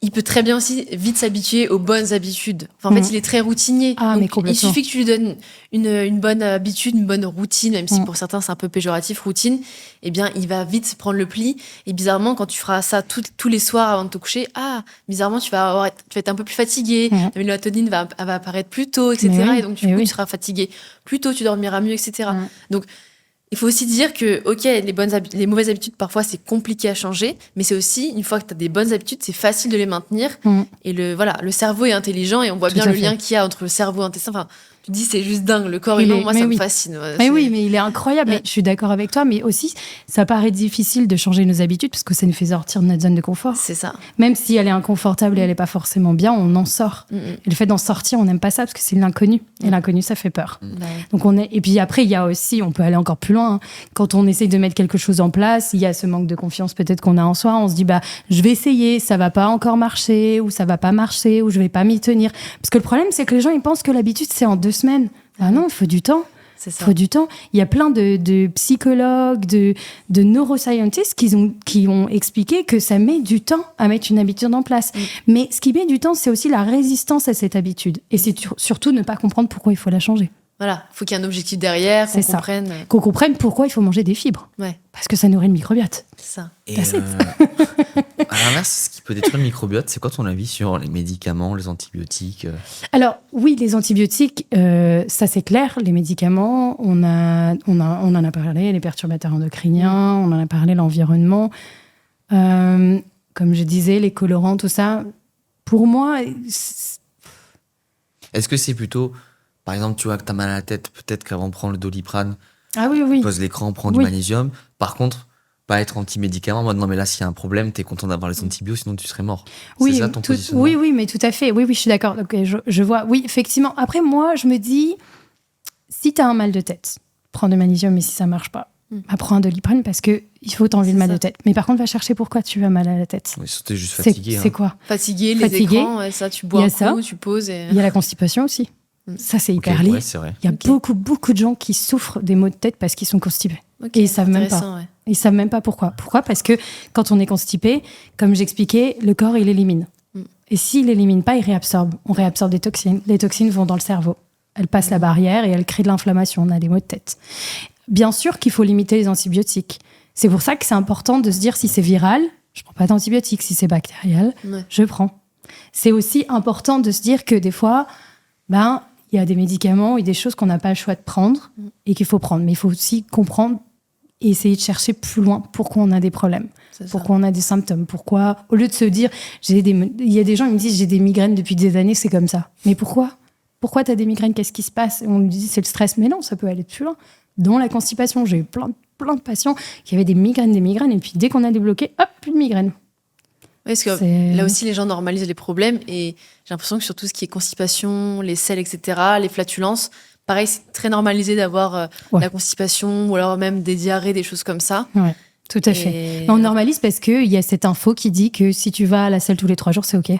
il peut très bien aussi vite s'habituer aux bonnes habitudes. En fait, il est très routinier. Donc, il suffit que tu lui donnes une bonne habitude, une bonne routine, même si pour certains c'est un peu péjoratif, routine, eh bien, il va vite prendre le pli. Et bizarrement, quand tu feras ça tous les soirs avant de te coucher, bizarrement, tu vas être un peu plus fatigué, la mélatonine va apparaître plus tôt, etc. Et donc, du coup, tu seras fatigué plus tôt, tu dormiras mieux, etc. Donc, il faut aussi dire que, ok, les mauvaises habitudes, parfois, c'est compliqué à changer, mais c'est aussi, une fois que tu as des bonnes habitudes, c'est facile de les maintenir. Et le cerveau est intelligent et on voit bien le lien qu'il y a entre le cerveau et l'intestin. Enfin, tu te dis, c'est juste dingue. Le corps humain, moi, ça me fascine. Mais il est incroyable. Mais je suis d'accord avec toi, mais aussi, ça paraît difficile de changer nos habitudes parce que ça nous fait sortir de notre zone de confort. C'est ça. Même si elle est inconfortable et elle n'est pas forcément bien, on en sort. Et le fait d'en sortir, on n'aime pas ça parce que c'est l'inconnu. Et l'inconnu, ça fait peur. Donc et puis après, il y a aussi, on peut aller encore plus loin. Quand on essaye de mettre quelque chose en place, il y a ce manque de confiance peut-être qu'on a en soi. On se dit, je vais essayer, ça va pas encore marcher, ou ça va pas marcher, ou je vais pas m'y tenir. Parce que le problème, c'est que les gens, ils pensent que l'habitude, c'est en 2 semaines. Ah non, il faut du temps. C'est ça. Il faut du temps. Il y a plein de psychologues, de neuroscientistes qui ont expliqué que ça met du temps à mettre une habitude en place. Mais ce qui met du temps, c'est aussi la résistance à cette habitude. Et c'est surtout ne pas comprendre pourquoi il faut la changer. Voilà, il faut qu'il y ait un objectif derrière, qu'on comprenne pourquoi il faut manger des fibres. Parce que ça nourrit le microbiote. C'est ça. Et à l'inverse, ce qui peut détruire le microbiote, c'est quoi ton avis sur les médicaments, les antibiotiques Alors, oui, les antibiotiques, ça c'est clair. Les médicaments, on en a parlé, les perturbateurs endocriniens, on en a parlé, l'environnement. Comme je disais, les colorants, tout ça. Pour moi... Est-ce que c'est plutôt... Par exemple, tu vois que t'as mal à la tête, peut-être qu'avant de prendre le Doliprane, pose l'écran, prends du magnésium. Par contre, pas être anti-médicament. Moi, non, mais là, s'il y a un problème, t'es content d'avoir les antibiotiques, sinon tu serais mort. C'est ça ton positionnement? Oui, mais tout à fait. Oui, je suis d'accord. Donc, je vois. Oui, effectivement. Après, moi, je me dis, Si tu as un mal de tête, prends de magnésium, mais si ça marche pas, prends un Doliprane parce qu'il faut t'enlever le mal de tête. Mais par contre, va chercher pourquoi tu as mal à la tête. Oui, c'était juste fatigué. C'est quoi? Fatigué, les écrans, ça, tu bois un coup, tu poses. Il y a la constipation aussi. Ça, c'est hyper lié. Ouais, c'est vrai. Il y a beaucoup de gens qui souffrent des maux de tête parce qu'ils sont constipés. Et ils savent même pas. Ouais. Ils savent même pas pourquoi. Pourquoi? Parce que quand on est constipé, comme j'expliquais, le corps, il élimine. Et s'il élimine pas, il réabsorbe. On réabsorbe des toxines. Les toxines vont dans le cerveau. Elles passent la barrière et elles créent de l'inflammation. On a des maux de tête. Bien sûr qu'il faut limiter les antibiotiques. C'est pour ça que c'est important de se dire si c'est viral, je prends pas d'antibiotiques. Si c'est bactériel, je prends. C'est aussi important de se dire que des fois, il y a des médicaments et des choses qu'on n'a pas le choix de prendre et qu'il faut prendre. Mais il faut aussi comprendre et essayer de chercher plus loin pourquoi on a des problèmes, pourquoi on a des symptômes, pourquoi, au lieu de se dire, il y a des gens qui me disent, j'ai des migraines depuis des années, c'est comme ça. Mais pourquoi? Pourquoi tu as des migraines? Qu'est-ce qui se passe? On me dit, c'est le stress. Mais non, ça peut aller plus loin. Dans la constipation, j'ai eu plein de patients qui avaient des migraines, et puis dès qu'on a débloqué, hop, plus de migraines. Oui, parce que là aussi, les gens normalisent les problèmes et j'ai l'impression que sur tout ce qui est constipation, les selles, etc., les flatulences, pareil, c'est très normalisé d'avoir la constipation ou alors même des diarrhées, des choses comme ça. Ouais, tout à fait. On normalise parce qu'il y a cette info qui dit que si tu vas à la selle tous les 3 jours, c'est OK.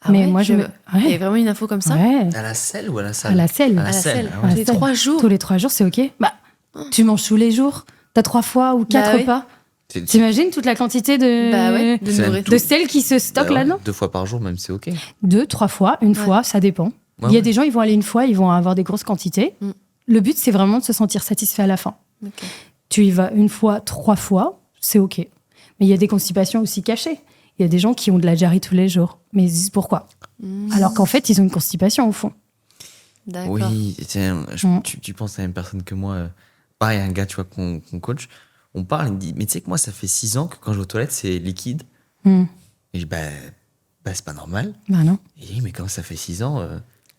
Ah mais ouais, moi, il y a vraiment une info comme ça? Ouais. À la selle ou à la salle? À la selle. À la selle. Ah ouais. Tous les 3 jours? Tous les 3 jours, c'est OK. Tu manges tous les jours. T'as 3 fois ou 4 repas. T'imagines toute la quantité de sel qui se stocke là-dedans? 2 fois par jour, même, c'est OK. 2, 3 fois, une fois, ça dépend. Il y a des gens, ils vont aller une fois, ils vont avoir des grosses quantités. Le but, c'est vraiment de se sentir satisfait à la fin. Okay. Tu y vas une fois, 3 fois, c'est OK. Mais il y a des constipations aussi cachées. Il y a des gens qui ont de la diarrhée tous les jours. Mais ils disent pourquoi? Alors qu'en fait, ils ont une constipation au fond. D'accord. Oui, tu penses à la même personne que moi. Pareil, un gars, tu vois, qu'on coach. On parle, il me dit, mais tu sais que moi, ça fait 6 ans que quand je vais aux toilettes, c'est liquide. Et je dis, c'est pas normal. Non. Et il dit, mais quand ça fait 6 ans...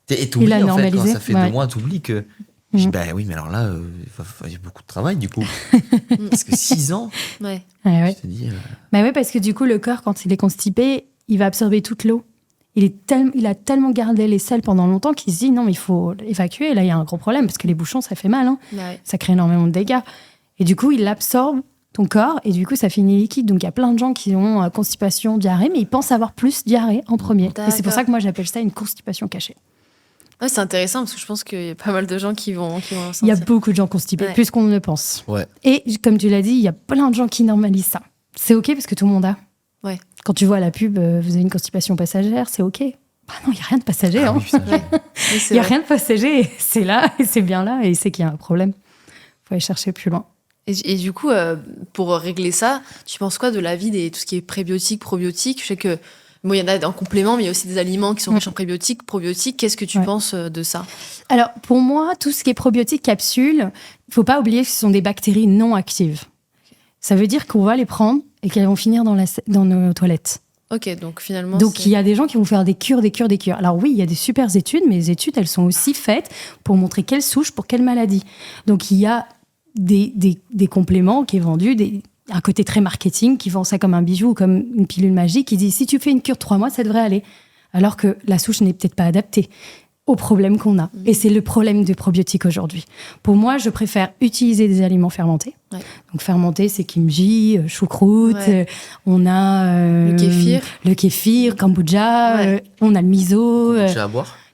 Et t'oublies, en fait, quand ça fait 2 mois, t'oublies que... Je dis, oui, mais alors là, il y a beaucoup de travail, du coup. Parce que 6 ans, ouais. Je te dis... oui, parce que du coup, le corps, quand il est constipé, il va absorber toute l'eau. Il a tellement gardé les selles pendant longtemps qu'il se dit, non, mais il faut évacuer. Et là, il y a un gros problème, parce que les bouchons, ça fait mal. Hein. Ouais. Ça crée énormément de dégâts. Et du coup, il absorbe ton corps, et du coup, ça finit liquide. Donc, il y a plein de gens qui ont constipation, diarrhée, mais ils pensent avoir plus diarrhée en premier. D'accord. Et c'est pour ça que moi, j'appelle ça une constipation cachée. Ouais, c'est intéressant, parce que je pense qu'il y a pas mal de gens qui vont sentir. Il y a beaucoup de gens constipés, plus qu'on ne le pense. Ouais. Et comme tu l'as dit, il y a plein de gens qui normalisent ça. C'est OK parce que tout le monde a. Ouais. Quand tu vois la pub, vous avez une constipation passagère, c'est OK. Non, il n'y a rien de passager. Ah, hein. oui, Il n'y a rien de passager. C'est là, et c'est bien là, et c'est qu'il y a un problème. Il faut aller chercher plus loin. Et du coup, pour régler ça, tu penses quoi de l'avis de tout ce qui est prébiotiques, probiotiques? Je sais que il y en a en complément, mais il y a aussi des aliments qui sont riches en prébiotiques, probiotiques. Qu'est-ce que tu penses de ça? Alors, pour moi, tout ce qui est probiotiques, capsules, il ne faut pas oublier que ce sont des bactéries non actives. Ça veut dire qu'on va les prendre et qu'elles vont finir dans nos toilettes. Ok, donc finalement... Donc, il y a des gens qui vont faire des cures. Alors oui, il y a des super études, mais les études, elles sont aussi faites pour montrer quelle souche pour quelle maladie. Donc, il y a des compléments qui est vendu, un côté très marketing qui vend ça comme un bijou ou comme une pilule magique qui dit si tu fais une cure 3 mois, ça devrait aller. Alors que la souche n'est peut-être pas adaptée au problème qu'on a. Et c'est le problème des probiotiques aujourd'hui. Pour moi, je préfère utiliser des aliments fermentés. Ouais. Donc fermentés, c'est kimchi, choucroute, on a le kéfir, kombucha, on a le miso.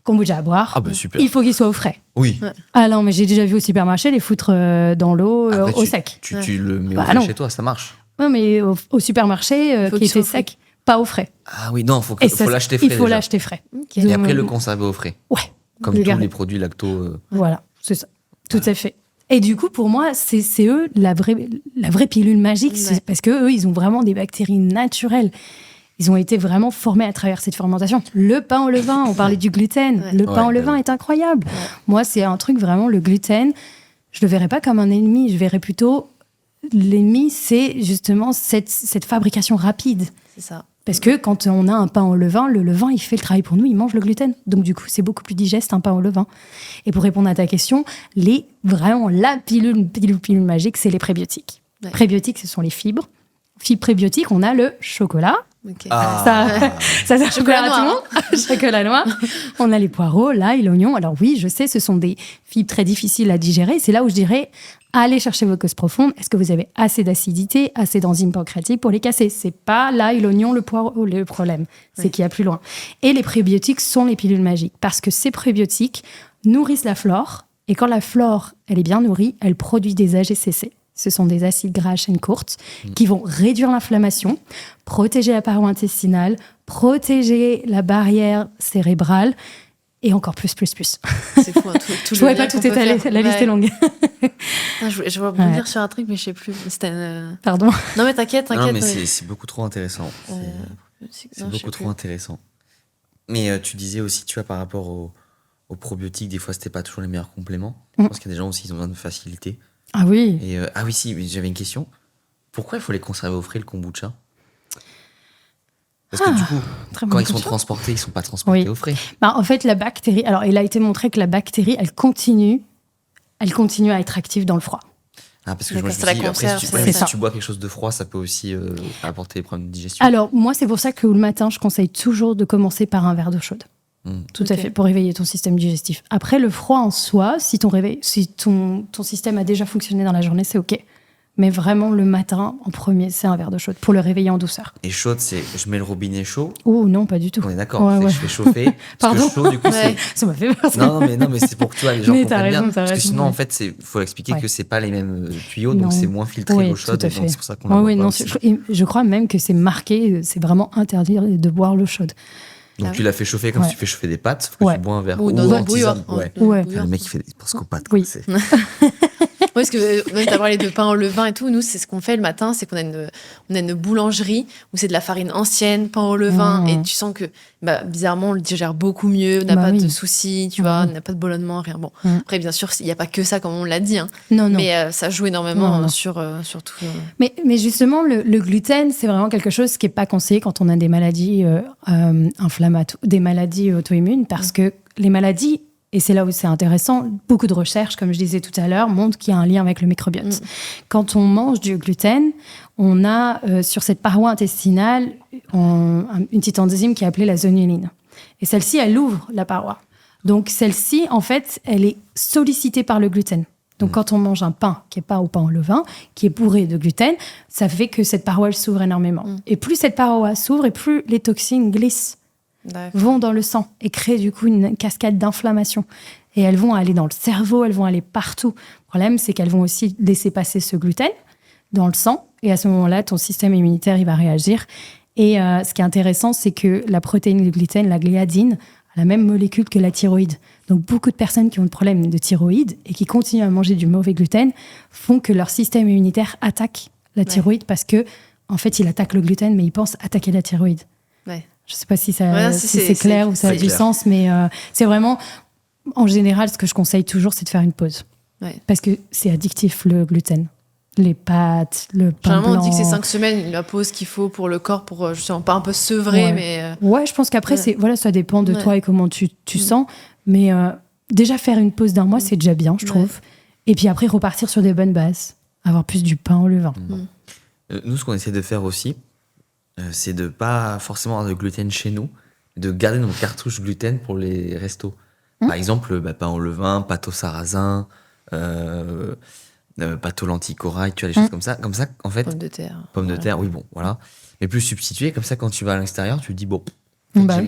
Kombucha à boire. Ah bah super. Il faut qu'il soit au frais. Oui. Ouais. Ah non, mais j'ai déjà vu au supermarché les foutre dans l'eau au sec. Tu le mets au frais chez toi, ça marche. Non, mais au supermarché qui était sec, pas au frais. Ah oui, non, il faut l'acheter frais. Il faut l'acheter frais. Okay. Et après le conserver au frais. Ouais. Comme tous les produits lacto. Voilà, c'est ça. Tout à fait. Et du coup, pour moi, c'est eux la vraie pilule magique. C'est parce qu'eux, ils ont vraiment des bactéries naturelles. Ils ont été vraiment formés à travers cette fermentation. Le pain au levain, on parlait du gluten. Le pain au levain est incroyable. Ouais. Moi, c'est un truc vraiment, le gluten, je le verrais pas comme un ennemi. Je verrais plutôt, l'ennemi, c'est justement cette fabrication rapide. C'est ça. Parce que quand on a un pain au levain, le levain, il fait le travail pour nous, il mange le gluten. Donc du coup, c'est beaucoup plus digeste un pain au levain. Et pour répondre à ta question, la pilule magique, c'est les prébiotiques. Ouais. Prébiotiques, ce sont les fibres. Fibres prébiotiques, on a le chocolat, Ok. Ça sert chocolat à tout le monde. Chocolat noir. On a les poireaux, l'ail, l'oignon. Alors oui, je sais, ce sont des fibres très difficiles à digérer. C'est là où je dirais, allez chercher vos causes profondes. Est-ce que vous avez assez d'acidité, assez d'enzymes pancréatiques pour les casser? C'est pas l'ail, l'oignon, le poireau le problème. C'est qu'il y a plus loin. Et les prébiotiques sont les pilules magiques parce que ces prébiotiques nourrissent la flore. Et quand la flore, elle est bien nourrie, elle produit des AGCC. Ce sont des acides gras à chaîne courte qui vont réduire l'inflammation, protéger la paroi intestinale, protéger la barrière cérébrale et encore plus. C'est fou, tout je ne pourrais pas tout étaler, la liste est longue. Je vais rebondir sur un truc, mais je ne sais plus. Pardon. Non, mais t'inquiète. Non, mais c'est beaucoup trop intéressant. C'est beaucoup trop intéressant. Mais tu disais aussi, tu vois, par rapport aux probiotiques, des fois, c'était pas toujours les meilleurs compléments. Je pense qu'il y a des gens aussi, ils ont besoin de facilité. Ah oui. Et, oui, si, mais j'avais une question. Pourquoi il faut les conserver au frais, le kombucha? Parce que du coup, quand ils sont transportés, ils ne sont pas transportés au frais. En fait, la bactérie... Alors, il a été montré que la bactérie, elle continue à être active dans le froid. Ah, parce que moi, je me dis, après, si tu bois quelque chose de froid, ça peut aussi apporter des problèmes de digestion. Alors, moi, c'est pour ça que le matin, je conseille toujours de commencer par un verre d'eau chaude. Tout à fait, pour réveiller ton système digestif. Après, le froid en soi, si ton système a déjà fonctionné dans la journée, c'est OK. Mais vraiment, le matin, en premier, c'est un verre d'eau chaude pour le réveiller en douceur. Et chaude, c'est je mets le robinet chaud? Oh non, pas du tout. On est d'accord, je fais chauffer. Pardon. Parce que chaud, du coup, c'est... Ça m'a fait peur. Non, mais c'est pour que toi, les gens comprennent bien. Parce que sinon, en fait, il faut expliquer que c'est pas les mêmes tuyaux, donc c'est moins filtré l'eau chaude. Donc c'est pour ça qu'on la boit pas. Je crois même que c'est marqué, c'est vraiment interdit de boire l'eau chaude. Donc tu l'as fait chauffer comme si tu fais chauffer des pâtes, faut que tu bois un verre ou en tisane. Le mec, il fait des psychopathes. Oui. Oui, parce que même tu as parlé de pain au levain et tout. Nous, c'est ce qu'on fait le matin, c'est qu'on a une boulangerie où c'est de la farine ancienne, pain au levain, et tu sens que bizarrement, on le digère beaucoup mieux, on n'a pas de soucis, tu vois, on n'a pas de ballonnement, rien. Bon, après, bien sûr, il n'y a pas que ça, comme on l'a dit, hein. Non. Mais ça joue énormément sur tout. Mais justement, le gluten, c'est vraiment quelque chose qui n'est pas conseillé quand on a des maladies inflammatoires, des maladies auto-immunes, parce que les maladies, et c'est là où c'est intéressant, beaucoup de recherches, comme je disais tout à l'heure, montrent qu'il y a un lien avec le microbiote. Quand on mange du gluten, on a sur cette paroi intestinale une petite enzyme qui est appelée la zonuline. Et celle-ci, elle ouvre la paroi. Donc celle-ci, en fait, elle est sollicitée par le gluten. Donc quand on mange un pain qui n'est pas au pain au levain, qui est bourré de gluten, ça fait que cette paroi, elle s'ouvre énormément. Et plus cette paroi s'ouvre, et plus les toxines glissent. Vont dans le sang et créent du coup une cascade d'inflammation. Et elles vont aller dans le cerveau, elles vont aller partout. Le problème, c'est qu'elles vont aussi laisser passer ce gluten dans le sang. Et à ce moment-là, ton système immunitaire, il va réagir. Et ce qui est intéressant, c'est que la protéine du gluten, la gliadine, a la même molécule que la thyroïde. Donc beaucoup de personnes qui ont des problèmes de thyroïde et qui continuent à manger du mauvais gluten font que leur système immunitaire attaque la thyroïde parce que, en fait, il attaque le gluten, mais il pense attaquer la thyroïde. Ouais. Je ne sais pas si c'est clair ou ça a du sens, mais c'est vraiment, en général, ce que je conseille toujours, c'est de faire une pause. Parce que c'est addictif, le gluten. Les pâtes, le pain blanc. Généralement, on dit que c'est 5 semaines, la pause qu'il faut pour le corps, pour justement pas un peu sevrer. Mais ouais, je pense qu'après, ça dépend de toi et comment tu sens. Mais déjà, faire une pause d'un mois, c'est déjà bien, je trouve. Et puis après, repartir sur des bonnes bases. Avoir plus du pain au levain. Nous, ce qu'on essaie de faire aussi, c'est de pas forcément avoir de gluten chez nous, de garder nos cartouches gluten pour les restos. Par exemple, pain au levain, pâte au sarrasin, pâte aux lentilles corail, tu vois, des choses comme ça. Comme ça, en fait. Pommes de terre, oui, bon, voilà. Mais plus substitué, comme ça, quand tu vas à l'extérieur, tu te dis, bon,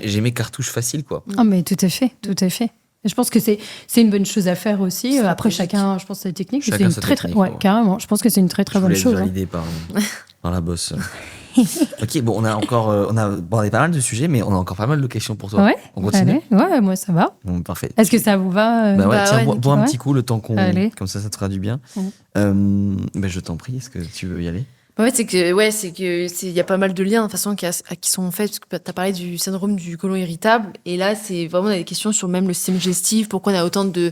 j'ai mes cartouches faciles, quoi. Ah, mais tout à fait. Et je pense que c'est une bonne chose à faire aussi. Après, chacun, je pense, sa technique. C'est une très, carrément. Je pense que c'est une très, très bonne chose. Validé par la bosse. Ok, bon, on a abordé pas mal de sujets, mais on a encore pas mal de questions pour toi. Ouais, on continue. Ouais, moi ça va. Bon, parfait. Est-ce que ça vous va tiens, bois un petit coup le temps qu'on. Comme ça te fera du bien. Je t'en prie, est-ce que tu veux y aller? En fait, il y a pas mal de liens de toute façon qui sont faits, parce que tu as parlé du syndrome du côlon irritable, et là, c'est vraiment des questions sur même le système digestif, pourquoi on a autant de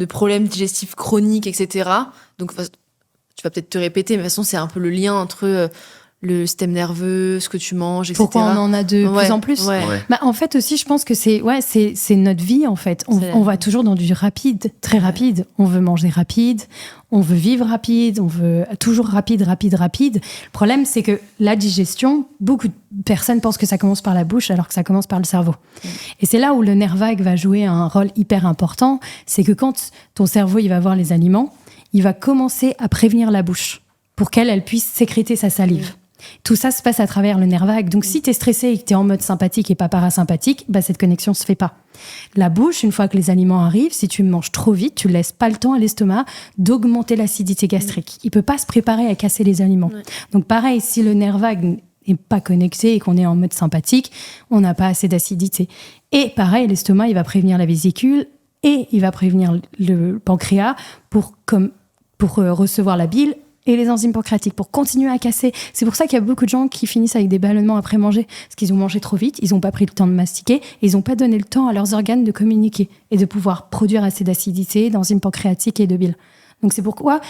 problèmes digestifs chroniques, etc. Donc, tu vas peut-être te répéter, mais de toute façon, c'est un peu le lien entre le système nerveux, ce que tu manges, etc. Pourquoi on en a de plus en plus. Ouais. Bah, en fait aussi, je pense que c'est notre vie en fait. On va toujours dans du rapide, très rapide. On veut manger rapide, on veut vivre rapide, on veut toujours rapide. Le problème, c'est que la digestion, beaucoup de personnes pensent que ça commence par la bouche alors que ça commence par le cerveau. Et c'est là où le nerf vague va jouer un rôle hyper important. C'est que quand ton cerveau il va voir les aliments, il va commencer à prévenir la bouche pour qu'elle puisse sécréter sa salive. Tout ça se passe à travers le nerf vague. Donc, si tu es stressé et que tu es en mode sympathique et pas parasympathique, bah, cette connexion se fait pas. La bouche, une fois que les aliments arrivent, si tu manges trop vite, tu laisses pas le temps à l'estomac d'augmenter l'acidité gastrique. Il peut pas se préparer à casser les aliments. Donc, pareil, si le nerf vague n'est pas connecté et qu'on est en mode sympathique, on n'a pas assez d'acidité. Et pareil, l'estomac, il va prévenir la vésicule et il va prévenir le pancréas pour recevoir la bile et les enzymes pancréatiques pour continuer à casser. C'est pour ça qu'il y a beaucoup de gens qui finissent avec des ballonnements après manger, parce qu'ils ont mangé trop vite, ils n'ont pas pris le temps de mastiquer, et ils n'ont pas donné le temps à leurs organes de communiquer et de pouvoir produire assez d'acidité, d'enzymes pancréatiques et de bile. Donc c'est pourquoi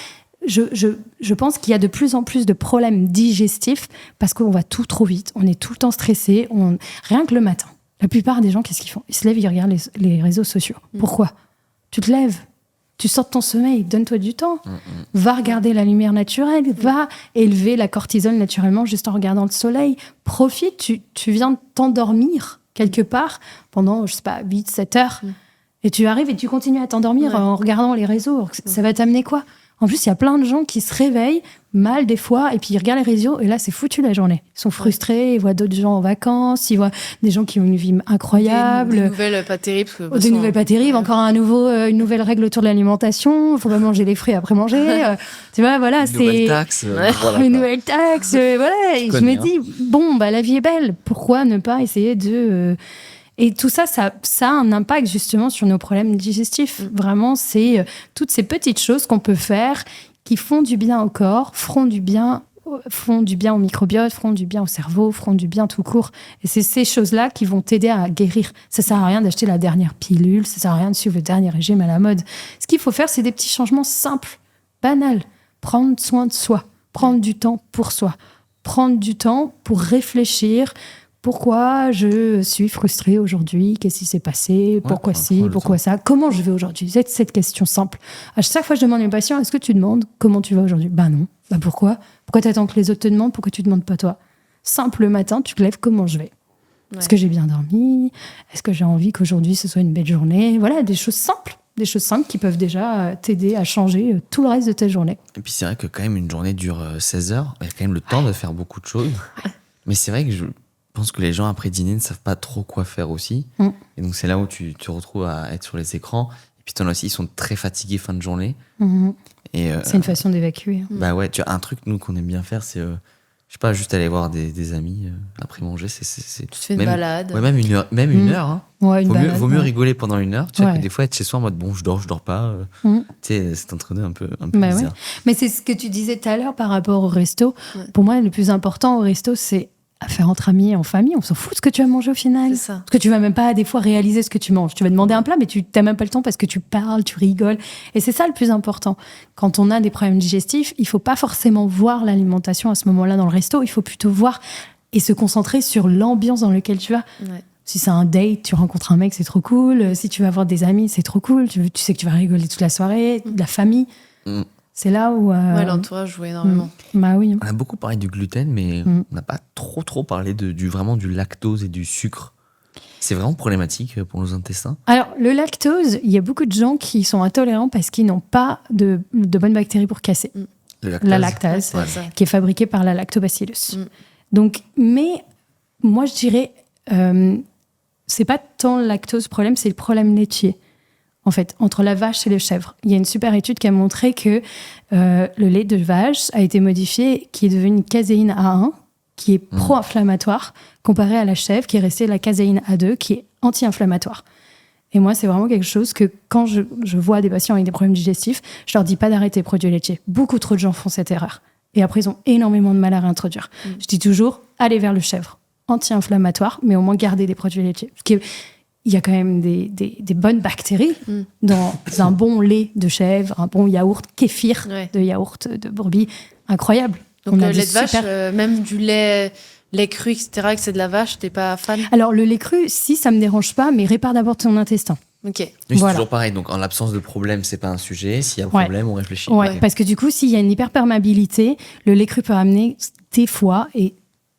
je pense qu'il y a de plus en plus de problèmes digestifs, parce qu'on va tout trop vite, on est tout le temps stressé, rien que le matin. La plupart des gens, qu'est-ce qu'ils font ? Ils se lèvent, ils regardent les réseaux sociaux. Pourquoi ? Tu te lèves, tu sors de ton sommeil, donne-toi du temps. Va regarder la lumière naturelle, va élever la cortisol naturellement juste en regardant le soleil. Profite, tu viens de t'endormir quelque part pendant, 8-7 heures. Et tu arrives et tu continues à t'endormir en regardant les réseaux. Ça va t'amener quoi ? En plus, il y a plein de gens qui se réveillent mal des fois et puis ils regardent les réseaux et là, c'est foutu la journée. Ils sont frustrés, ils voient d'autres gens en vacances, ils voient des gens qui ont une vie incroyable. Des nouvelles pas terribles. Des nouvelles pas terribles. Encore une nouvelle règle autour de l'alimentation. Il faut pas manger les fruits après manger. Tu vois, voilà. Une nouvelle taxe. Une nouvelle taxe. Voilà. Et je me dis, bon, bah, la vie est belle. Pourquoi ne pas essayer de... Et tout ça, ça a un impact justement sur nos problèmes digestifs. Vraiment, c'est toutes ces petites choses qu'on peut faire qui font du bien au corps, font du bien au microbiote, font du bien au cerveau, font du bien tout court. Et c'est ces choses-là qui vont t'aider à guérir. Ça sert à rien d'acheter la dernière pilule, ça sert à rien de suivre le dernier régime à la mode. Ce qu'il faut faire, c'est des petits changements simples, banals. Prendre soin de soi, prendre du temps pour soi, prendre du temps pour réfléchir. Pourquoi je suis frustrée aujourd'hui ? Qu'est-ce qui s'est passé ? Pourquoi pourquoi ça ? Comment je vais aujourd'hui ? C'est cette question simple. À chaque fois que je demande à mes patients, est-ce que tu demandes comment tu vas aujourd'hui ? Bah non. Bah pourquoi ? Pourquoi tu attends que les autres te demandent ? Pourquoi tu ne demandes pas toi ? Simple, le matin, tu te lèves, comment je vais ? Est-ce que j'ai bien dormi ? Est-ce que j'ai envie qu'aujourd'hui ce soit une belle journée ? Voilà, des choses simples. Des choses simples qui peuvent déjà t'aider à changer tout le reste de ta journée. Et puis c'est vrai que quand même une journée dure 16 heures. Il y a quand même le temps de faire beaucoup de choses. Mais c'est vrai que je pense que les gens après dîner ne savent pas trop quoi faire aussi. Et donc c'est là où tu te retrouves à être sur les écrans. Et puis t'en as aussi, ils sont très fatigués fin de journée. Et c'est une façon d'évacuer. Bah ouais, tu as un truc nous qu'on aime bien faire, c'est je sais pas, juste aller voir des amis après manger. Tu te fais une balade. Ouais, même une heure. Hein. Ouais, vaut mieux rigoler pendant une heure. Tu vois que des fois être chez soi en mode bon, je dors pas. Tu sais, c'est entre deux un peu bizarre. Ouais. Mais c'est ce que tu disais tout à l'heure par rapport au resto. Pour moi, le plus important au resto, c'est à faire entre amis, en famille. On s'en fout de ce que tu as mangé au final. C'est ça. Parce que tu vas même pas des fois réaliser ce que tu manges. Tu vas demander un plat, mais tu n'as même pas le temps parce que tu parles, tu rigoles. Et c'est ça le plus important. Quand on a des problèmes digestifs, il faut pas forcément voir l'alimentation à ce moment-là dans le resto. Il faut plutôt voir et se concentrer sur l'ambiance dans laquelle tu vas. Ouais. Si c'est un date, tu rencontres un mec, c'est trop cool. Si tu vas voir des amis, c'est trop cool. Tu sais que tu vas rigoler toute la soirée, de la famille. C'est là où... l'entourage joue énormément. Bah oui. On a beaucoup parlé du gluten, mais on n'a pas trop parlé vraiment du lactose et du sucre. C'est vraiment problématique pour nos intestins. Alors, le lactose, il y a beaucoup de gens qui sont intolérants parce qu'ils n'ont pas de bonnes bactéries pour casser. La lactase, qui est fabriquée par la lactobacillus. Donc, mais moi, je dirais, c'est pas tant le lactose problème, c'est le problème laitier. En fait, entre la vache et les chèvres. Il y a une super étude qui a montré que le lait de vache a été modifié, qui est devenu une caséine A1, qui est pro-inflammatoire, comparé à la chèvre, qui est restée la caséine A2, qui est anti-inflammatoire. Et moi, c'est vraiment quelque chose que quand je vois des patients avec des problèmes digestifs, je leur dis pas d'arrêter les produits laitiers. Beaucoup trop de gens font cette erreur. Et après, ils ont énormément de mal à réintroduire. Je dis toujours, allez vers le chèvre. Anti-inflammatoire, mais au moins garder des produits laitiers. Parce que il y a quand même des bonnes bactéries dans un bon lait de chèvre, un bon yaourt kéfir de yaourt de brebis. Incroyable. Donc, On a le des lait de vache, super- même du lait cru, etc., et que c'est de la vache, t'es pas fan? Alors, le lait cru, si, ça me dérange pas, mais répare d'abord ton intestin. Ok. Oui, c'est Voilà. toujours pareil. Donc, en l'absence de problème, c'est pas un sujet. S'il y a Ouais. problème, on réfléchit. Ouais, Ok. parce que du coup, s'il y a une hyperperméabilité, le lait cru peut amener des fois, et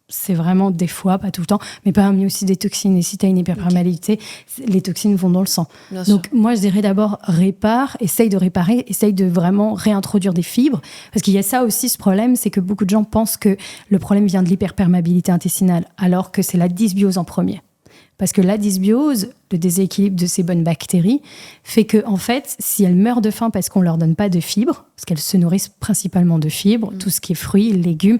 c'est vraiment des fois, pas tout le temps, mais peut amener aussi des toxines. Et si tu as une hyperperméabilité, les toxines vont dans le sang. Bien sûr. Donc, moi, je dirais d'abord répare, essaye de réparer, essaye de vraiment réintroduire des fibres. Parce qu'il y a ça aussi, ce problème, c'est que beaucoup de gens pensent que le problème vient de l'hyperperméabilité intestinale, alors que c'est la dysbiose en premier. Parce que la dysbiose, le déséquilibre de ces bonnes bactéries, fait que, en fait, si elles meurent de faim parce qu'on leur donne pas de fibres, parce qu'elles se nourrissent principalement de fibres, tout ce qui est fruits, légumes,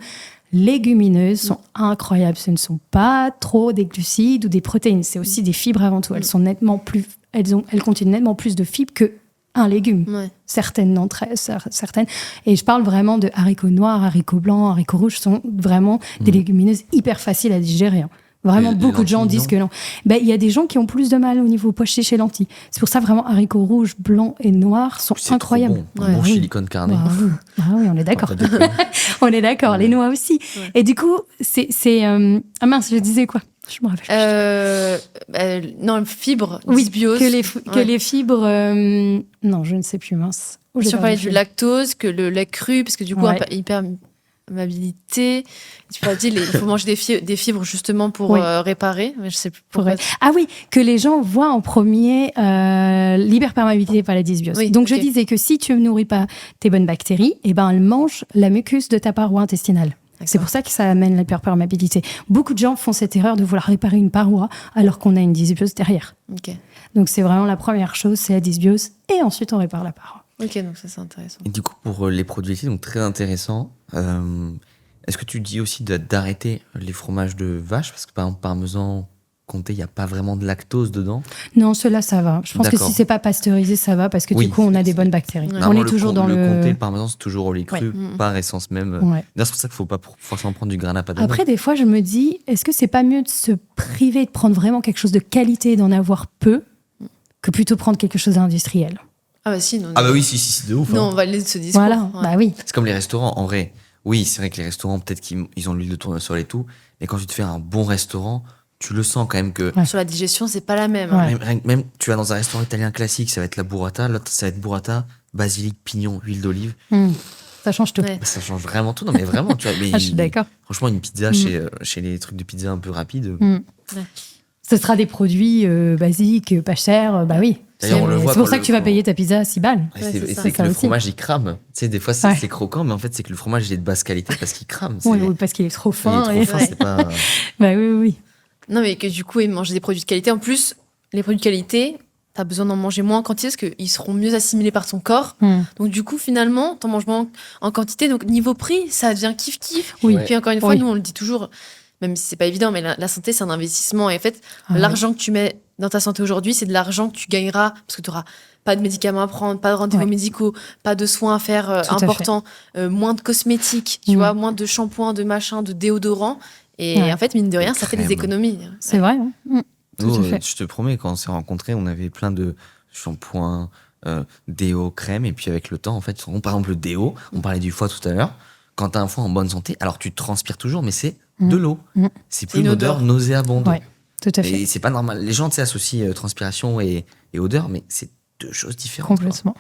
légumineuses sont incroyables. Ce ne sont pas trop des glucides ou des protéines, c'est aussi des fibres avant tout. Elles sont nettement plus, elles contiennent nettement plus de fibres que un légume. Ouais. Certaines d'entre elles, certaines. Et je parle vraiment de haricots noirs, haricots blancs, haricots rouges, sont vraiment des légumineuses hyper faciles à digérer. Hein. Vraiment, Les beaucoup de gens lentilles, disent que non. Ben, il y a des gens qui ont plus de mal au niveau poche chez lentilles. C'est pour ça, vraiment, haricots rouges, blancs et noirs sont C'est trop incroyables. bon. Ouais. Un bon Oui. chili con carne. Bah oui. Ah oui, on est d'accord. Pas de déconner. On est d'accord, les noix aussi. Ouais. Et du coup, c'est ah mince, je disais quoi? Je me rappelle. Non, fibre, Oui, dysbiose. que les fibres. Non, je ne sais plus, mince. Oh, j'ai Tu perdu parlais le du fil. lactose, que le lait cru, parce que du coup, Ouais. hyperperméabilité. Tu as dit, il faut manger des fibres justement pour Oui. réparer. Mais je sais plus Pour pourquoi. être- Ah oui, que les gens voient en premier l'hyperperméabilité par la dysbiose. Oui, Donc ok. je disais que si tu ne nourris pas tes bonnes bactéries, eh ben elles mangent la muqueuse de ta paroi intestinale. C'est pour ça que ça amène l'hyperperméabilité. Beaucoup de gens font cette erreur de vouloir réparer une paroi alors qu'on a une dysbiose derrière. Ok, Donc c'est vraiment la première chose, c'est la dysbiose, et ensuite on répare la paroi. ok, donc ça c'est intéressant. Et du coup, pour les produits laitiers, donc très intéressant. Est-ce que tu dis aussi d'arrêter les fromages de vache? Parce que par exemple, parmesan, comté, il n'y a pas vraiment de lactose dedans. Non, cela ça va. Je pense que D'accord. si c'est pas pasteurisé, ça va parce que Oui, du coup on a c'est- des bonnes bactéries. Ouais. On Normalement, est toujours dans le le. comté, le parmesan, c'est toujours au lait cru, Ouais. par essence même. Ouais. D'ailleurs, c'est pour ça qu'il ne faut pas forcément prendre du grana padano. Après, des fois, je me dis, est-ce que c'est pas mieux de se priver de prendre vraiment quelque chose de qualité et d'en avoir peu que plutôt prendre quelque chose d'industriel? Ah bah si, non. Ah bah oui, si, de ouf. Non, hein. on va aller de ce discours. Voilà, Ouais. bah oui. C'est comme les restaurants, en vrai. Oui, c'est vrai que les restaurants, peut-être qu'ils ont l'huile de tournesol et tout, mais quand tu te fais un bon restaurant, tu le sens quand même que... Ouais. Sur la digestion, c'est pas la même. hein. Ouais. Même, tu vas dans un restaurant italien classique, ça va être la burrata, l'autre ça va être burrata, basilic, pignon, huile d'olive. Ça change tout. Ouais. Bah, ça change vraiment tout. Non mais vraiment, tu vois. Mais Ah, je suis d'accord. Franchement, une pizza chez les trucs de pizza un peu rapides. Ce sera des produits basiques, pas chers, bah oui. D'ailleurs, on le voit C'est pour quand ça que tu vas payer ta pizza à 6 balles. Et Ouais, c'est c'est et ça. c'est que Ça le aussi. fromage il crame. Tu sais, des fois Ouais. c'est croquant, mais en fait c'est que le fromage il est de basse qualité parce qu'il crame. Oui, C'est- oui, parce qu'il est trop il est fin. trop et- fin, Ouais. c'est pas. Bah oui, oui. Non, mais que du coup, ils mangent des produits de qualité. En plus, les produits de qualité, t'as besoin d'en manger moins en quantité parce qu'ils seront mieux assimilés par ton corps. Donc, du coup, finalement, t'en manges moins en quantité. Donc, niveau prix, ça devient kiff-kiff. Oui. Ouais. Puis, encore une fois, Oui. nous, on le dit toujours, même si c'est pas évident, mais la santé, c'est un investissement. Et en fait, Ah, l'argent que tu mets dans ta santé aujourd'hui, c'est de l'argent que tu gagneras parce que tu n'auras pas de médicaments à prendre, pas de rendez-vous Ouais. médicaux, pas de soins à faire Tout à fait. importants, moins de cosmétiques, tu Mm. vois, moins de shampoing, de machin, de déodorant. Et Ouais. en fait, mine de rien, ça fait des crème. économies. C'est vrai. Hein. Tout Nous, à fait. je te promets, quand on s'est rencontrés, on avait plein de shampoings, déo, crème, et puis avec le temps, en fait, par exemple le déo, on parlait du foie tout à l'heure. Quand t'as un foie en bonne santé, alors tu transpires toujours, mais c'est de l'eau. Mm. C'est plus une une odeur odeur. nauséabonde. Ouais, tout à fait. Et c'est pas normal. Les gens, tu sais, associent transpiration et odeur, mais c'est deux choses différentes. quoi. Complètement.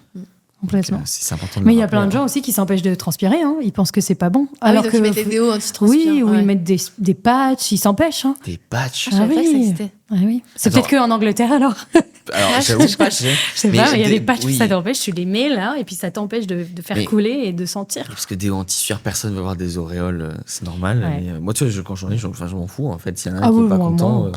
Complètement. C'est important de Mais le il y a rappeler, plein de hein. gens aussi qui s'empêchent de transpirer. Hein. Ils pensent que c'est pas bon. Ah oui, donc ils mettent des déos anti-transpirants. Oui, ou ouais. ils mettent des patchs, ils s'empêchent. Hein. Des patchs. Je savais pas que ça oui. existait. Ah oui. C'est Attends. peut-être qu'en Angleterre alors. Alors, j'avoue pas, je sais. Je sais Mais pas, il y a des- des patchs oui. ça t'empêche, tu les mets là, et puis ça t'empêche de faire Mais- couler et de sentir. Parce que déo anti-sueur, personne veut avoir des auréoles, c'est normal. Ouais. Mais, moi, tu vois, quand j'en ai, je m'en fous. En fait, s'il y en a un Ah qui oui, est pas moi, content.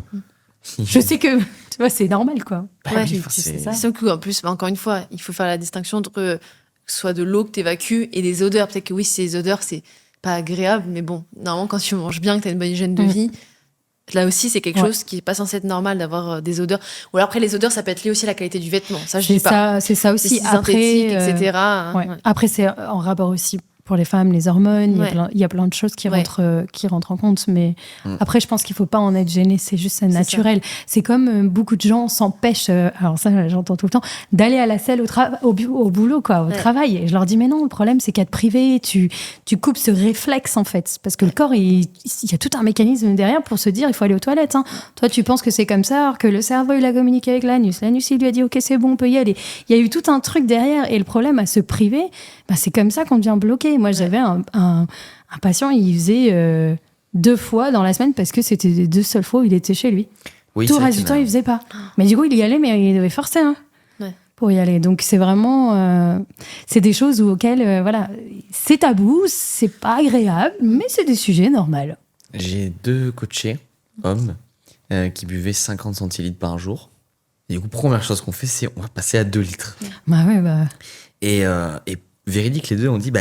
Je sais que, tu vois, c'est normal quoi. Bah Ouais, oui, tu enfin, sais c'est- ça. C'est que en plus, encore une fois, il faut faire la distinction entre soit de l'eau que tu évacues et des odeurs. Peut-être que oui, ces odeurs, c'est pas agréable, mais bon, normalement, quand tu manges bien, que tu as une bonne hygiène de Mm. vie, là aussi, c'est quelque Ouais. chose qui est pas censé être normal d'avoir des odeurs. Ou alors après, les odeurs, ça peut être lié aussi à la qualité du vêtement. Ça, je dis pas. C'est ça C'est aussi. synthétique, Après, etc. hein, ouais. ouais. Après, c'est en rapport aussi pour les femmes, les hormones, Ouais. il y a plein de choses qui rentrent en compte. Mais après, je pense qu'il ne faut pas en être gêné, c'est juste naturel. C'est comme beaucoup de gens s'empêchent, alors ça, j'entends tout le temps, d'aller à la selle au boulot, quoi, au travail. Et je leur dis, mais non, le problème, c'est qu'à te priver, tu coupes ce réflexe, en fait. Parce que le corps, il y a tout un mécanisme derrière pour se dire, il faut aller aux toilettes. Hein. Toi, tu penses que c'est comme ça, alors que le cerveau, il a communiqué avec l'anus. L'anus, il lui a dit, OK, c'est bon, on peut y aller. Il y a eu tout un truc derrière. Et le problème à se priver, c'est comme ça qu'on devient bloqué. Moi, j'avais un patient, il faisait 2 fois dans la semaine parce que c'était les 2 seules fois où il était chez lui. Oui, tout le reste du temps, il faisait pas. Mais du coup, il y allait, mais il devait forcer pour y aller. Donc, c'est vraiment... c'est des choses auxquelles, c'est tabou, c'est pas agréable, mais c'est des sujets normaux. J'ai 2 coachés, hommes, qui buvaient 50 centilitres par jour. Et du coup, première chose qu'on fait, c'est on va passer à 2 litres. Et véridique, les deux ont dit,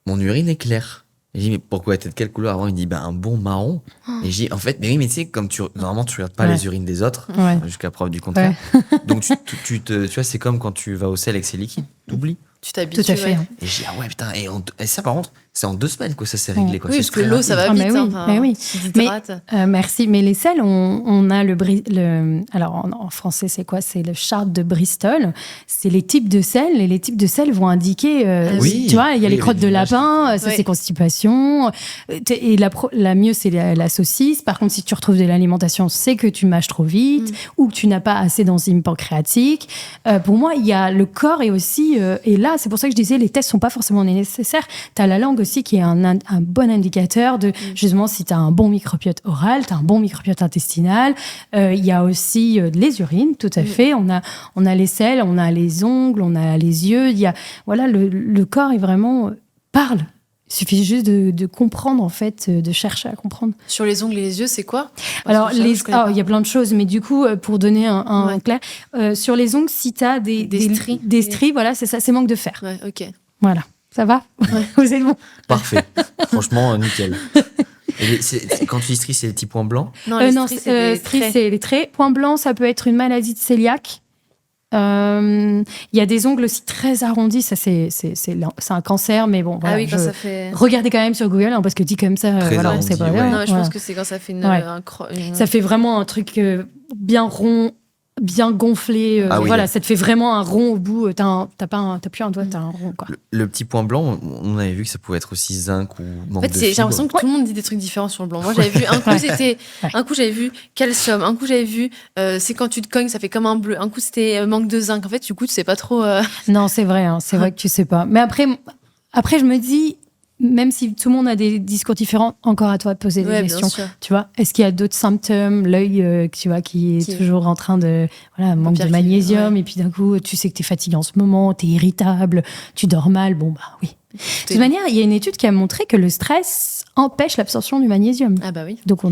mon urine est claire. Et j'ai dit, mais pourquoi t'es de quelle couleur avant? Il dit, un bon marron. Et j'ai dit, en fait, mais oui, mais tu sais, comme normalement, tu regardes pas les urines des autres, jusqu'à preuve du contraire. Donc, tu vois, c'est comme quand tu vas au sel et que c'est liquide, t'oublies. Tu t'habitues. Tout à fait. Et j'ai dit, putain, et ça, par contre, c'est en 2 semaines que ça s'est réglé, quoi. Oui, parce que l'eau, ça va vite. Mais les sels, on a alors, en français, c'est quoi? C'est le chart de Bristol. C'est les types de sels, et les types de sels vont indiquer, tu vois, il y a les crottes de lapin, ça c'est constipation, et la mieux, c'est la saucisse. Par contre, si tu retrouves de l'alimentation, c'est que tu mâches trop vite, ou que tu n'as pas assez d'enzymes pancréatiques. Pour moi, il y a le corps et aussi, et là, c'est pour ça que je disais, les tests sont pas forcément nécessaires. Tu as la langue aussi qui est un bon indicateur de, justement, si tu as un bon microbiote oral, tu as un bon microbiote intestinal. Il y a aussi les urines, tout à fait. On a les selles, on a les ongles, on a les yeux. Le corps est vraiment parle. Il suffit juste de comprendre, en fait, de chercher à comprendre. Sur les ongles et les yeux, c'est quoi? Alors, il y a plein de choses, mais du coup, pour donner un clair, sur les ongles, si tu as des stries, voilà, c'est ça, c'est manque de fer. Ouais, ok. Voilà, ça va? Vous êtes bon? Parfait. Franchement, nickel. Et quand tu dis stries, c'est les petits points blancs? Non, les stries, c'est les traits. Point blanc, ça peut être une maladie de cœliaque. Il y a des ongles aussi très arrondis, ça c'est un cancer, mais bon. Voilà, quand ça fait. Regardez quand même sur Google, parce que dit comme ça, on sait pas. Non, je pense que c'est quand ça fait Ça fait vraiment un truc bien rond, bien gonflé. Ça te fait vraiment un rond au bout. T'as plus un doigt, t'as un rond, quoi. Le petit point blanc, on avait vu que ça pouvait être aussi zinc ou manque de fibre. J'ai l'impression que tout le monde dit des trucs différents sur le blanc. Moi, j'avais vu un coup j'avais vu calcium, un coup j'avais vu c'est quand tu te cognes, ça fait comme un bleu. Un coup c'était manque de zinc. En fait, du coup, tu sais pas trop. Non, c'est vrai, c'est vrai que tu sais pas. Mais après, je me dis. Même si tout le monde a des discours différents, encore à toi de poser des questions. Tu vois, est-ce qu'il y a d'autres symptômes, l'œil, tu vois, qui est toujours en train de manque de magnésium, et puis d'un coup, tu sais que t'es fatigué en ce moment, t'es irritable, tu dors mal. Bon, oui. De toute manière, il y a une étude qui a montré que le stress empêche l'absorption du magnésium. Ah bah oui. Donc on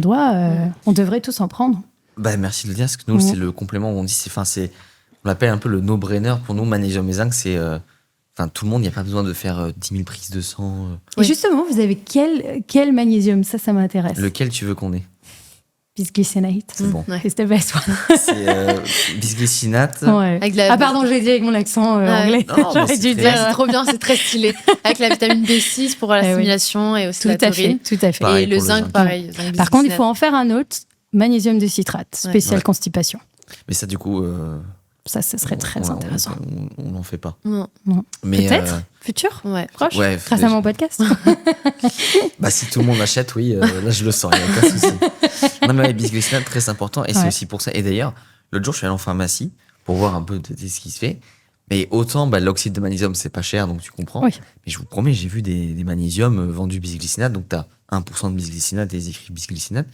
devrait tous en prendre. Merci de le dire, parce que nous, c'est le complément où on dit, on l'appelle un peu le no-brainer. Pour nous, magnésium et zinc, c'est tout le monde, il n'y a pas besoin de faire 10 000 prises de sang. Et justement, vous avez quel magnésium? Ça m'intéresse. Lequel tu veux qu'on ait? Bisglycinate. C'est bon. C'est the best one. C'est bisglycinate. Pardon, je l'ai dit avec mon accent anglais. J'aurais dû dire. C'est trop bien, c'est très stylé. Avec la vitamine B6 pour l'assimilation et aussi la taurine. Tout à fait. Pareil et le zinc, pareil. Par contre, il faut en faire un autre, magnésium de citrate, spécial constipation. Mais ça, du coup... Ça serait très intéressant. On n'en fait pas. Non. Mais peut-être futur, proche, grâce à mon podcast. Si tout le monde achète, oui, là je le sens, il n'y a pas de souci. Non mais bisglycinate, très important, et c'est aussi pour ça. Et d'ailleurs, l'autre jour, je suis allé en pharmacie pour voir un peu de ce qui se fait. Mais autant, l'oxyde de magnésium, c'est pas cher, donc tu comprends. Oui. Mais je vous promets, j'ai vu des magnésiums vendus bisglycinate, donc t'as 1% de bisglycinate, et les écrits bisglycinate,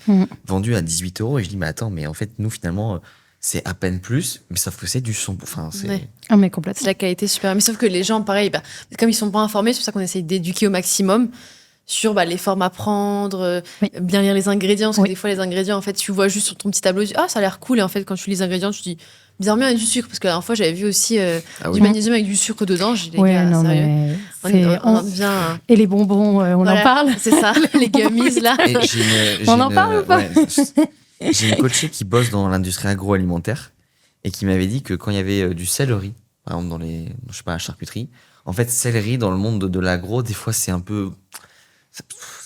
vendus à 18 €. Et je dis, mais attends, mais en fait, nous, finalement... c'est à peine plus, mais sauf que c'est du son. Mais complètement. C'est la qualité supérieure. Mais sauf que les gens, pareil, comme ils sont pas informés, c'est pour ça qu'on essaye d'éduquer au maximum sur les formes à prendre, bien lire les ingrédients. Parce que des fois, les ingrédients, en fait, tu vois juste sur ton petit tableau, tu dis, ça a l'air cool. Et en fait, quand tu lis les ingrédients, tu te dis, bizarrement, il y a du sucre. Parce que la dernière fois, j'avais vu aussi du magnésium avec du sucre dedans. J'ai dit, les gars, sérieux. On bien... Et les bonbons, on en parle. C'est ça, les gummies, là. On en parle ou pas? J'ai une coachée qui bosse dans l'industrie agroalimentaire et qui m'avait dit que quand il y avait du céleri, par exemple dans la charcuterie, En fait, céleri, dans le monde de l'agro, des fois, c'est un peu...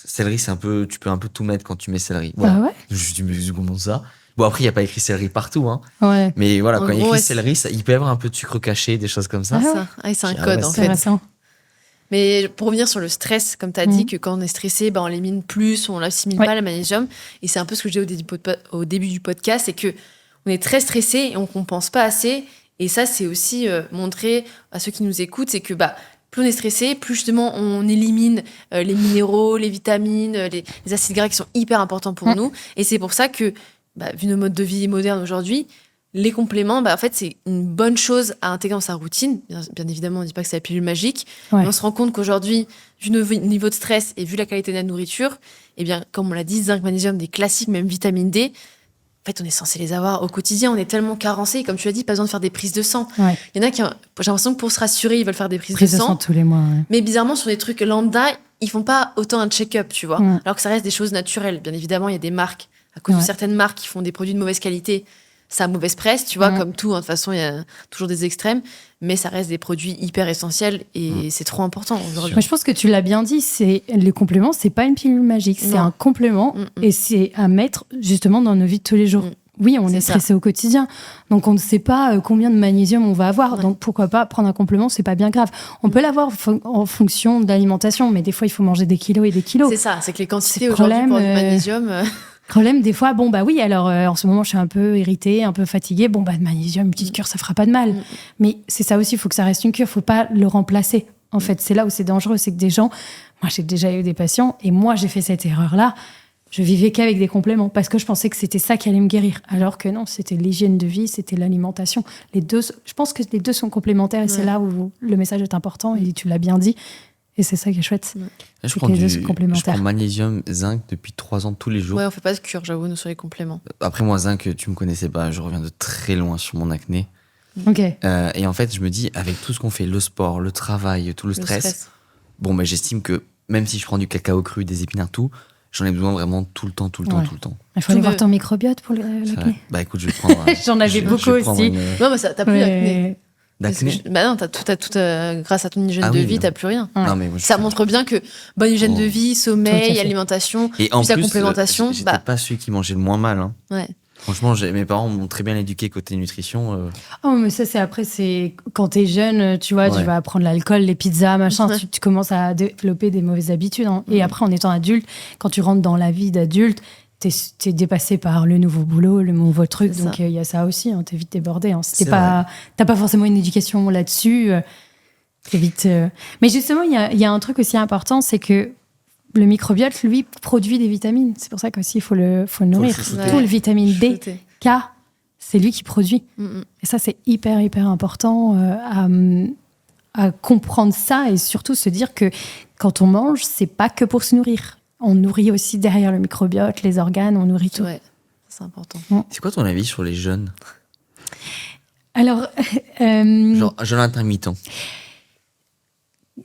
Céleri, c'est un peu... Tu peux un peu tout mettre quand tu mets céleri. Voilà. Ah ouais? Je dis, mais comment ça? Bon, après, il n'y a pas écrit céleri partout, hein. Ouais. Mais voilà, En quand il y a gros, écrit céleri, il peut y avoir un peu de sucre caché, des choses comme ça. Ah ouais. Ça. Ah, c'est un Ah code, ouais, en C'est fait. intéressant. Mais pour revenir sur le stress, comme tu as dit, que quand on est stressé, on l'élimine plus, on l'assimile pas, le magnésium. Et c'est un peu ce que je disais au début du podcast, c'est que on est très stressé et on compense pas assez. Et ça, c'est aussi montrer à ceux qui nous écoutent, c'est que plus on est stressé, plus justement on élimine les minéraux, les vitamines, les acides gras qui sont hyper importants pour nous. Et c'est pour ça que, vu nos modes de vie modernes aujourd'hui, les compléments, en fait, c'est une bonne chose à intégrer dans sa routine. Bien évidemment, on ne dit pas que c'est la pilule magique, mais on se rend compte qu'aujourd'hui, vu nos niveaux de stress et vu la qualité de la nourriture, eh bien, comme on l'a dit, zinc, magnésium, des classiques, même vitamine D, en fait, on est censé les avoir au quotidien. On est tellement carencé. Comme tu l'as dit, pas besoin de faire des prises de sang. Ouais. Il y en a qui, j'ai l'impression que pour se rassurer, ils veulent faire des prises Prise de de sang sang. tous les mois. Ouais. Mais bizarrement, sur des trucs lambda, ils font pas autant un check-up, tu vois. Alors que ça reste des choses naturelles. Bien évidemment, il y a des marques, à cause de certaines marques qui font des produits de mauvaise qualité, ça a mauvaise presse, tu vois, comme tout. De toute façon, il y a toujours des extrêmes. Mais ça reste des produits hyper essentiels et c'est trop important aujourd'hui. Mais je pense que tu l'as bien dit, les compléments, c'est pas une pilule magique, c'est un complément et c'est à mettre justement dans nos vies de tous les jours. Oui, on est stressé au quotidien, donc on ne sait pas combien de magnésium on va avoir, donc pourquoi pas prendre un complément, c'est pas bien grave. On peut l'avoir en fonction de l'alimentation, mais des fois il faut manger des kilos et des kilos. C'est ça, c'est que les quantités aujourd'hui pour du magnésium... Problème, des fois, oui, alors en ce moment je suis un peu irritée, un peu fatiguée, de magnésium, une petite cure, ça fera pas de mal. Mais c'est ça aussi, il faut que ça reste une cure, faut pas le remplacer. En fait, c'est là où c'est dangereux, c'est que des gens, moi j'ai déjà eu des patients, et moi j'ai fait cette erreur-là, je vivais qu'avec des compléments, parce que je pensais que c'était ça qui allait me guérir. Alors que non, c'était l'hygiène de vie, c'était l'alimentation. Les deux, je pense que les deux sont complémentaires, et c'est là où le message est important, et tu l'as bien dit. Et c'est ça qui est chouette. Je prends magnésium, zinc depuis 3 ans tous les jours. Ouais, on fait pas de cure, j'avoue, nous sur les compléments. Après, moi, zinc, tu me connaissais pas, je reviens de très loin sur mon acné. Ok. Et en fait, je me dis, avec tout ce qu'on fait, le sport, le travail, tout le stress, j'estime que même si je prends du cacao cru, des épinards, tout, j'en ai besoin vraiment tout le temps. Il faut aller voir ton microbiote pour l'acné. Écoute, je vais prendre. J'en avais beaucoup aussi. Non, mais t'as plus d'acné. D'acné. Non, grâce à ton hygiène de vie, t'as plus rien. Non, mais ça montre bien que bonne hygiène de vie, sommeil, alimentation, et en plus la plus, complémentation. J'étais pas celui qui mangeait le moins mal. Hein. Ouais. Franchement, mes parents m'ont très bien éduqué côté nutrition. Oh, mais ça, c'est quand t'es jeune, tu vois, tu vas apprendre l'alcool, les pizzas, machin, tu commences à développer des mauvaises habitudes. Hein. Et après, en étant adulte, quand tu rentres dans la vie d'adulte, t'es dépassé par le nouveau boulot, le nouveau truc. Donc, il y a ça aussi, hein, t'es vite débordé. Hein. Si t'as pas forcément une éducation là-dessus, t'es vite... Mais justement, il y a un truc aussi important, c'est que le microbiote, lui, produit des vitamines. C'est pour ça qu'aussi, il faut le nourrir. Tout le vitamine D, K, c'est lui qui produit. Et ça, c'est hyper, hyper important à comprendre ça et surtout se dire que quand on mange, c'est pas que pour se nourrir. On nourrit aussi derrière le microbiote, les organes, on nourrit tout. Ouais, c'est important. C'est quoi ton avis sur les jeûnes ? Alors... Genre, jeûne intermittent.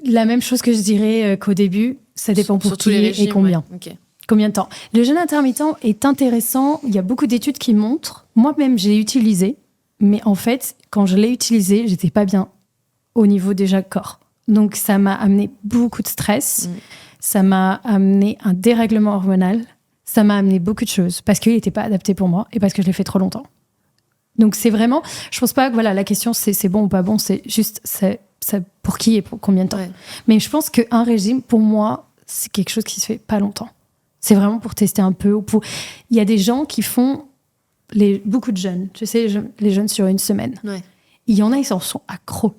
La même chose que je dirais qu'au début, ça dépend pour qui et combien. Ouais. Okay. Combien de temps. Le jeûne intermittent est intéressant. Il y a beaucoup d'études qui montrent. Moi-même, je l'ai utilisé. Mais en fait, quand je l'ai utilisé, j'étais pas bien au niveau déjà corps. Donc, ça m'a amené beaucoup de stress. Ça m'a amené un dérèglement hormonal. Ça m'a amené beaucoup de choses parce qu'il n'était pas adapté pour moi et parce que je l'ai fait trop longtemps. Donc, c'est vraiment... Je pense pas que la question, c'est bon ou pas bon. C'est juste c'est pour qui et pour combien de temps. Ouais. Mais je pense qu'un régime, pour moi, c'est quelque chose qui se fait pas longtemps. C'est vraiment pour tester un peu. Il y a des gens qui font beaucoup de jeûnes. Tu sais, les jeûnes sur une semaine. Ouais. Il y en a, ils s'en sont accros.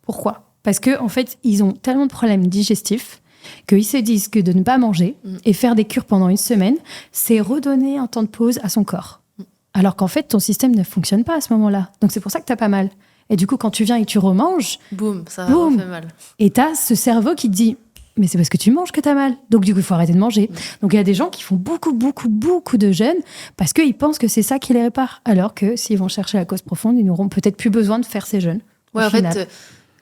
Pourquoi ? Parce qu'en fait, ils ont tellement de problèmes digestifs qu'ils se disent que de ne pas manger et faire des cures pendant une semaine, c'est redonner un temps de pause à son corps. Alors qu'en fait, ton système ne fonctionne pas à ce moment-là. Donc, c'est pour ça que tu n'as pas mal. Et du coup, quand tu viens et que tu remanges... Boum, ça fait mal. Et tu as ce cerveau qui te dit « Mais c'est parce que tu manges que tu as mal. Donc, du coup, il faut arrêter de manger. » Donc, il y a des gens qui font beaucoup de jeûnes parce qu'ils pensent que c'est ça qui les répare. Alors que s'ils vont chercher la cause profonde, ils n'auront peut-être plus besoin de faire ces jeûnes. Ouais, en fait...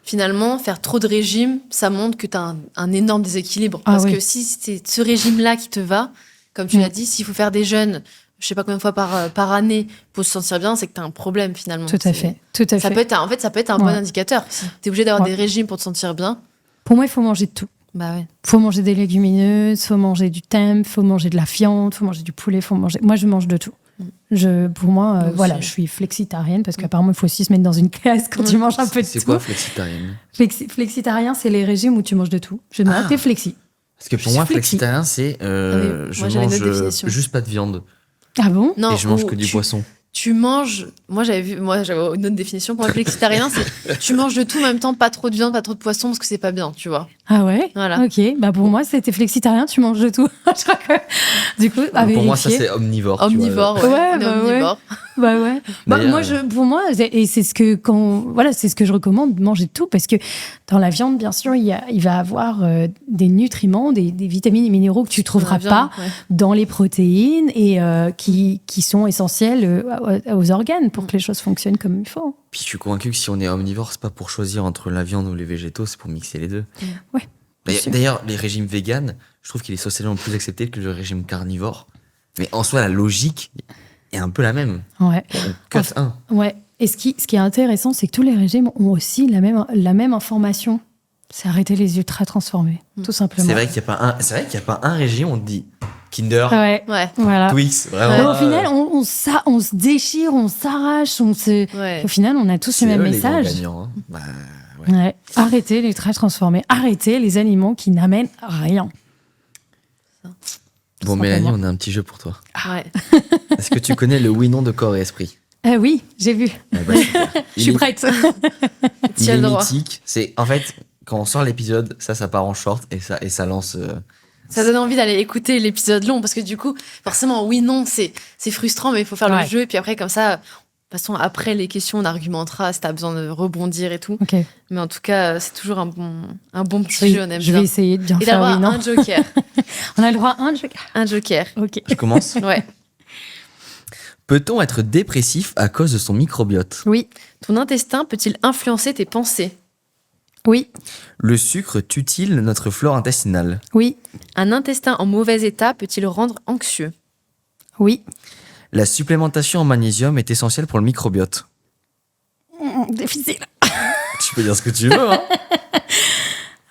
Finalement, faire trop de régime, ça montre que tu as un énorme déséquilibre. Parce que si c'est ce régime-là qui te va, comme tu l'as dit, s'il faut faire des jeûnes je sais pas combien de fois par année pour se sentir bien, c'est que tu as un problème finalement. Tout à fait. Ça peut être un bon indicateur. Si tu es obligé d'avoir des régimes pour te sentir bien. Pour moi, il faut manger de tout. Bah ouais. Faut manger des légumineuses, faut manger du thym, faut manger de la viande, faut manger du poulet, Moi, je mange de tout. Pour moi, je suis flexitarienne parce qu'apparemment, il faut aussi se mettre dans une case quand tu manges un peu de tout. C'est quoi flexitarienne? Flexitarien, c'est les régimes où tu manges de tout. Je demande, t'es flexi. Parce que pour moi, flexitarien, c'est je mange juste pas de viande. Ah bon? Non, et je mange que du poisson. Tu manges. Moi, j'avais une autre définition. Pour moi, flexitarien, c'est tu manges de tout en même temps, pas trop de viande, pas trop de poisson, parce que c'est pas bien, tu vois. Ah ouais? Voilà. Ok. Bah pour moi, c'était flexitarien, tu manges de tout. Je crois que, du coup, pour moi, ça, c'est omnivore. Omnivore, omnivore. Bah ouais. Pour moi, et c'est ce que c'est ce que je recommande, manger de tout, parce que dans la viande, bien sûr, il va avoir des nutriments, des vitamines et minéraux que tu trouveras pas dans les protéines et qui sont essentiels aux organes pour que les choses fonctionnent comme il faut. Puis je suis convaincu que si on est omnivore, c'est pas pour choisir entre la viande ou les végétaux, c'est pour mixer les deux. Ouais. D'ailleurs, les régimes véganes, je trouve qu'il est socialement plus accepté que le régime carnivore. Mais en soi, la logique est un peu la même. Ouais. On cut un. Ouais. Et ce qui est intéressant, c'est que tous les régimes ont aussi la même information. C'est arrêter les ultra transformés, tout simplement. C'est vrai qu'il n'y a pas un régime, on te dit Kinder, voilà. Twix, vraiment. Au final, on se déchire, on s'arrache, au final, on a tous le même message. Les grands gagnants, hein. Ouais. Arrêtez les ultra transformés, arrêtez les aliments qui n'amènent rien. Bon, Mélanie, on a un petit jeu pour toi. Ouais. Est-ce que tu connais le oui-non de corps et esprit? Oui, j'ai vu. Je suis prête. Il est mythique. C'est, en fait, quand on sort l'épisode, ça part en short et ça lance... Ça donne envie d'aller écouter l'épisode long parce que du coup, forcément, oui, non, c'est frustrant, mais il faut faire le jeu. Et puis après, comme ça, de toute façon, après les questions, on argumentera si t'as besoin de rebondir et tout. Okay. Mais en tout cas, c'est toujours un bon petit jeu. On aime je vais essayer de bien et faire d'avoir un joker. On a le droit à un joker. Un joker. Ok. Je commence. Ouais. Peut-on être dépressif à cause de son microbiote? Oui. Ton intestin peut-il influencer tes pensées? Oui. Le sucre tue-t-il notre flore intestinale? Oui. Un intestin en mauvais état peut-il rendre anxieux? Oui. La supplémentation en magnésium est essentielle pour le microbiote. Difficile. Tu peux dire ce que tu veux,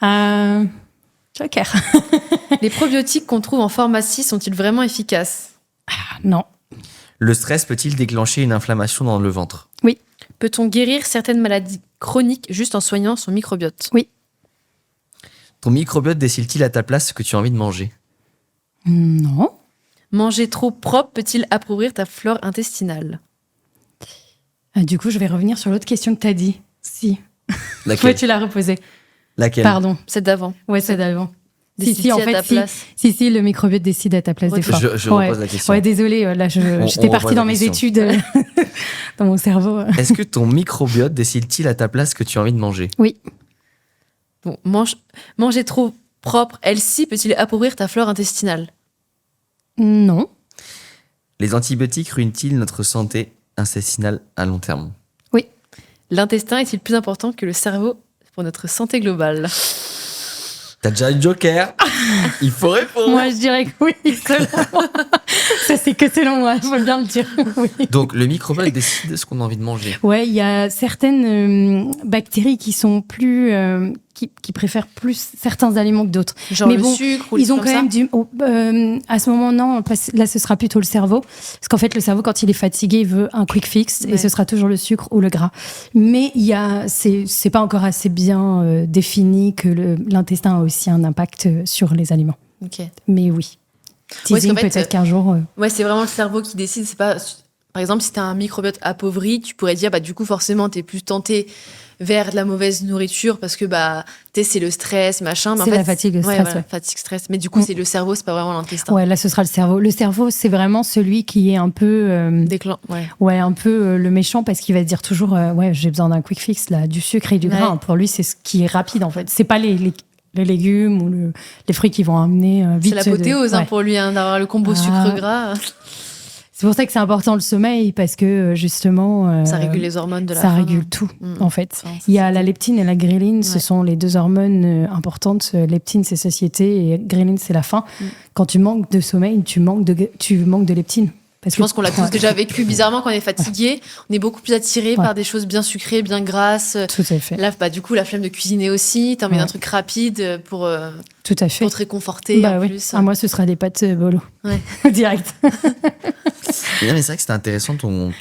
hein. Joker. Les probiotiques qu'on trouve en pharmacie sont-ils vraiment efficaces? Non. Le stress peut-il déclencher une inflammation dans le ventre? Oui. Peut-on guérir certaines maladies chroniques juste en soignant son microbiote? Oui. Ton microbiote décile-t-il à ta place ce que tu as envie de manger? Non. Manger trop propre peut-il appauvrir ta flore intestinale? Du coup, je vais revenir sur l'autre question que tu as dit. Si. Laquelle? Ouais, tu l'as reposée. Laquelle? Pardon. Celle d'avant. Ouais, celle d'avant. Si, en fait, si, le microbiote décide à ta place des fois. Je repose la question. Ouais, désolée, là, j'étais partie dans mes études, dans mon cerveau. Est-ce que ton microbiote décide-t-il à ta place ce que tu as envie de manger? Oui. Bon, manger trop propre, elle-ci, peut-il appauvrir ta flore intestinale? Non. Les antibiotiques ruinent-ils notre santé intestinale à long terme? Oui. L'intestin est-il plus important que le cerveau pour notre santé globale? T'as déjà le joker. Il faut répondre. Moi, je dirais que oui. Ça, c'est que selon moi, il faut bien le dire. Oui. Donc, le microbiote décide de ce qu'on a envie de manger. Ouais, il y a certaines bactéries qui sont plus... qui préfèrent plus certains aliments que d'autres. Genre mais le bon, sucre ou ils ont comme quand ça. même à ce moment, non. Là, ce sera plutôt le cerveau. Parce qu'en fait, le cerveau, quand il est fatigué, il veut un quick fix. Ouais. Et ce sera toujours le sucre ou le gras. Mais c'est pas encore assez bien défini que l'intestin a aussi un impact sur les aliments. Ok. Mais oui. Teasing, peut-être qu'un jour... Ouais, c'est vraiment le cerveau qui décide. C'est pas... Par exemple, si tu as un microbiote appauvri, tu pourrais dire, du coup, forcément, tu es plus tenté vers de la mauvaise nourriture parce que, c'est le stress, machin. Mais c'est la fatigue, le stress, ouais. Fatigue, stress. Mais du coup, c'est le cerveau, c'est pas vraiment l'intestin. Ouais, là, ce sera le cerveau. Le cerveau, c'est vraiment celui qui est un peu... Ouais, un peu le méchant parce qu'il va dire toujours, j'ai besoin d'un quick fix, là, du sucre et du gras. Pour lui, c'est ce qui est rapide, en fait. C'est pas les légumes ou les fruits qui vont amener vite. C'est l'apothéose pour lui, d'avoir le combo sucre-gras. C'est pour ça que c'est important le sommeil, parce que justement... ça régule les hormones de la Ça faim. régule tout, en fait. Il y a la leptine et la gréline, ce sont les deux hormones importantes. Leptine, c'est satiété, et gréline, c'est la faim. Quand tu manques de sommeil, tu manques de leptine. Parce Je pense qu'on l'a tous déjà vécu. Bizarrement, quand on est fatigué, on est beaucoup plus attiré par des choses bien sucrées, bien grasses. Tout à fait. Là, du coup, la flemme de cuisiner aussi. T'as envie d'un truc rapide pour tout à fait. Pour te réconforter en oui. plus. Moi, ce sera des pâtes bolo. Ouais. Direct. Mais c'est vrai que c'était intéressant ton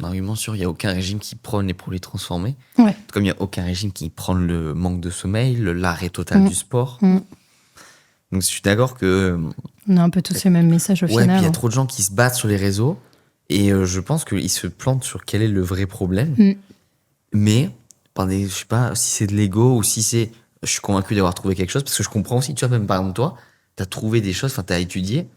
argument sur il n'y a aucun régime qui prône les produits transformés. Ouais. Comme il n'y a aucun régime qui prône le manque de sommeil, l'arrêt total du sport. Donc je suis d'accord que... On a un peu tous le même message au final. Puis il y a trop de gens qui se battent sur les réseaux et je pense qu'ils se plantent sur quel est le vrai problème. Mais, je sais pas si c'est de l'ego ou si c'est... Je suis convaincu d'avoir trouvé quelque chose parce que je comprends aussi, tu vois, même par exemple toi, t'as trouvé des choses, t'as étudié.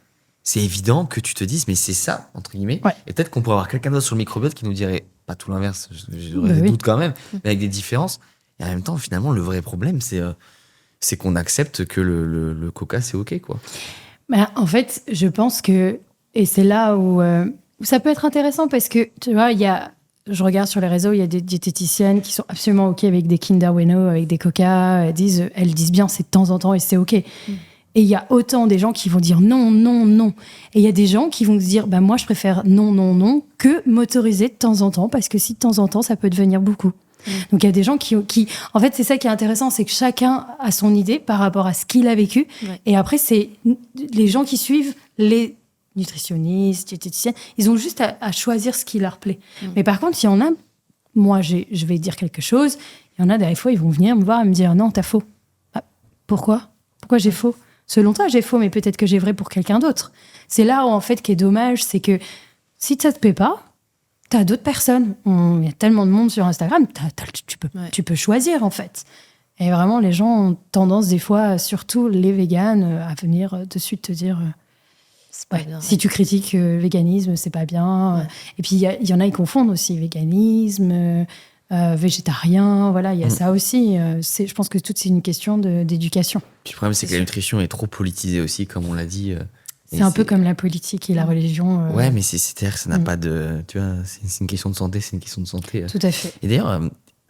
C'est évident que tu te dises, mais c'est ça, entre guillemets. Ouais. Et peut-être qu'on pourrait avoir quelqu'un d'autre sur le microbiote qui nous dirait, pas tout l'inverse, j'aurais des doutes quand même, mais avec des différences. Et en même temps, finalement, le vrai problème, c'est qu'on accepte que le coca, c'est OK, quoi. Bah, en fait, je pense que, et c'est là où ça peut être intéressant parce que, tu vois, je regarde sur les réseaux, il y a des diététiciennes qui sont absolument OK avec des Kinder Bueno, avec des coca. Elles disent bien c'est de temps en temps et c'est OK. Et il y a autant des gens qui vont dire non, non, non. Et il y a des gens qui vont se dire, bah, moi, je préfère non, non, non, que m'autoriser de temps en temps, parce que si de temps en temps, ça peut devenir beaucoup. Donc, il y a des gens qui... En fait, c'est ça qui est intéressant, c'est que chacun a son idée par rapport à ce qu'il a vécu. Ouais. Et après, c'est les gens qui suivent, les nutritionnistes, diététiciennes, ils ont juste à choisir ce qui leur plaît. Mais par contre, il y en a... Moi, je vais dire quelque chose. Il y en a, des fois, ils vont venir me voir et me dire, non, t'as faux. Ah, pourquoi j'ai faux? Selon toi, j'ai faux, mais peut-être que j'ai vrai pour quelqu'un d'autre. C'est là où, en fait, qui est dommage, c'est que si ça te plaît pas, t'as d'autres personnes. Il y a tellement de monde sur Instagram, tu peux choisir, en fait. Et vraiment, les gens ont tendance, des fois, surtout les véganes, à venir de suite te dire... c'est pas bien, si tu critiques le véganisme, c'est pas bien. Et puis, il y en a, ils confondent aussi véganisme, végétarien. Voilà, il y a ça aussi. Je pense que tout, c'est une question d'éducation. Puis le problème, c'est que la nutrition est trop politisée aussi, comme on l'a dit. C'est un peu comme la politique et la religion. Ouais, mais c'est-à-dire que ça n'a pas de... Tu vois, c'est une question de santé, c'est une question de santé. Tout à fait. Et d'ailleurs,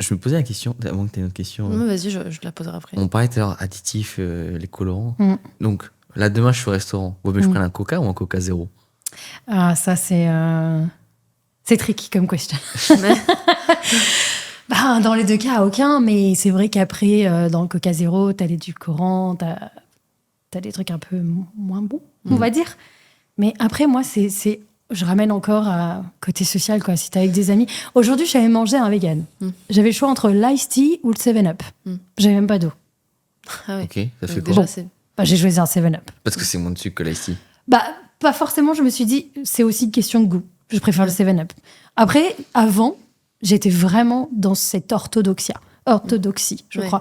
je me posais la question, avant que tu aies une autre question. Vas-y, je la poserai après. On parlait tout à l'heure additifs, les colorants. Donc, là, demain, je suis au restaurant. Vaut mieux que je prenne un coca ou un coca zéro? Ah, ça, c'est tricky comme question. Bah, dans les deux cas, aucun. Mais c'est vrai qu'après, dans le coca zéro, t'as l'édulcorant, t'as des trucs un peu moins bons, on va dire. Mais après, moi, je ramène encore à côté social, quoi. Si t'es avec des amis. Aujourd'hui, j'avais mangé un vegan. J'avais le choix entre l'ice tea ou le 7-Up. J'avais même pas d'eau. Ah oui. Ok, ça fait quoi? Bah, j'ai choisi un 7-Up. Parce que c'est moins de sucre que l'ice tea. Bah, pas forcément, je me suis dit, c'est aussi une question de goût. Je préfère le 7-Up. Après, avant, j'étais vraiment dans cette orthodoxie, je crois.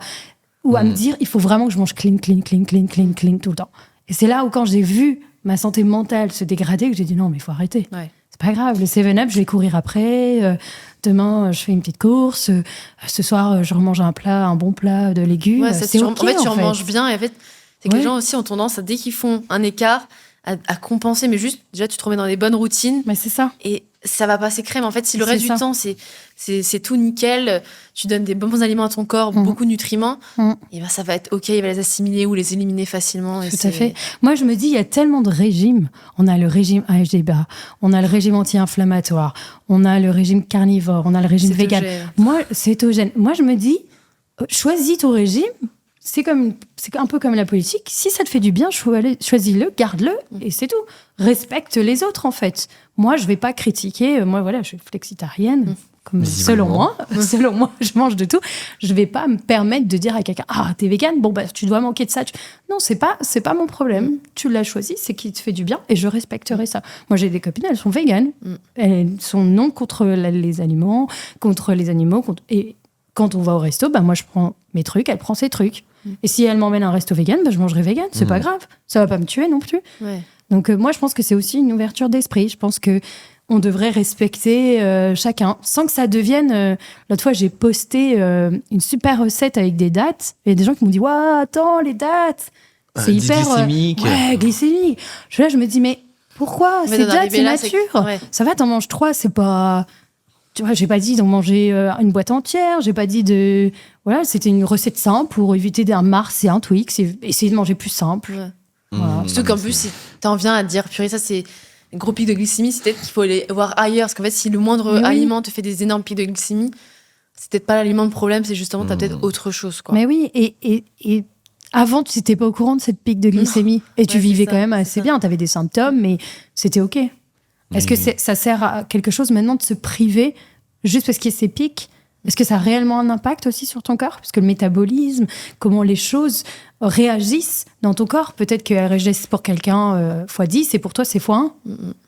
Ou à me dire, il faut vraiment que je mange clean tout le temps. Et c'est là où, quand j'ai vu ma santé mentale se dégrader, que j'ai dit non, mais il faut arrêter. Ouais. C'est pas grave, le 7-Up, je vais courir après. Demain, je fais une petite course. Ce soir, je remange un bon plat de légumes. Ouais, c'est OK, en fait, tu en manges bien. Et en fait, c'est que les gens aussi ont tendance, dès qu'ils font un écart, à compenser. Mais juste, déjà, tu te remets dans des bonnes routines. Mais c'est ça. Et ça va passer crème. En fait, si le reste du temps, c'est tout nickel, tu donnes des bons aliments à ton corps, beaucoup de nutriments, et ben ça va être OK, il va les assimiler ou les éliminer facilement. Tout à fait. Moi, je me dis, il y a tellement de régimes. On a le régime AHDBA, on a le régime anti-inflammatoire, on a le régime carnivore, on a le régime vegan. Moi, cétogène. Moi, je me dis, choisis ton régime. C'est un peu comme la politique. Si ça te fait du bien, choisis-le, garde-le, et c'est tout. Respecte les autres, en fait. Moi, je vais pas critiquer. Moi, voilà, je suis flexitarienne. Selon moi, je mange de tout. Je vais pas me permettre de dire à quelqu'un, ah, t'es végane, bon, bah, tu dois manquer de ça. Non, c'est pas mon problème. Tu l'as choisi, c'est qui te fait du bien, et je respecterai ça. Moi, j'ai des copines, elles sont véganes. Elles sont non contre les aliments, et quand on va au resto, bah, moi, je prends mes trucs, elle prend ses trucs. Et si elle m'emmène à un resto vegan, bah, je mangerai vegan. C'est pas grave. Ça va pas me tuer non plus. Ouais. Donc, moi, je pense que c'est aussi une ouverture d'esprit. Je pense que on devrait respecter chacun, sans que ça devienne... L'autre fois, j'ai posté une super recette avec des dates. Il y a des gens qui m'ont dit « Waouh, attends, les dates, c'est hyper... glycémique. Ouais, glycémique. » Je me dis « Mais pourquoi? Ces dates, c'est nature. Ça va, t'en manges 3, c'est pas... » Tu vois, j'ai pas dit d'en manger une boîte entière. J'ai pas dit de... Voilà, c'était une recette simple pour éviter un Mars et un Twix. Et essayer de manger plus simple. Ouais. Voilà. Surtout qu'en plus, si t'en viens à te dire « Purée, ça, c'est... » gros pics de glycémie, c'est peut-être qu'il faut aller voir ailleurs. Parce qu'en fait, si le moindre aliment te fait des énormes pics de glycémie, c'est peut-être pas l'aliment le problème, c'est justement t'as peut-être autre chose, quoi. Mais oui, et avant, tu n'étais pas au courant de cette pic de glycémie. Et tu vivais quand même assez bien. Tu avais des symptômes, mais c'était OK. Est-ce que ça sert à quelque chose maintenant de se priver juste parce qu'il y a ces pics? Est-ce que ça a réellement un impact aussi sur ton corps? Parce que le métabolisme, comment les choses réagissent dans ton corps, peut-être qu'elles réagissent pour quelqu'un x10 et pour toi c'est x1.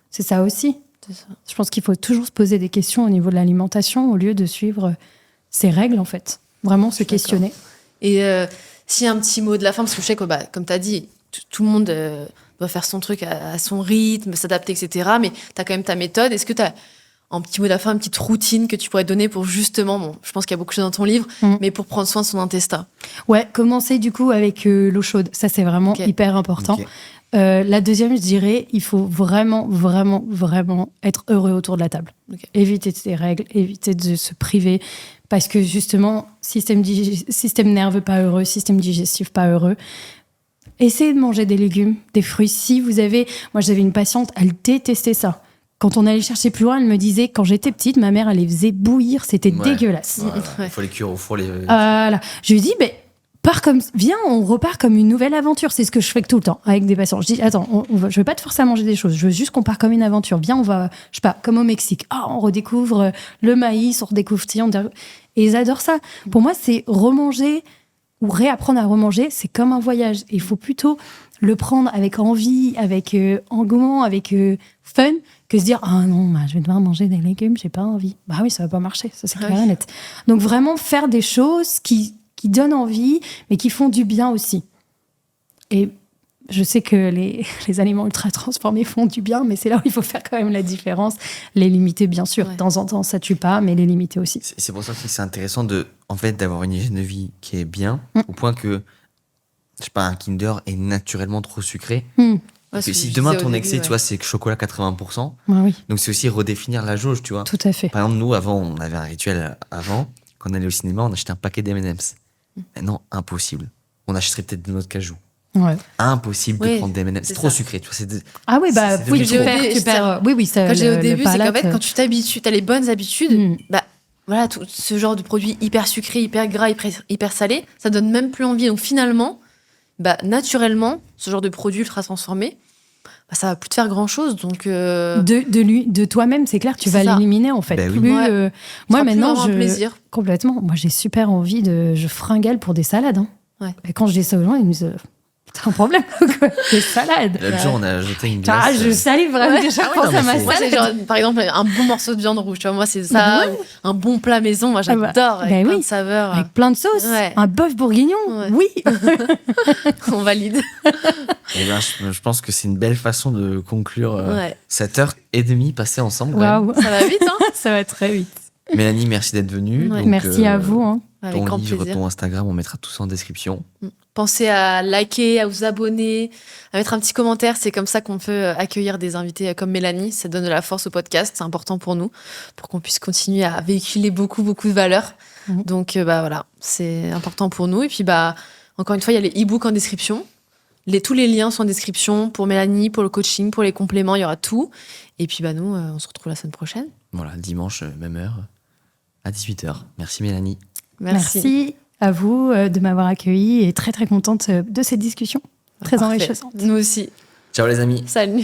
C'est ça aussi. C'est ça. Je pense qu'il faut toujours se poser des questions au niveau de l'alimentation au lieu de suivre ces règles, en fait. Vraiment se questionner. Et s'il y a un petit mot de la fin, parce que je sais que, comme tu as dit, tout le monde doit faire son truc à son rythme, s'adapter, etc. Mais tu as quand même ta méthode. Est-ce que tu as un petit mot de la fin, une petite routine que tu pourrais donner pour justement, bon, je pense qu'il y a beaucoup de choses dans ton livre, mais pour prendre soin de son intestin? Ouais, commencer du coup avec l'eau chaude. Ça, c'est vraiment hyper important. Okay. La deuxième, je dirais, il faut vraiment, vraiment, vraiment être heureux autour de la table. Éviter ces règles, éviter de se priver. Parce que justement, système nerveux pas heureux, système digestif pas heureux. Essayez de manger des légumes, des fruits. Si vous avez... Moi, j'avais une patiente, elle détestait ça. Quand on allait chercher plus loin, elle me disait, quand j'étais petite, ma mère, elle les faisait bouillir. C'était dégueulasse. Voilà. Il faut les cuire au four. Voilà. Je lui dis, viens, on repart comme une nouvelle aventure. C'est ce que je fais tout le temps avec des patients. Je dis, attends, je veux pas te forcer à manger des choses. Je veux juste qu'on parte comme une aventure. Viens, on va, je sais pas, comme au Mexique. On redécouvre le maïs, on redécouvre... Et ils adorent ça. Pour moi, c'est remanger ou réapprendre à remanger. C'est comme un voyage. Il faut plutôt le prendre avec envie, avec engouement, avec fun, que se dire, ah non, je vais devoir manger des légumes, j'ai pas envie. Bah oui, ça va pas marcher. Ça, c'est clair et net. Donc vraiment faire des choses qui donnent envie, mais qui font du bien aussi. Et je sais que les aliments ultra transformés font du bien, mais c'est là où il faut faire quand même la différence. Les limiter, bien sûr. De temps en temps, ça tue pas, mais les limiter aussi. C'est pour ça que c'est intéressant d'avoir une hygiène de vie qui est bien, au point que, je sais pas, un Kinder est naturellement trop sucré. Ouais, si demain ton excès, tu vois, c'est chocolat 80%, oui. Donc c'est aussi redéfinir la jauge, tu vois. Tout à fait. Par exemple, nous, avant, on avait un rituel avant. Quand on allait au cinéma, on achetait un paquet d'M&M's. Maintenant, impossible. On achèterait peut-être de notre cajou. Ouais. Impossible de prendre des M&M's. C'est trop sucré, tu vois. Ah oui, oui, tu perds. Oui, ça. Quand j'ai au début, c'est qu'en fait, quand tu t'habitues, t'as les bonnes habitudes, voilà, tout ce genre de produits hyper sucrés, hyper gras, hyper salés, ça donne même plus envie. Donc finalement, naturellement, ce genre de produit ultra transformé, ça va plus te faire grand chose. Donc de toi-même, c'est clair, tu vas l'éliminer en fait. Moi maintenant, plaisir. Complètement. Moi, j'ai super envie je fringale pour des salades. Et quand je dis ça aux gens, ils me disent, t'as un problème des salades. L'autre jour, on a jeté une glace. Je salive vraiment déjà pour ça ma Moi, c'est genre, par exemple, un bon morceau de viande rouge. Tu vois, moi, c'est ça. Un bon plat maison, moi, j'adore. Avec plein de saveurs. Avec plein de sauces. Un bœuf bourguignon. Oui. On valide. Et je pense que c'est une belle façon de conclure cette heure et demie passée ensemble. Wow. Ça va vite, hein. Ça va très vite. Mélanie, merci d'être venue. Donc, merci à vous. Avec ton grand livre, plaisir. ton Instagram, on mettra tout ça en description. Pensez à liker, à vous abonner, à mettre un petit commentaire. C'est comme ça qu'on peut accueillir des invités comme Mélanie. Ça donne de la force au podcast. C'est important pour nous, pour qu'on puisse continuer à véhiculer beaucoup, beaucoup de valeurs. Donc, voilà, c'est important pour nous. Et puis, encore une fois, il y a les e-books en description. Tous les liens sont en description pour Mélanie, pour le coaching, pour les compléments. Il y aura tout. Et puis, nous, on se retrouve la semaine prochaine. Voilà, dimanche, même heure, à 18h. Merci Mélanie. Merci à vous de m'avoir accueillie et très très contente de cette discussion. Très enrichissante. Nous aussi. Ciao les amis. Salut.